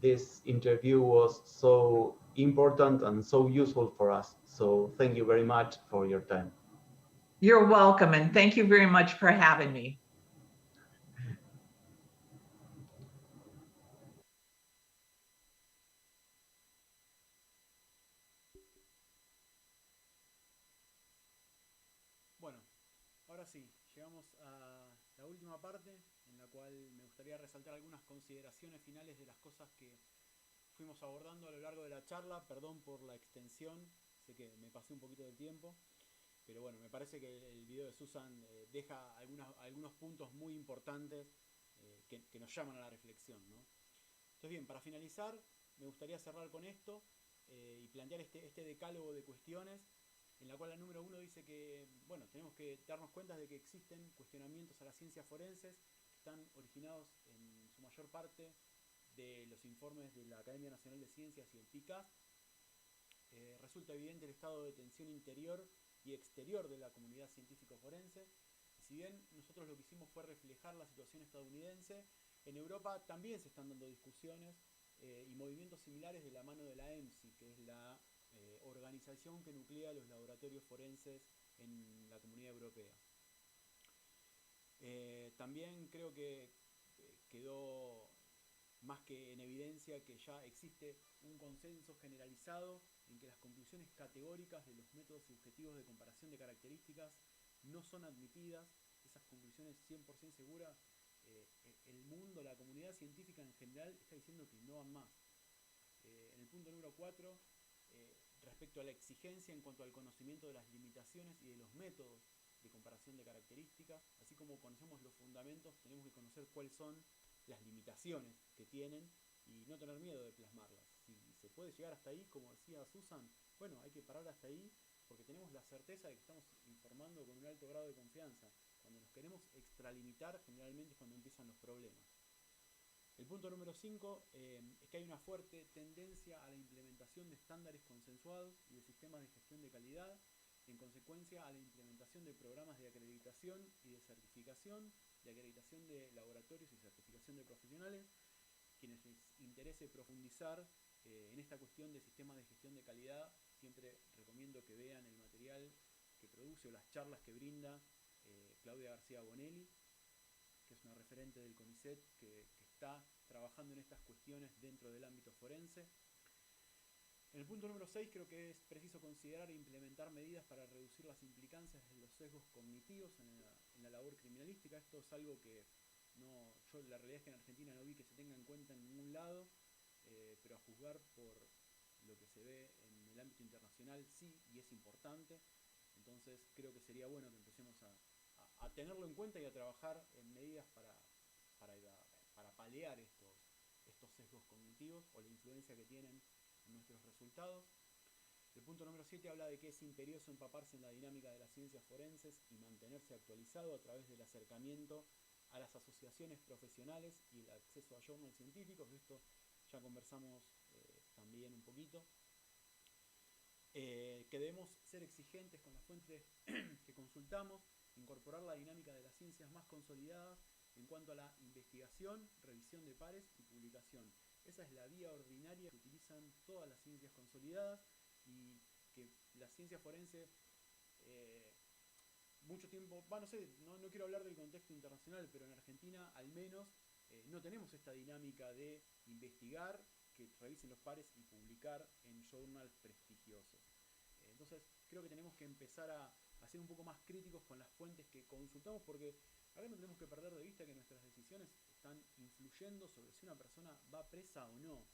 this interview was so important and so useful for us. So thank you very much for your time. You're welcome, and thank you very much for having me. Bueno, ahora sí, llegamos a la última parte en la cual me gustaría resaltar algunas consideraciones finales de las cosas que fuimos abordando a lo largo de la charla. Perdón por la extensión, sé que me pasé un poquito del tiempo, pero bueno, me parece que el video de Susan deja algunos puntos muy importantes que nos llaman a la reflexión, ¿no? Entonces bien, para finalizar, me gustaría cerrar con esto y plantear este decálogo de cuestiones, en la cual la número 1 dice que, bueno, tenemos que darnos cuenta de que existen cuestionamientos a las ciencias forenses que están originados en su mayor parte de los informes de la Academia Nacional de Ciencias y el PICAST. Resulta evidente el estado de tensión interior y exterior de la comunidad científico-forense. Y si bien nosotros lo que hicimos fue reflejar la situación estadounidense, en Europa también se están dando discusiones y movimientos similares de la mano de la EMSI, que es la organización que nuclea los laboratorios forenses en la Comunidad Europea. También creo que quedó más que en evidencia que ya existe un consenso generalizado en que las conclusiones categóricas de los métodos subjetivos de comparación de características no son admitidas. Esas conclusiones 100% seguras, el mundo, la comunidad científica en general está diciendo que no van más. En el punto número 4, respecto a la exigencia en cuanto al conocimiento de las limitaciones y de los métodos de comparación de características, así como conocemos los fundamentos, tenemos que conocer cuáles son las limitaciones que tienen y no tener miedo de plasmarlas. Si se puede llegar hasta ahí, como decía Susan, bueno, hay que parar hasta ahí porque tenemos la certeza de que estamos informando con un alto grado de confianza. Cuando nos queremos extralimitar, generalmente es cuando empiezan los problemas. El punto número 5 es que hay una fuerte tendencia a la implementación de estándares consensuados y de sistemas de gestión de calidad en consecuencia a la implementación de programas de acreditación y de certificación, de acreditación de laboratorios y certificación de profesionales. Quienes les interese profundizar en esta cuestión de sistemas de gestión de calidad, siempre recomiendo que vean el material que produce o las charlas que brinda Claudia García Bonelli, que es una referente del CONICET que está trabajando en estas cuestiones dentro del ámbito forense. En el punto número 6 creo que es preciso considerar e implementar medidas para reducir las implicancias de los sesgos cognitivos en la labor criminalística. Esto es algo que yo la realidad es que en Argentina no vi que se tenga en cuenta en ningún lado, pero a juzgar por lo que se ve en el ámbito internacional sí, y es importante. Entonces creo que sería bueno que empecemos a tenerlo en cuenta y a trabajar en medidas para paliar estos sesgos cognitivos o la influencia que tienen en nuestros resultados. El punto número 7 habla de que es imperioso empaparse en la dinámica de las ciencias forenses y mantenerse actualizado a través del acercamiento a las asociaciones profesionales y el acceso a journals científicos. De esto ya conversamos también un poquito. Que debemos ser exigentes con las fuentes que consultamos, incorporar la dinámica de las ciencias más consolidadas en cuanto a la investigación, revisión de pares y publicación. Esa es la vía ordinaria que utilizan todas las ciencias consolidadas y que la ciencia forense mucho tiempo, no sé, no quiero hablar del contexto internacional, pero en Argentina al menos no tenemos esta dinámica de investigar, que revisen los pares y publicar en journals prestigiosos. Entonces creo que tenemos que empezar a ser un poco más críticos con las fuentes que consultamos, porque acá no tenemos que perder de vista que nuestras decisiones están influyendo sobre si una persona va presa o no.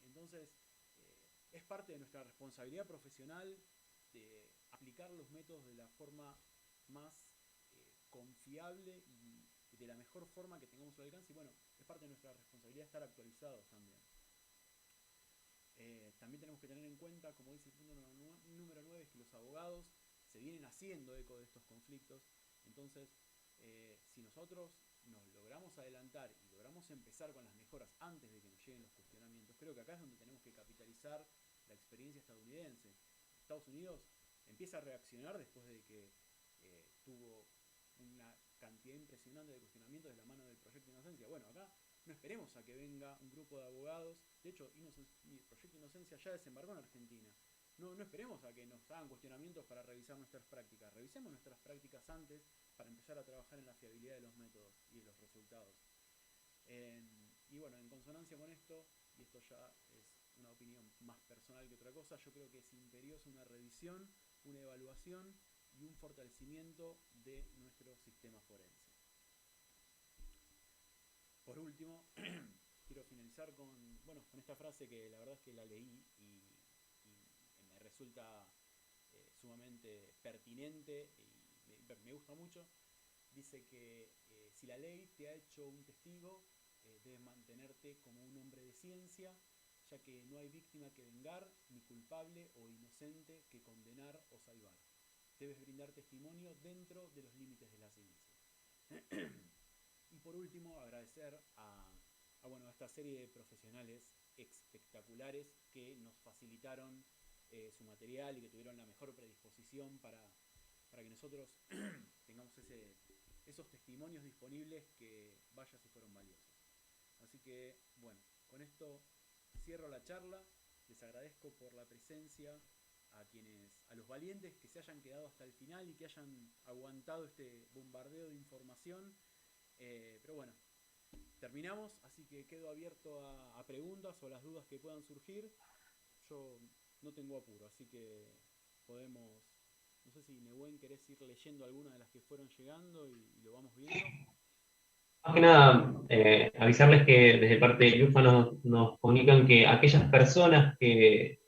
Entonces es parte de nuestra responsabilidad profesional de aplicar los métodos de la forma más confiable y de la mejor forma que tengamos al alcance, y bueno, es parte de nuestra responsabilidad estar actualizados también. También tenemos que tener en cuenta, como dice el punto número 9, es que los abogados se vienen haciendo eco de estos conflictos. Entonces, si nosotros nos logramos adelantar y logramos empezar con las mejoras antes de que nos lleguen los cuestionamientos, creo que acá es donde tenemos que capitalizar la experiencia estadounidense. Estados Unidos empieza a reaccionar después de que tuvo una cantidad impresionante de cuestionamientos de la mano del Proyecto Inocencia. Bueno, acá no esperemos a que venga un grupo de abogados. De hecho, el Proyecto Inocencia ya desembarcó en Argentina. No esperemos a que nos hagan cuestionamientos para revisar nuestras prácticas. Revisemos nuestras prácticas antes para empezar a trabajar en la fiabilidad de los métodos y de los resultados. Y bueno, en consonancia con esto, y esto ya es una opinión más personal que otra cosa, yo creo que es imperioso una revisión, una evaluación y un fortalecimiento de nuestro sistema forense. Por último, quiero finalizar con esta frase que la verdad es que la leí y me resulta sumamente pertinente y me gusta mucho. Dice que si la ley te ha hecho un testigo, debes mantenerte como un hombre de ciencia, ya que no hay víctima que vengar, ni culpable o inocente que condenar o salvar. Debes brindar testimonio dentro de los límites de la ciencia. Y por último, agradecer a esta serie de profesionales espectaculares que nos facilitaron su material y que tuvieron la mejor predisposición para que nosotros tengamos esos testimonios disponibles que vaya si fueron valiosos. Así que, bueno, con esto cierro la charla. Les agradezco por la presencia a los valientes que se hayan quedado hasta el final y que hayan aguantado este bombardeo de información. Pero bueno, terminamos, así que quedo abierto a preguntas o las dudas que puedan surgir. Yo no tengo apuro, así que podemos, no sé si Nehuen querés ir leyendo algunas de las que fueron llegando y lo vamos viendo. Más que nada, avisarles que desde parte de IUFA nos comunican que aquellas personas que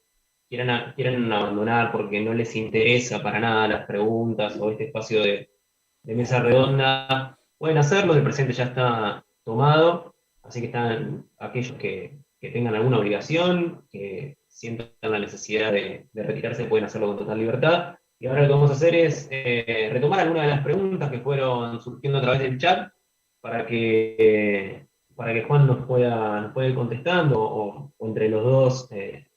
quieran abandonar porque no les interesa para nada las preguntas o este espacio de mesa redonda, pueden hacerlo, el presente ya está tomado, así que están aquellos que tengan alguna obligación, que sientan la necesidad de retirarse, pueden hacerlo con total libertad. Y ahora lo que vamos a hacer es retomar algunas de las preguntas que fueron surgiendo a través del chat, para que Juan nos pueda ir contestando, o entre los dos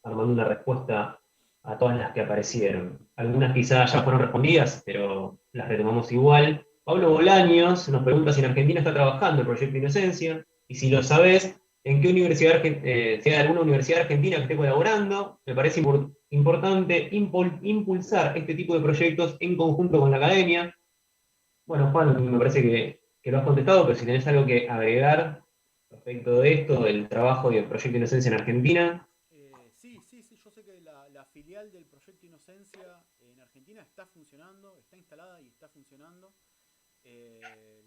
armando una respuesta a todas las que aparecieron. Algunas quizás ya fueron respondidas, pero las retomamos igual. Pablo Bolaños nos pregunta si en Argentina está trabajando el proyecto Inocencia, y si lo sabés, en qué universidad, si hay alguna universidad argentina que esté colaborando. Me parece importante impulsar este tipo de proyectos en conjunto con la academia. Bueno, Juan, me parece que lo has contestado, pero si tenés algo que agregar respecto de esto, del trabajo y del proyecto Inocencia en Argentina. Sí, yo sé que la filial del proyecto Inocencia en Argentina está funcionando, está instalada y está funcionando.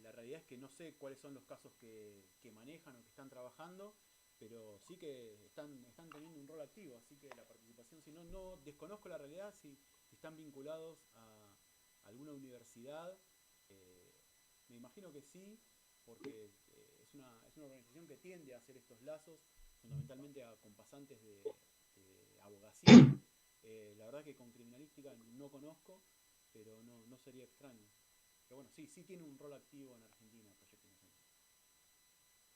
La realidad es que no sé cuáles son los casos que manejan o que están trabajando, pero sí que están teniendo un rol activo, así que la participación, si no desconozco la realidad, si están vinculados a alguna universidad, me imagino que sí, porque es una organización que tiende a hacer estos lazos, fundamentalmente con pasantes de abogacía. La verdad que con criminalística no conozco, pero no sería extraño. Pero bueno, sí tiene un rol activo en Argentina el proyecto Inocencia.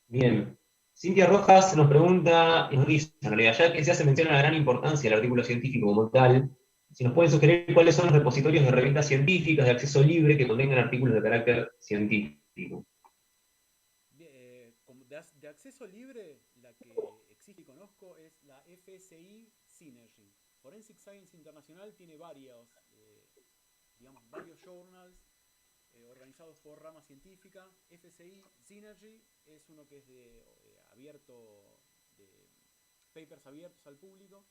Bien. Cintia Rojas nos pregunta, y nos dice, en realidad, ya que se hace mención a la gran importancia del artículo científico como tal, si nos pueden sugerir cuáles son los repositorios de revistas científicas de acceso libre que contengan artículos de carácter científico. De acceso libre, la que existe y conozco es la FSI Synergy. Forensic Science Internacional tiene varios journals organizados por rama científica. FSI Synergy es uno que es de papers abiertos al público.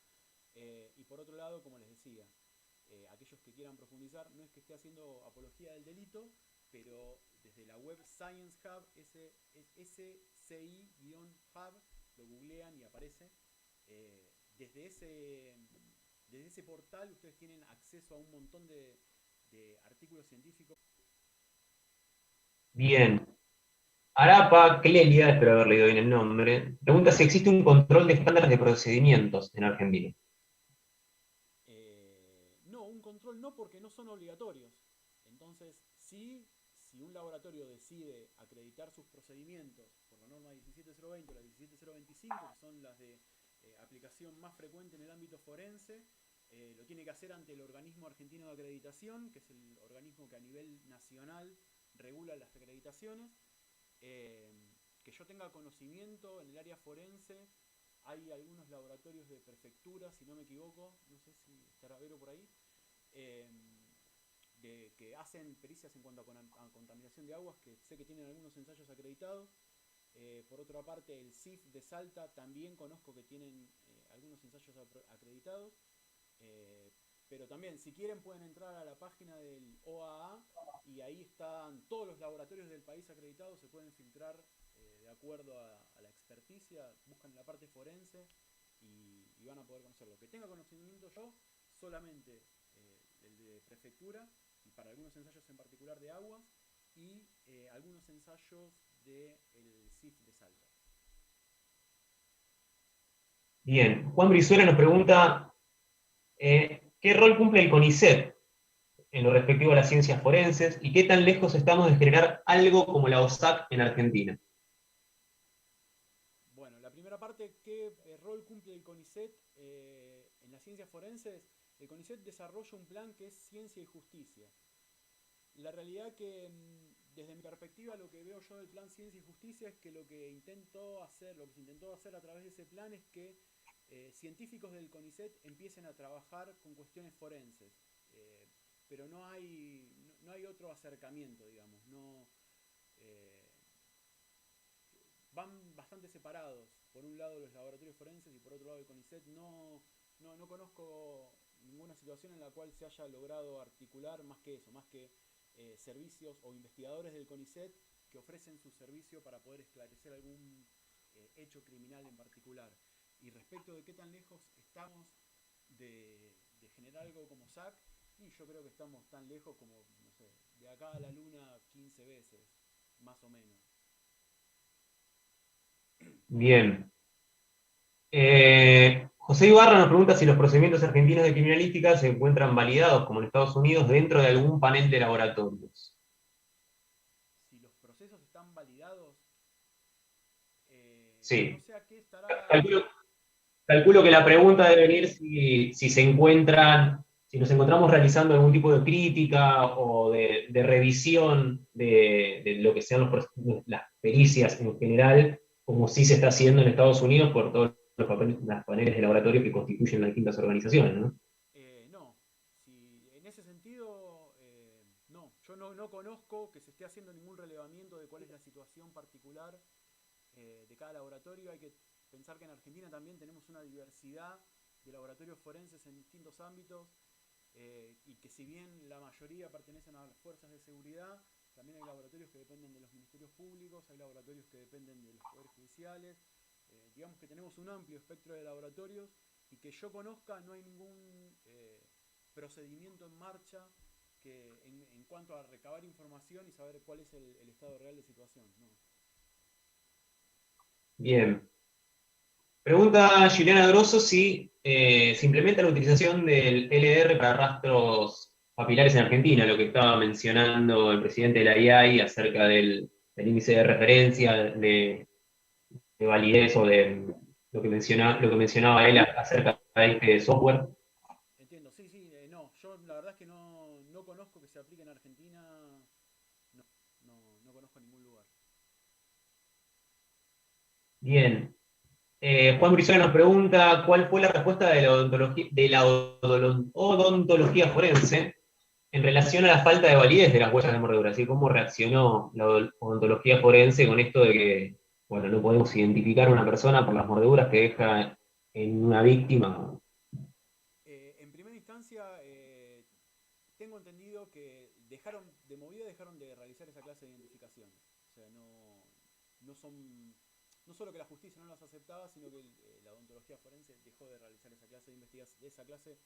Y por otro lado, como les decía, aquellos que quieran profundizar, no es que esté haciendo apología del delito, pero desde la web Science Hub, SCI-Hub, lo googlean y aparece. Desde ese portal ustedes tienen acceso a un montón de artículos científicos. Bien. Arapa Clelia, espero haber leído bien el nombre, pregunta si existe un control de estándares de procedimientos en Argentina. No, un control no, porque no son obligatorios. Entonces, si un laboratorio decide acreditar sus procedimientos por la norma 17020 o la 17025, que son las de aplicación más frecuente en el ámbito forense, lo tiene que hacer ante el Organismo Argentino de Acreditación, que es el organismo que a nivel nacional regula las acreditaciones. Que yo tenga conocimiento en el área forense, hay algunos laboratorios de prefectura, si no me equivoco, no sé si estará Vero por ahí, que hacen pericias en cuanto a contaminación de aguas, que sé que tienen algunos ensayos acreditados. Por otra parte, el CIF de Salta también conozco que tienen algunos ensayos acreditados. Pero también, si quieren, pueden entrar a la página del OAA y ahí están todos los laboratorios del país acreditados, se pueden filtrar de acuerdo a la experticia, buscan la parte forense y van a poder conocerlo. Que tenga conocimiento yo, solamente el de prefectura, y para algunos ensayos en particular de aguas, y algunos ensayos del CIF de Salta. Bien, Juan Brizuela nos pregunta ¿qué rol cumple el CONICET en lo respectivo a las ciencias forenses y qué tan lejos estamos de generar algo como la OSAC en Argentina? Bueno, la primera parte, ¿qué rol cumple el CONICET en las ciencias forenses? El CONICET desarrolla un plan que es ciencia y justicia. La realidad que, desde mi perspectiva, lo que veo yo del plan ciencia y justicia es que lo que se intentó hacer a través de ese plan es que científicos del CONICET empiecen a trabajar con cuestiones forenses, pero no hay otro acercamiento, digamos, van bastante separados. Por un lado los laboratorios forenses y por otro lado el CONICET. No conozco ninguna situación en la cual se haya logrado articular más que eso, más que servicios o investigadores del CONICET que ofrecen su servicio para poder esclarecer algún hecho criminal en particular. Y respecto de qué tan lejos estamos de generar algo como SAC, y yo creo que estamos tan lejos como, no sé, de acá a la luna 15 veces, más o menos. Bien. José Ibarra nos pregunta si los procedimientos argentinos de criminalística se encuentran validados, como en Estados Unidos, dentro de algún panel de laboratorios. Si los procesos están validados, sí. No sé a qué estará... calculo que la pregunta debe venir si se encuentran, si nos encontramos realizando algún tipo de crítica o de revisión de lo que sean las pericias en general, como sí se está haciendo en Estados Unidos por todos los paneles de laboratorio que constituyen las distintas organizaciones, ¿no? No, si en ese sentido, no. Yo no conozco que se esté haciendo ningún relevamiento de cuál es la situación particular de cada laboratorio. Hay que pensar que en Argentina también tenemos una diversidad de laboratorios forenses en distintos ámbitos, y que si bien la mayoría pertenecen a las fuerzas de seguridad, también hay laboratorios que dependen de los ministerios públicos, hay laboratorios que dependen de los poderes judiciales. Digamos que tenemos un amplio espectro de laboratorios, y que yo conozca no hay ningún procedimiento en marcha que en cuanto a recabar información y saber cuál es el estado real de situación, ¿no? Bien. Pregunta Juliana Grosso si se implementa la utilización del LDR para rastros papilares en Argentina, lo que estaba mencionando el presidente de la IAI acerca del índice de referencia, de validez o de lo que mencionaba él acerca de este software. Entiendo, sí, no, yo la verdad es que no conozco que se aplique en Argentina, no conozco ningún lugar. Bien. Juan Brizuela nos pregunta cuál fue la respuesta de la odontología forense en relación a la falta de validez de las huellas de mordedura, ¿sí? ¿Cómo reaccionó la odontología forense con esto de que, bueno, no podemos identificar a una persona por las mordeduras que deja en una víctima? En primera instancia, tengo entendido que dejaron de realizar esa clase de identificación. O sea, no solo que la justicia no las aceptaba, sino que la odontología forense dejó de realizar esa clase de investigación,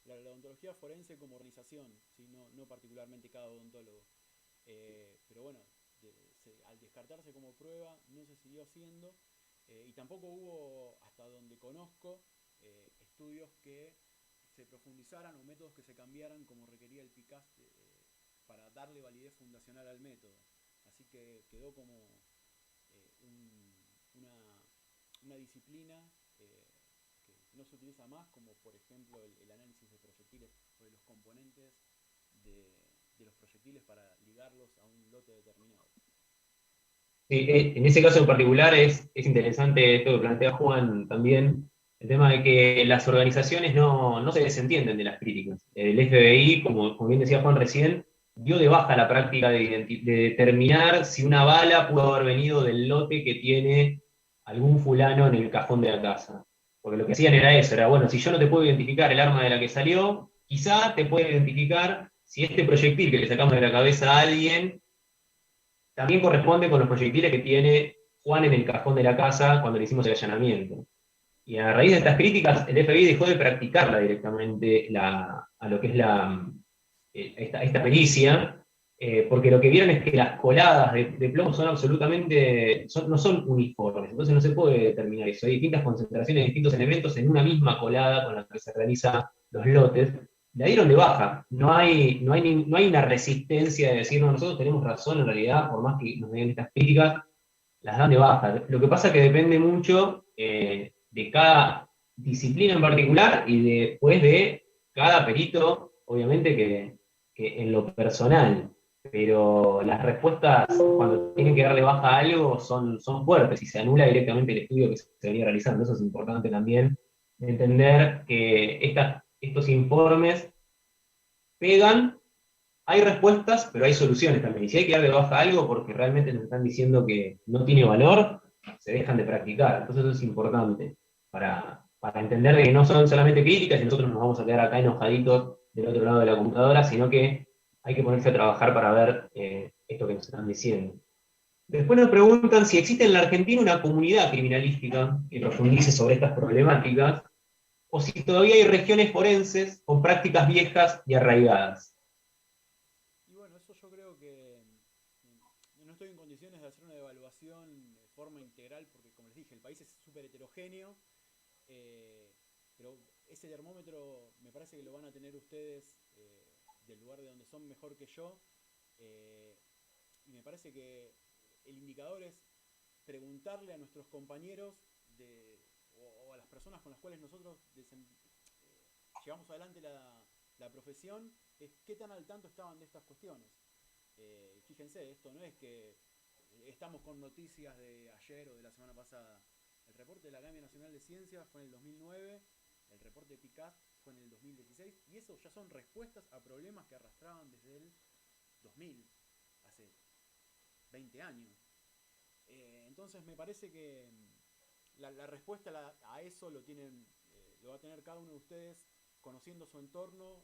la odontología forense como organización, ¿sí? No particularmente cada odontólogo. Pero bueno, al descartarse como prueba, no se siguió haciendo, y tampoco hubo, hasta donde conozco, estudios que se profundizaran o métodos que se cambiaran como requería el PICAST para darle validez fundacional al método. Así que quedó como una disciplina que no se utiliza más, como por ejemplo el análisis de proyectiles o de los componentes de los proyectiles para ligarlos a un lote determinado. Sí, en ese caso en particular es interesante esto que plantea Juan también, el tema de que las organizaciones no se desentienden de las críticas. El FBI, como bien decía Juan recién, dio de baja la práctica de determinar si una bala pudo haber venido del lote que tiene algún fulano en el cajón de la casa. Porque lo que hacían era eso, era, bueno, si yo no te puedo identificar el arma de la que salió, quizá te puede identificar si este proyectil que le sacamos de la cabeza a alguien también corresponde con los proyectiles que tiene Juan en el cajón de la casa cuando le hicimos el allanamiento. Y a raíz de estas críticas, el FBI dejó de practicarla directamente a lo que es esta pericia, porque lo que vieron es que las coladas de plomo son absolutamente, no son uniformes, entonces no se puede determinar eso. Hay distintas concentraciones de distintos elementos en una misma colada con la que se realizan los lotes. La dieron de baja. No hay una resistencia de decir, no, nosotros tenemos razón en realidad, por más que nos den estas críticas, las dan de baja. Lo que pasa es que depende mucho de cada disciplina en particular y después de cada perito, obviamente que en lo personal. Pero las respuestas, cuando tienen que darle baja a algo, son fuertes y se anula directamente el estudio que se venía realizando. Eso es importante también, entender que estos informes pegan, hay respuestas, pero hay soluciones también. Y si hay que darle baja a algo porque realmente nos están diciendo que no tiene valor, se dejan de practicar. Entonces eso es importante para entender de que no son solamente críticas y nosotros nos vamos a quedar acá enojaditos del otro lado de la computadora, sino que hay que ponerse a trabajar para ver esto que nos están diciendo. Después nos preguntan si existe en la Argentina una comunidad criminalística que profundice sobre estas problemáticas, o si todavía hay regiones forenses con prácticas viejas y arraigadas. Y bueno, eso yo creo que no estoy en condiciones de hacer una evaluación de forma integral, porque como les dije, el país es súper heterogéneo, pero ese termómetro me parece que lo van a tener ustedes del lugar de donde son mejor que yo, y me parece que el indicador es preguntarle a nuestros compañeros o a las personas con las cuales nosotros llevamos adelante la profesión, es qué tan al tanto estaban de estas cuestiones. Fíjense, esto no es que estamos con noticias de ayer o de la semana pasada. El reporte de la Academia Nacional de Ciencias fue en el 2009, el reporte de PICAST fue en el 2016, y eso ya son respuestas a problemas que arrastraban desde el 2000, hace 20 años. Entonces me parece que la respuesta a eso lo va a tener cada uno de ustedes conociendo su entorno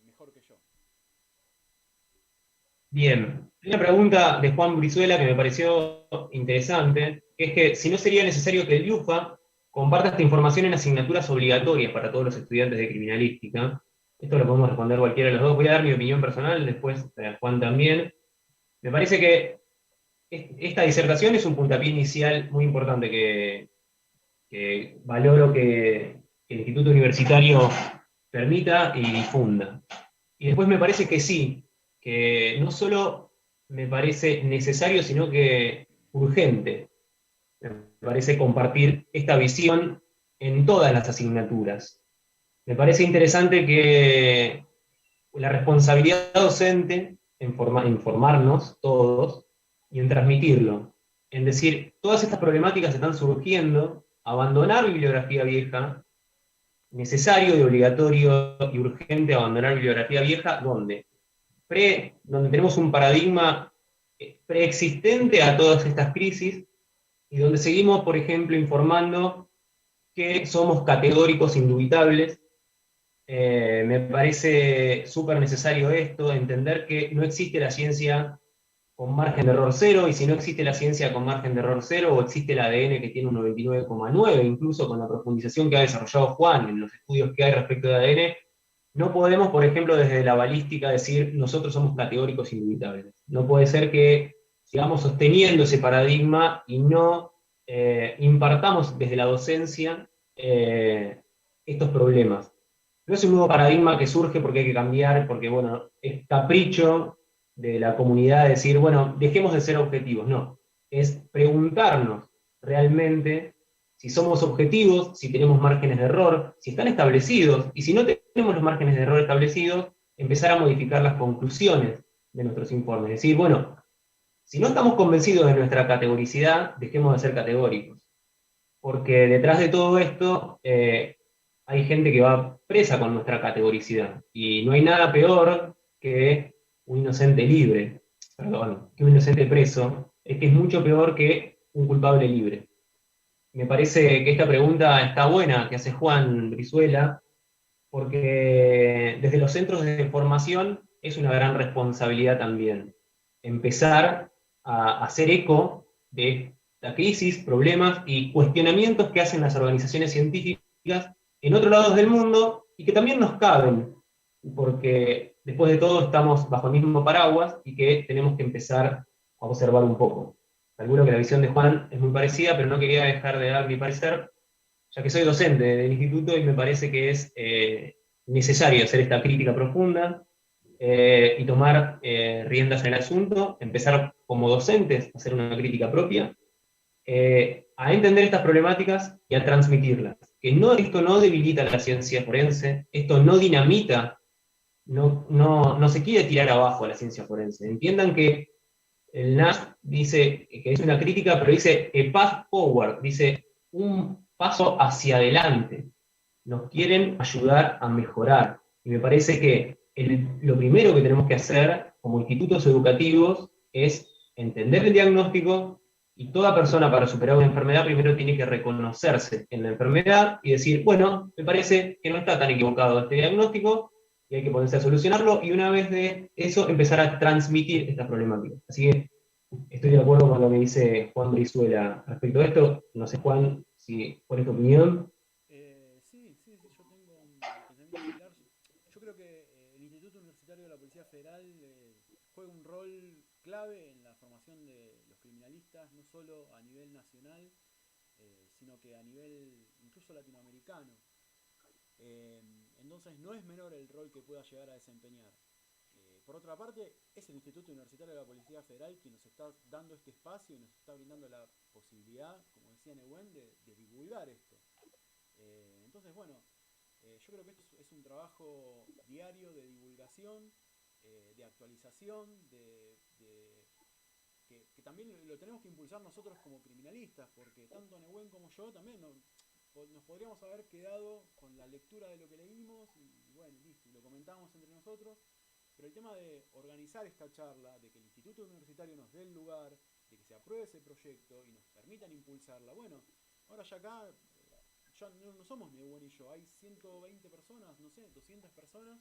mejor que yo. Bien, una pregunta de Juan Brizuela que me pareció interesante, que es que si no sería necesario que el IUFA comparta esta información en asignaturas obligatorias para todos los estudiantes de criminalística. Esto lo podemos responder cualquiera de los dos. Voy a dar mi opinión personal, después Juan también. Me parece que esta disertación es un puntapié inicial muy importante que valoro que el Instituto Universitario permita y difunda. Y después me parece que sí, que no solo me parece necesario, sino que urgente. Me parece compartir esta visión en todas las asignaturas. Me parece interesante que la responsabilidad docente en formarnos todos y en transmitirlo. En decir, todas estas problemáticas están surgiendo, abandonar bibliografía vieja, necesario y obligatorio y urgente abandonar bibliografía vieja, ¿dónde? Donde tenemos un paradigma preexistente a todas estas crisis, y donde seguimos, por ejemplo, informando que somos categóricos indubitables. Me parece súper necesario esto, entender que no existe la ciencia con margen de error cero, y si no existe la ciencia con margen de error cero, o existe el ADN que tiene un 99,9, incluso con la profundización que ha desarrollado Juan en los estudios que hay respecto de ADN, no podemos, por ejemplo, desde la balística decir nosotros somos categóricos indubitables. No puede ser que sigamos sosteniendo ese paradigma y no impartamos desde la docencia estos problemas. No es un nuevo paradigma que surge porque hay que cambiar, porque bueno, es capricho de la comunidad decir, bueno, dejemos de ser objetivos. No, es preguntarnos realmente si somos objetivos, si tenemos márgenes de error, si están establecidos, y si no tenemos los márgenes de error establecidos, empezar a modificar las conclusiones de nuestros informes. Es decir, bueno, si no estamos convencidos de nuestra categoricidad, dejemos de ser categóricos. Porque detrás de todo esto hay gente que va presa con nuestra categoricidad. Y no hay nada peor que un inocente libre, perdón, que un inocente preso, es que es mucho peor que un culpable libre. Me parece que esta pregunta está buena, que hace Juan Brizuela, porque desde los centros de formación es una gran responsabilidad también. Empezar a hacer eco de la crisis, problemas y cuestionamientos que hacen las organizaciones científicas en otros lados del mundo y que también nos caben, porque después de todo estamos bajo el mismo paraguas y que tenemos que empezar a observar un poco. Calculo que la visión de Juan es muy parecida, pero no quería dejar de dar mi parecer, ya que soy docente del instituto y me parece que es necesario hacer esta crítica profunda y tomar riendas en el asunto, empezar como docentes a hacer una crítica propia, a entender estas problemáticas y a transmitirlas. Que esto no debilita la ciencia forense, esto no dinamita, no se quiere tirar abajo a la ciencia forense. Entiendan que el NAS dice que es una crítica, pero dice a path forward, dice un paso hacia adelante. Nos quieren ayudar a mejorar. Y me parece que lo primero que tenemos que hacer como institutos educativos es entender el diagnóstico, y toda persona para superar una enfermedad primero tiene que reconocerse en la enfermedad y decir, bueno, me parece que no está tan equivocado este diagnóstico y hay que ponerse a solucionarlo, y una vez de eso empezar a transmitir estas problemáticas. Así que estoy de acuerdo con lo que dice Juan Brizuela respecto a esto. No sé, Juan, ¿cuál es tu opinión? Sí, yo tengo un pensamiento similar. Yo creo que el Instituto Universitario de la Policía Federal juega un rol clave en la formación de los criminalistas, no solo a nivel nacional, sino que a nivel incluso latinoamericano. Entonces no es menor el rol que pueda llegar a desempeñar. Por otra parte, es el Instituto Universitario de la Policía Federal quien nos está dando este espacio y nos está brindando la posibilidad, como decía Nehuen, de divulgar esto. Entonces, bueno, yo creo que esto es un trabajo diario de divulgación, de actualización, que también lo tenemos que impulsar nosotros como criminalistas, porque tanto Nehuen como yo también nos podríamos haber quedado con la lectura de lo que leímos y bueno, listo, y lo comentamos entre nosotros, pero el tema de organizar esta charla, de que el Instituto Universitario nos dé el lugar, de que se apruebe ese proyecto y nos permitan impulsarla, bueno, ahora ya acá ya no somos Nehuen y yo, hay 120 personas, no sé, 200 personas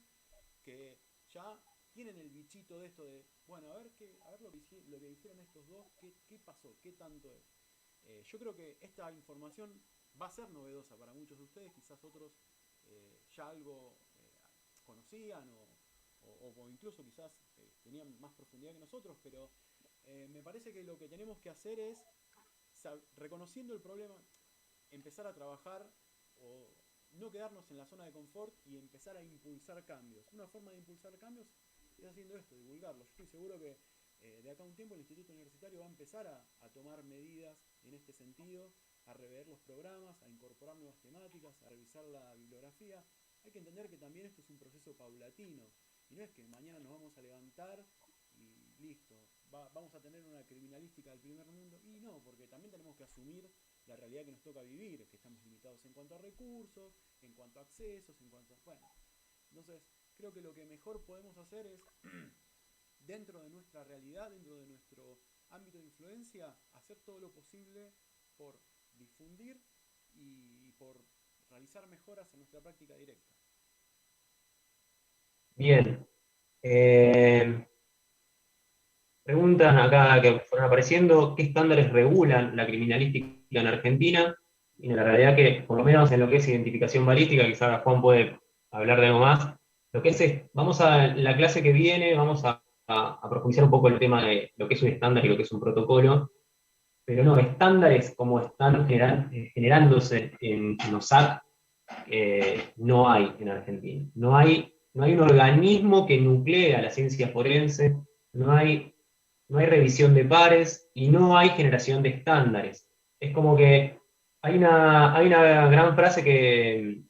que ya tienen el bichito de esto de, bueno, a ver lo que hicieron estos dos, qué pasó, qué tanto es. Yo creo que esta información va a ser novedosa para muchos de ustedes, quizás otros ya algo conocían o incluso quizás tenían más profundidad que nosotros, pero me parece que lo que tenemos que hacer es, reconociendo el problema, empezar a trabajar o no quedarnos en la zona de confort y empezar a impulsar cambios. Una forma de impulsar cambios es haciendo esto, divulgarlo. Yo estoy seguro que de acá a un tiempo el Instituto Universitario va a empezar a tomar medidas en este sentido, a rever los programas, a incorporar nuevas temáticas, a revisar la bibliografía. Hay que entender que también esto es un proceso paulatino y no es que mañana nos vamos a levantar y listo, vamos a tener una criminalística del primer mundo, y no, porque también tenemos que asumir la realidad que nos toca vivir, que estamos limitados en cuanto a recursos, en cuanto a accesos, en cuanto a... Bueno, entonces creo que lo que mejor podemos hacer es, dentro de nuestra realidad, dentro de nuestro ámbito de influencia, hacer todo lo posible por difundir y por realizar mejoras en nuestra práctica directa. Bien. Preguntan acá que fueron apareciendo, ¿qué estándares regulan la criminalística en Argentina? Y en la realidad que, por lo menos en lo que es identificación balística, quizás Juan puede hablar de algo más, lo que es, vamos a la clase que viene, vamos a profundizar un poco el tema de lo que es un estándar y lo que es un protocolo, pero no, estándares como están generándose en OSAC, no hay en Argentina. No hay un organismo que nuclea la ciencia forense, no hay revisión de pares y no hay generación de estándares. Es como que hay una gran frase que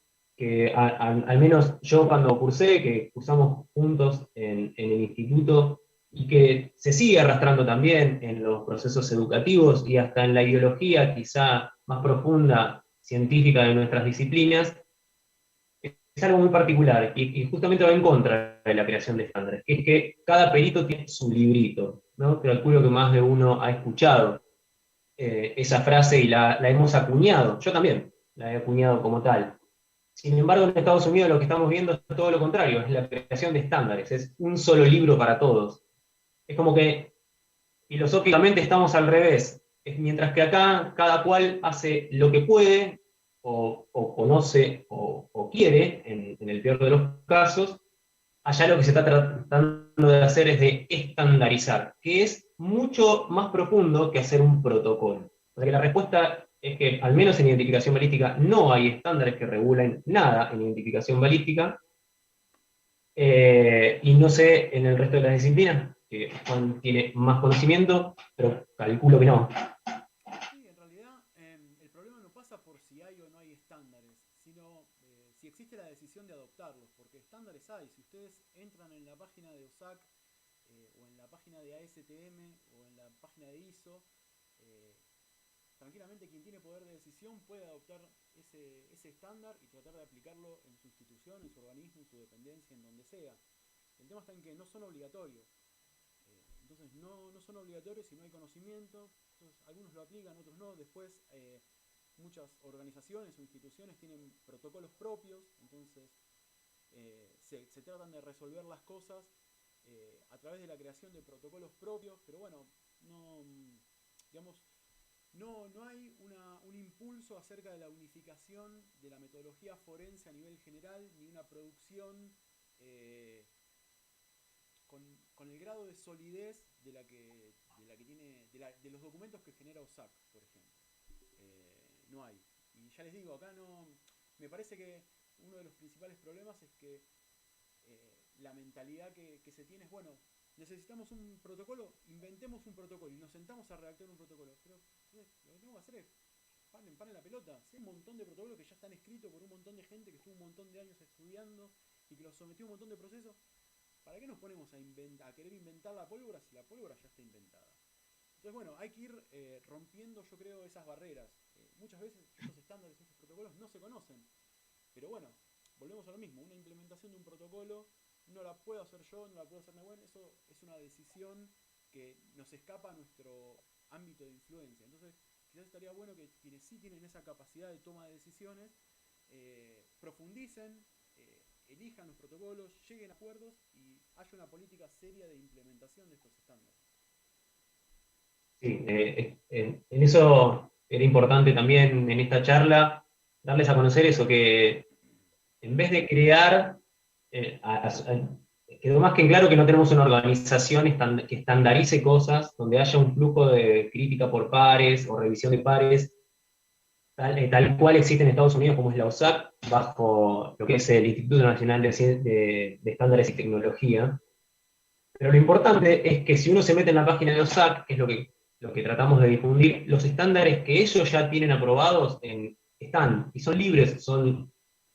al menos yo cuando cursé, que cursamos juntos en el instituto, y que se sigue arrastrando también en los procesos educativos y hasta en la ideología quizá más profunda, científica de nuestras disciplinas, es algo muy particular y justamente va en contra de la creación de estándares, que es que cada perito tiene su librito, ¿no? Calculo que más de uno ha escuchado esa frase y la hemos acuñado, yo también la he acuñado como tal. Sin embargo, en Estados Unidos lo que estamos viendo es todo lo contrario, es la creación de estándares, es un solo libro para todos. Es como que filosóficamente estamos al revés, mientras que acá cada cual hace lo que puede, o conoce, o quiere, en el peor de los casos, allá lo que se está tratando de hacer es de estandarizar, que es mucho más profundo que hacer un protocolo. O sea que la respuesta es que, al menos en identificación balística, no hay estándares que regulen nada en identificación balística, y no sé en el resto de las disciplinas, que Juan tiene más conocimiento, pero calculo que no. Sí, en realidad el problema no pasa por si hay o no hay estándares, sino si existe la decisión de adoptarlos, porque estándares hay. Si ustedes entran en la página de OSAC o en la página de ASTM o en la página de ISO, tranquilamente quien tiene poder de decisión puede adoptar ese estándar y tratar de aplicarlo en su institución, en su organismo, en su dependencia, en donde sea. El tema está en que no son obligatorios. Entonces no son obligatorios si no hay conocimiento. Entonces, algunos lo aplican, otros no. Después muchas organizaciones o instituciones tienen protocolos propios, entonces se tratan de resolver las cosas a través de la creación de protocolos propios, pero bueno, no hay un impulso acerca de la unificación de la metodología forense a nivel general, ni una producción con el grado de solidez de los documentos que genera OSAC, por ejemplo. No hay. Y ya les digo, acá me parece que uno de los principales problemas es que la mentalidad que se tiene es, bueno, necesitamos un protocolo, inventemos un protocolo y nos sentamos a redactar un protocolo. Pero lo que tengo que hacer es paren la pelota. Si hay un montón de protocolos que ya están escritos por un montón de gente que estuvo un montón de años estudiando y que los sometió a un montón de procesos, ¿para qué nos ponemos a querer inventar la pólvora si la pólvora ya está inventada? Entonces, bueno, hay que ir rompiendo, yo creo, esas barreras. Muchas veces estos estándares, estos protocolos no se conocen. Pero bueno, volvemos a lo mismo. Una implementación de un protocolo no la puedo hacer yo, no la puedo hacer Nahuen. Eso es una decisión que nos escapa a nuestro ámbito de influencia. Entonces, quizás estaría bueno que quienes sí tienen esa capacidad de toma de decisiones profundicen, elijan los protocolos, lleguen a acuerdos y haya una política seria de implementación de estos estándares. Sí, en eso era importante también en esta charla darles a conocer eso, que en vez de crear, quedó más que claro que no tenemos una organización que estandarice cosas, donde haya un flujo de crítica por pares o revisión de pares, tal cual existe en Estados Unidos, como es la OSAC, bajo lo que es el Instituto Nacional de Estándares y Tecnología. Pero lo importante es que si uno se mete en la página de OSAC, que es lo que tratamos de difundir, los estándares que ellos ya tienen aprobados están, y son libres,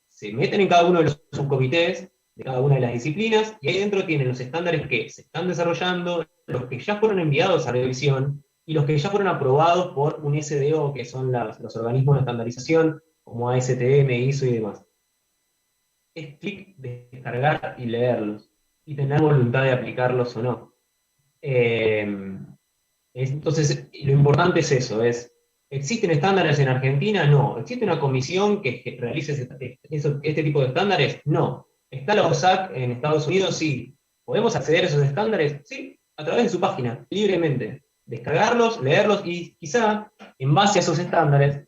se meten en cada uno de los subcomités de cada una de las disciplinas, y ahí dentro tienen los estándares que se están desarrollando, los que ya fueron enviados a revisión, y los que ya fueron aprobados por un SDO, que son los organismos de estandarización, como ASTM, ISO y demás. Es clic, descargar y leerlos, y tener voluntad de aplicarlos o no. Entonces, lo importante es eso, ¿existen estándares en Argentina? No. ¿Existe una comisión que realice este tipo de estándares? No. ¿Está la OSAC en Estados Unidos? Sí. ¿Podemos acceder a esos estándares? Sí, a través de su página, libremente. Descargarlos, leerlos y quizá, en base a esos estándares,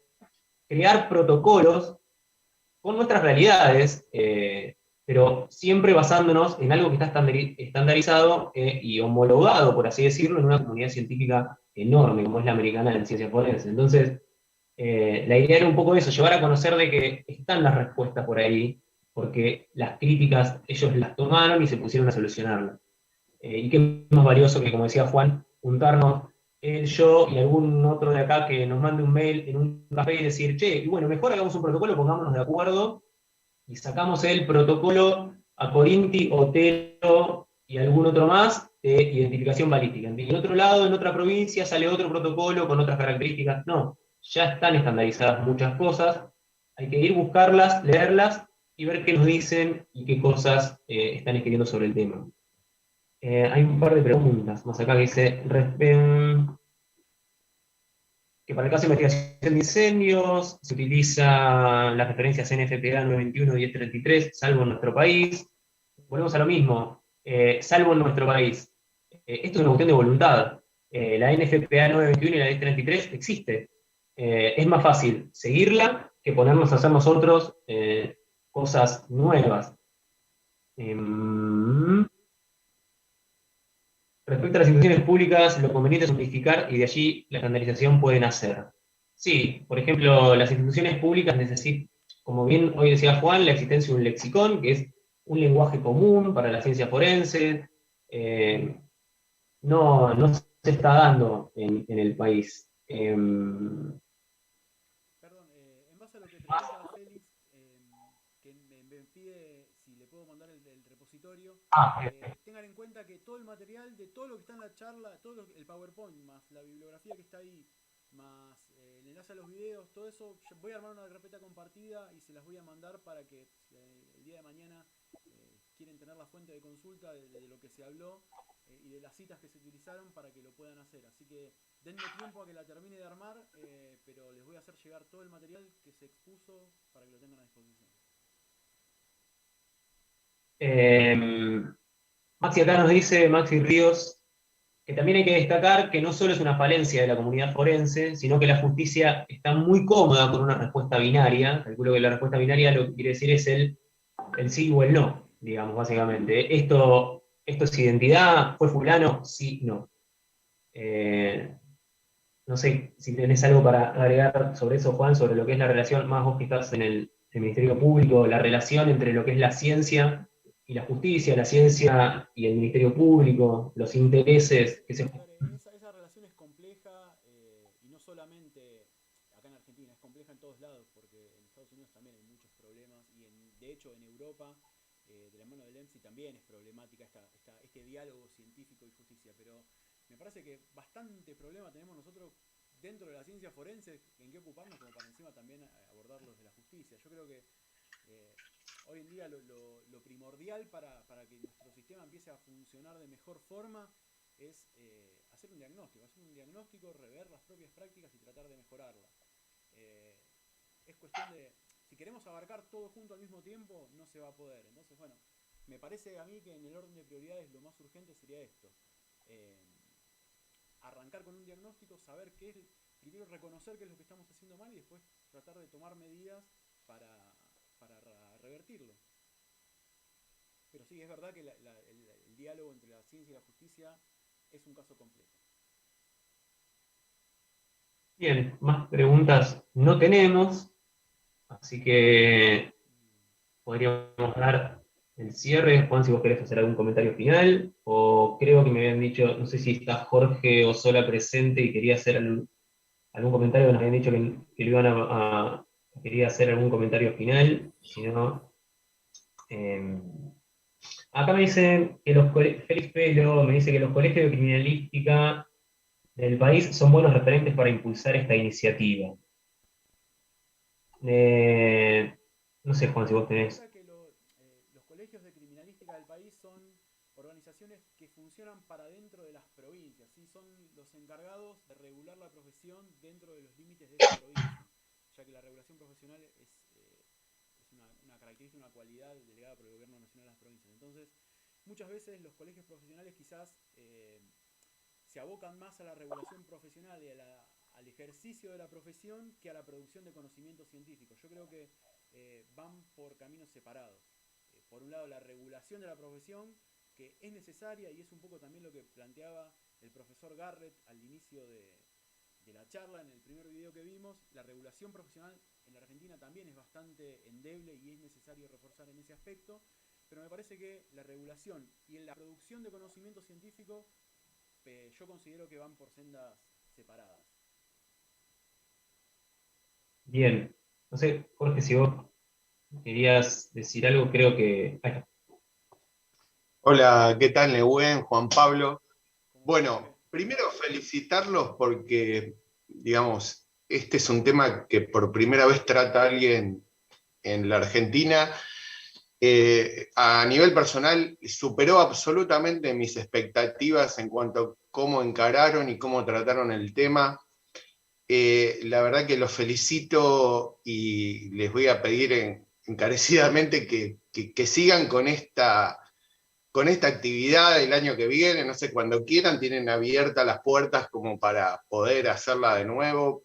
crear protocolos con nuestras realidades, pero siempre basándonos en algo que está estandarizado y homologado, por así decirlo, en una comunidad científica enorme, como es la americana en Ciencias Forenses. Entonces, la idea era un poco eso, llevar a conocer de que están las respuestas por ahí, porque las críticas ellos las tomaron y se pusieron a solucionarlas. Y qué más valioso que, como decía Juan, juntarnos él, yo y algún otro de acá que nos mande un mail en un café y decir, che, y bueno, mejor hagamos un protocolo, pongámonos de acuerdo, y sacamos el protocolo a Corinti, Otero y algún otro más de identificación balística. Y en otro lado, en otra provincia, sale otro protocolo con otras características. No, ya están estandarizadas muchas cosas, hay que ir buscarlas, leerlas y ver qué nos dicen y qué cosas están escribiendo sobre el tema. Hay un par de preguntas más acá que dice, que para el caso de investigación de incendios se utiliza las referencias NFPA 921 y 1033, salvo en nuestro país. Volvemos a lo mismo, salvo en nuestro país. Esto es una cuestión de voluntad. La NFPA 921 y la 1033 existe. Es más fácil seguirla que ponernos a hacer nosotros cosas nuevas. Respecto a las instituciones públicas, lo conveniente es simplificar y de allí la estandarización puede nacer. Sí, por ejemplo, las instituciones públicas necesitan, como bien hoy decía Juan, la existencia de un lexicón, que es un lenguaje común para la ciencia forense. No se está dando en el país. Perdón, en base a lo que pregunta Félix, que me pide si le puedo mandar el repositorio, tengan en cuenta que todo el material de todo lo que está en la charla, el PowerPoint, más la bibliografía que está ahí, más el enlace a los videos, todo eso, voy a armar una carpeta compartida y se las voy a mandar para que el día de mañana quieren tener la fuente de consulta de lo que se habló y de las citas que se utilizaron para que lo puedan hacer. Así que denme tiempo a que la termine de armar, pero les voy a hacer llegar todo el material que se expuso para que lo tengan a disposición. Maxi acá nos dice, Maxi Ríos, que también hay que destacar que no solo es una falencia de la comunidad forense, sino que la justicia está muy cómoda con una respuesta binaria. Calculo que la respuesta binaria lo que quiere decir es el sí o el no, digamos, básicamente. Esto es identidad, ¿fue fulano? Sí, no. No sé si tenés algo para agregar sobre eso, Juan, sobre lo que es la relación, más vos que estás en el Ministerio Público, la relación entre lo que es la ciencia y la justicia, la ciencia y el Ministerio Público, los intereses que se... Esa relación es compleja y no solamente acá en Argentina, es forense y también es problemática este diálogo científico y justicia, pero me parece que bastante problema tenemos nosotros dentro de la ciencia forense en qué ocuparnos como para encima también abordar los de la justicia. Yo creo que hoy en día lo primordial para que nuestro sistema empiece a funcionar de mejor forma es hacer un diagnóstico, rever las propias prácticas y tratar de mejorarlas. Es cuestión de, si queremos abarcar todo junto al mismo tiempo, no se va a poder. Entonces, bueno, me parece a mí que en el orden de prioridades lo más urgente sería esto. Arrancar con un diagnóstico, saber qué es, primero reconocer qué es lo que estamos haciendo mal y después tratar de tomar medidas para revertirlo. Pero sí, es verdad que el diálogo entre la ciencia y la justicia es un caso complejo. Bien, más preguntas no tenemos, así que podríamos dar el cierre. Juan, si vos querés hacer algún comentario final, o creo que me habían dicho, no sé si está Jorge o Sola presente y quería hacer algún comentario, que nos habían dicho que lo iban quería hacer algún comentario final, si no... acá me dicen que Félix Pelo me dice que los colegios de criminalística del país son buenos referentes para impulsar esta iniciativa. No sé, Juan, si vos tenés... Los colegios de criminalística del país son organizaciones que funcionan para dentro de las provincias, ¿sí? Son los encargados de regular la profesión dentro de los límites de esa provincia, ya que la regulación profesional es una característica, una cualidad delegada por el gobierno nacional a las provincias. Entonces, muchas veces los colegios profesionales quizás se abocan más a la regulación profesional y al ejercicio de la profesión que a la producción de conocimiento científico. Yo creo que van por caminos separados. Por un lado, la regulación de la profesión, que es necesaria y es un poco también lo que planteaba el profesor Garrett al inicio de la charla, en el primer video que vimos. La regulación profesional en la Argentina también es bastante endeble y es necesario reforzar en ese aspecto, pero me parece que la regulación y la producción de conocimiento científico yo considero que van por sendas separadas. Bien, no sé, Jorge, si vos querías decir algo, creo que... Ahí está. Hola, ¿qué tal, Nehuen, Juan Pablo? Bueno, primero felicitarlos porque, digamos, este es un tema que por primera vez trata alguien en la Argentina. A nivel personal, superó absolutamente mis expectativas en cuanto a cómo encararon y cómo trataron el tema. La verdad que los felicito y les voy a pedir encarecidamente que sigan con esta actividad el año que viene, no sé, cuando quieran, tienen abiertas las puertas como para poder hacerla de nuevo.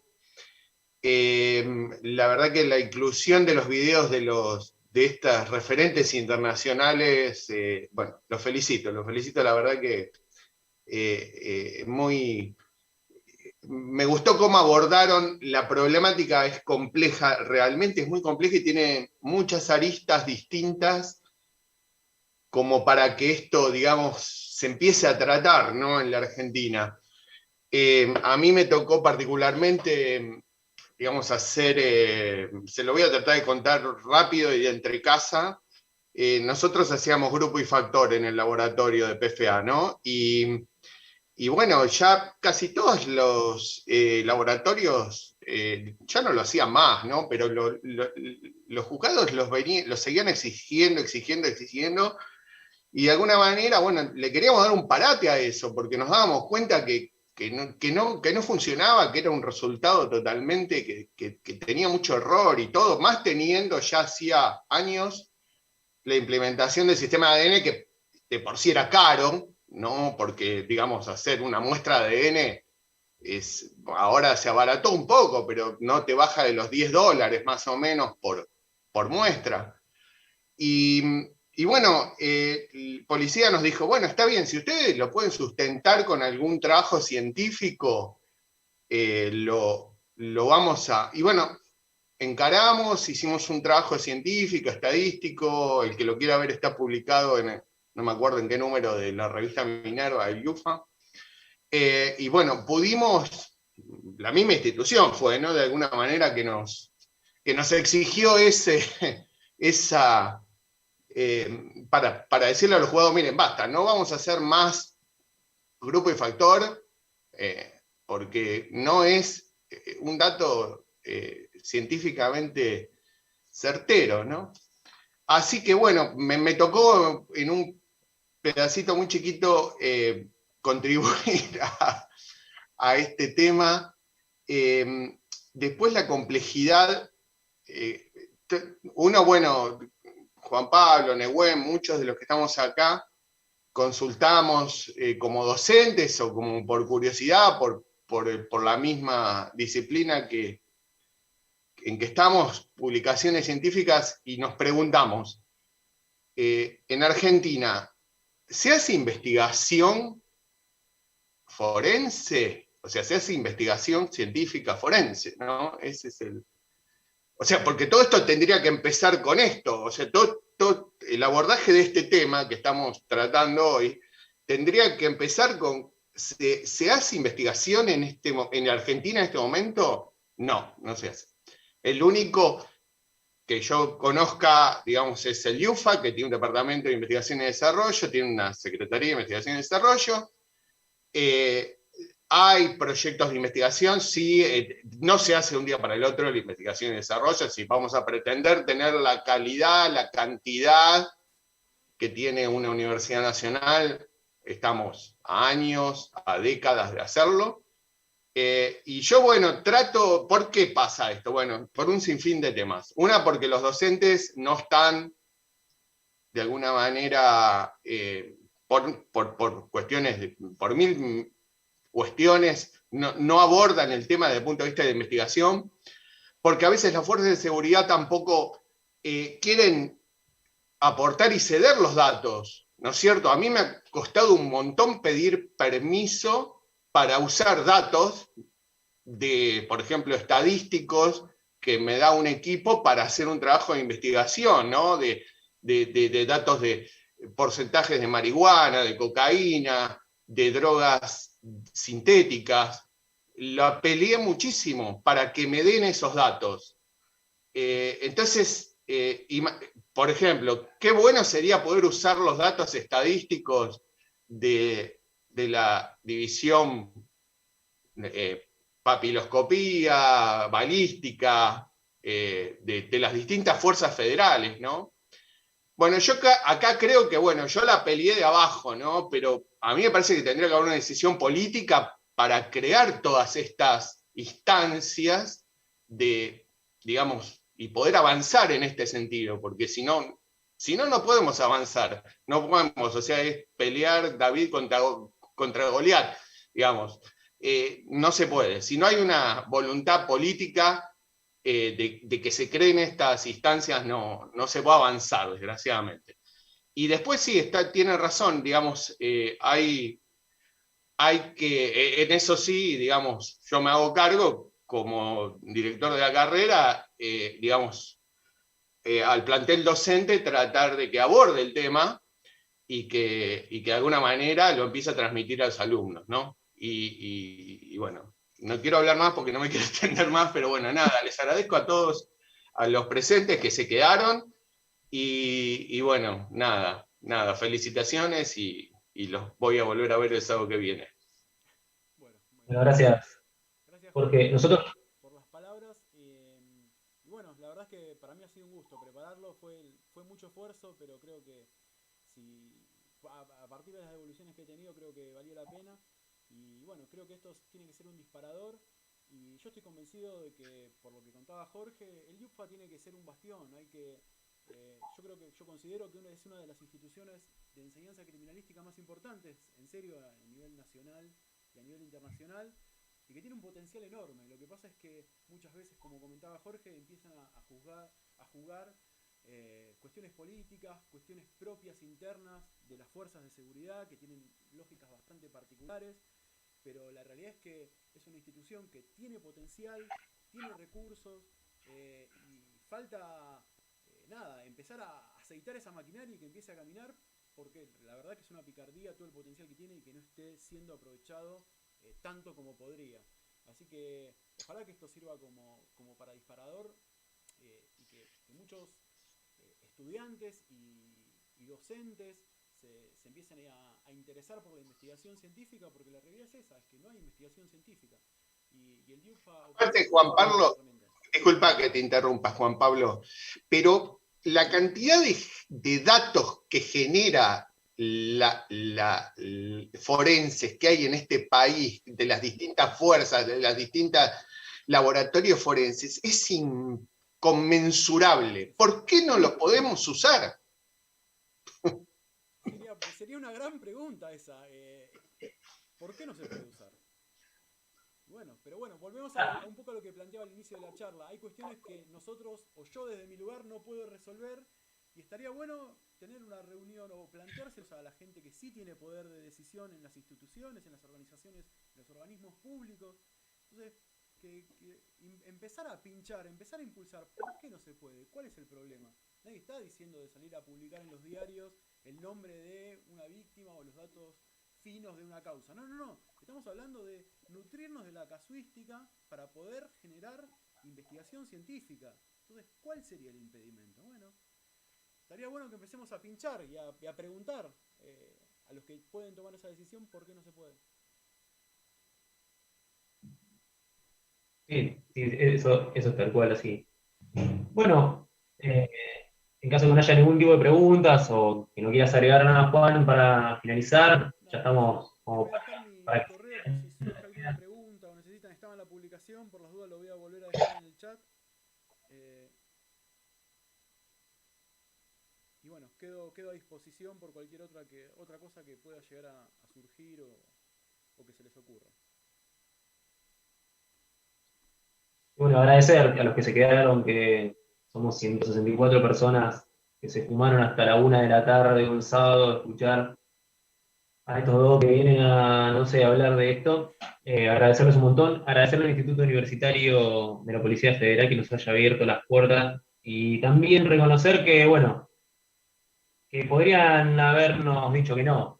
La verdad que la inclusión de los videos de estas referentes internacionales, bueno, los felicito, la verdad que me gustó cómo abordaron la problemática, es compleja, realmente es muy compleja y tiene muchas aristas distintas como para que esto, digamos, se empiece a tratar, ¿no?, en la Argentina. A mí me tocó particularmente, digamos, hacer, se lo voy a tratar de contar rápido y de entre casa. Nosotros hacíamos grupo y factor en el laboratorio de PFA, ¿no? Y bueno, ya casi todos los laboratorios ya no lo hacían más, ¿no? Pero los juzgados los seguían exigiendo, y de alguna manera, bueno, le queríamos dar un parate a eso, porque nos dábamos cuenta que no funcionaba, que era un resultado totalmente que tenía mucho error y todo, más teniendo ya hacía años la implementación del sistema de ADN, que de por sí era caro, ¿no? Porque, digamos, hacer una muestra de ADN ahora se abarató un poco, pero no te baja de los $10 más o menos por muestra. Y bueno, el policía nos dijo, bueno, está bien, si ustedes lo pueden sustentar con algún trabajo científico, lo vamos a... Y bueno, encaramos, hicimos un trabajo científico, estadístico, el que lo quiera ver está publicado no me acuerdo en qué número de la revista Minerva, del UFA. Y bueno, pudimos, la misma institución fue, ¿no?, de alguna manera que nos exigió esa para decirle a los jugadores, miren, basta, no vamos a hacer más grupo y factor, porque no es un dato científicamente certero, ¿no? Así que bueno, me tocó en un pedacito muy chiquito contribuir a este tema. Después la complejidad, uno, bueno, Juan Pablo, Nehuen, muchos de los que estamos acá, consultamos como docentes o como por curiosidad, por la misma disciplina en que estamos, publicaciones científicas, y nos preguntamos, en Argentina, ¿se hace investigación forense? O sea, se hace investigación científica forense, ¿no? Ese es el... O sea, porque todo esto tendría que empezar con esto. O sea, todo el abordaje de este tema que estamos tratando hoy tendría que empezar con, ¿se hace investigación en Argentina en este momento? No, no se hace. El único que yo conozca, digamos, es el IUFA, que tiene un departamento de investigación y desarrollo, tiene una secretaría de investigación y desarrollo. Hay proyectos de investigación, sí, no se hace de un día para el otro la investigación y desarrollo, si vamos a pretender tener la calidad, la cantidad que tiene una universidad nacional, estamos a años, a décadas de hacerlo. Y yo, bueno, ¿por qué pasa esto? Bueno, por un sinfín de temas. Una, porque los docentes no están, de alguna manera, por cuestiones, por mil cuestiones, no abordan el tema desde el punto de vista de investigación, porque a veces las fuerzas de seguridad tampoco quieren aportar y ceder los datos, ¿no es cierto? A mí me ha costado un montón pedir permiso para usar datos por ejemplo, estadísticos que me da un equipo para hacer un trabajo de investigación, ¿no? De datos de porcentajes de marihuana, de cocaína, de drogas sintéticas. La peleé muchísimo para que me den esos datos. Entonces, por ejemplo, qué bueno sería poder usar los datos estadísticos de la división papiloscopía, balística, de las distintas fuerzas federales, ¿no? Bueno, yo acá creo que, bueno, yo la peleé de abajo, ¿no? Pero a mí me parece que tendría que haber una decisión política para crear todas estas instancias digamos, y poder avanzar en este sentido, porque si no, no podemos avanzar, no podemos, o sea, es pelear David contra Goliat, digamos. No se puede. Si no hay una voluntad política de que se creen estas instancias, no se puede avanzar, desgraciadamente. Y después sí, tiene razón, digamos, hay que, en eso sí, digamos, yo me hago cargo como director de la carrera, digamos, al plantel docente tratar de que aborde el tema y que de alguna manera lo empiece a transmitir a los alumnos, ¿no? Y bueno, no quiero hablar más porque no me quiero extender más, pero bueno, nada, les agradezco a todos, a los presentes que se quedaron, y bueno, nada, felicitaciones y los voy a volver a ver el sábado que viene. Bueno, gracias. Gracias, Porque nosotros... por las palabras. Y bueno, la verdad es que para mí ha sido un gusto prepararlo, fue mucho esfuerzo, pero creo que a partir de las evoluciones que he tenido, creo que valió la pena. Y bueno, creo que esto tiene que ser un disparador, y yo estoy convencido de que, por lo que contaba Jorge, el IUPFA tiene que ser un bastión. Yo considero que es una de las instituciones de enseñanza criminalística más importantes, en serio, a nivel nacional y a nivel internacional, y que tiene un potencial enorme. Lo que pasa es que muchas veces, como comentaba Jorge, empiezan a jugar cuestiones políticas, cuestiones propias internas de las fuerzas de seguridad, que tienen lógicas bastante particulares, pero la realidad es que es una institución que tiene potencial, tiene recursos, y falta empezar a aceitar esa maquinaria y que empiece a caminar, porque la verdad que es una picardía todo el potencial que tiene y que no esté siendo aprovechado tanto como podría. Así que ojalá que esto sirva como para disparador, y que muchos estudiantes y y docentes se empiecen a interesar por la investigación científica, porque la realidad es esa, es que no hay investigación científica. Y el DIUFA... Aparte, Juan Pablo, disculpa que te interrumpa, Juan Pablo, pero la cantidad de datos que genera forenses que hay en este país, de las distintas fuerzas, de las distintas laboratorios forenses, es inconmensurable. ¿Por qué no los podemos usar? Sería una gran pregunta esa. ¿Por qué no se puede usar? Bueno, pero bueno, volvemos a un poco a lo que planteaba al inicio de la charla. Hay cuestiones que nosotros, o yo desde mi lugar, no puedo resolver, y estaría bueno tener una reunión o planteárselos a la gente que sí tiene poder de decisión en las instituciones, en las organizaciones, en los organismos públicos. Entonces, empezar a pinchar, empezar a impulsar. ¿Por qué no se puede? ¿Cuál es el problema? Nadie está diciendo de salir a publicar en los diarios el nombre de una víctima o los datos finos de una causa. No, no, no. Estamos hablando de nutrirnos de la casuística para poder generar investigación científica. Entonces, ¿cuál sería el impedimento? Bueno, estaría bueno que empecemos a pinchar y a preguntar a los que pueden tomar esa decisión por qué no se puede. Sí, eso es tal cual, así. Bueno, en caso de que no haya ningún tipo de preguntas o que no quieras agregar nada, Juan, para finalizar, ya estamos como voy a dejar mi correo por si surge alguna pregunta o necesitan, estaba en la publicación, por las dudas lo voy a volver a dejar en el chat. Y bueno, quedo a disposición por cualquier otra cosa que pueda llegar a surgir o que se les ocurra. Bueno, agradecer a los que se quedaron, que somos 164 personas que se fumaron hasta la 1 de la tarde un sábado a escuchar a estos dos que vienen a, no sé, a hablar de esto. Agradecerles un montón, agradecerle al Instituto Universitario de la Policía Federal que nos haya abierto las puertas, y también reconocer que, bueno, que podrían habernos dicho que no,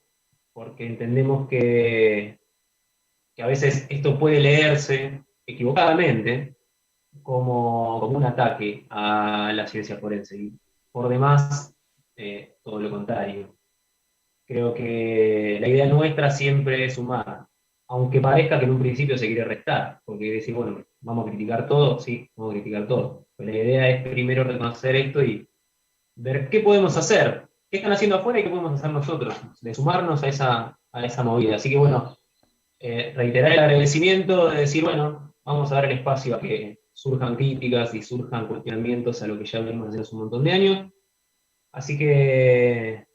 porque entendemos que a veces esto puede leerse equivocadamente como un ataque a la ciencia forense, y por demás, todo lo contrario. Creo que la idea nuestra siempre es sumar, aunque parezca que en un principio se quiere restar, porque decir, bueno, vamos a criticar todo, sí, vamos a criticar todo, pero la idea es primero reconocer esto y ver qué podemos hacer, qué están haciendo afuera y qué podemos hacer nosotros, de sumarnos a esa movida. Así que bueno, reiterar el agradecimiento de decir, bueno, vamos a dar el espacio a que surjan críticas y surjan cuestionamientos a lo que ya venimos haciendo hace un montón de años. Así que,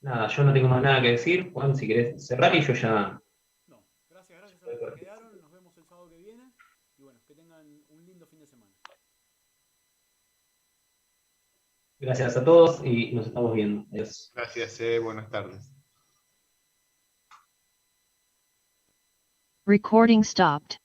nada, yo no tengo más nada que decir. Juan, si querés cerrar y yo ya... No, gracias a los que quedaron, nos vemos el sábado que viene, y bueno, que tengan un lindo fin de semana. Gracias a todos y nos estamos viendo. Adiós. Gracias, buenas tardes. Recording stopped.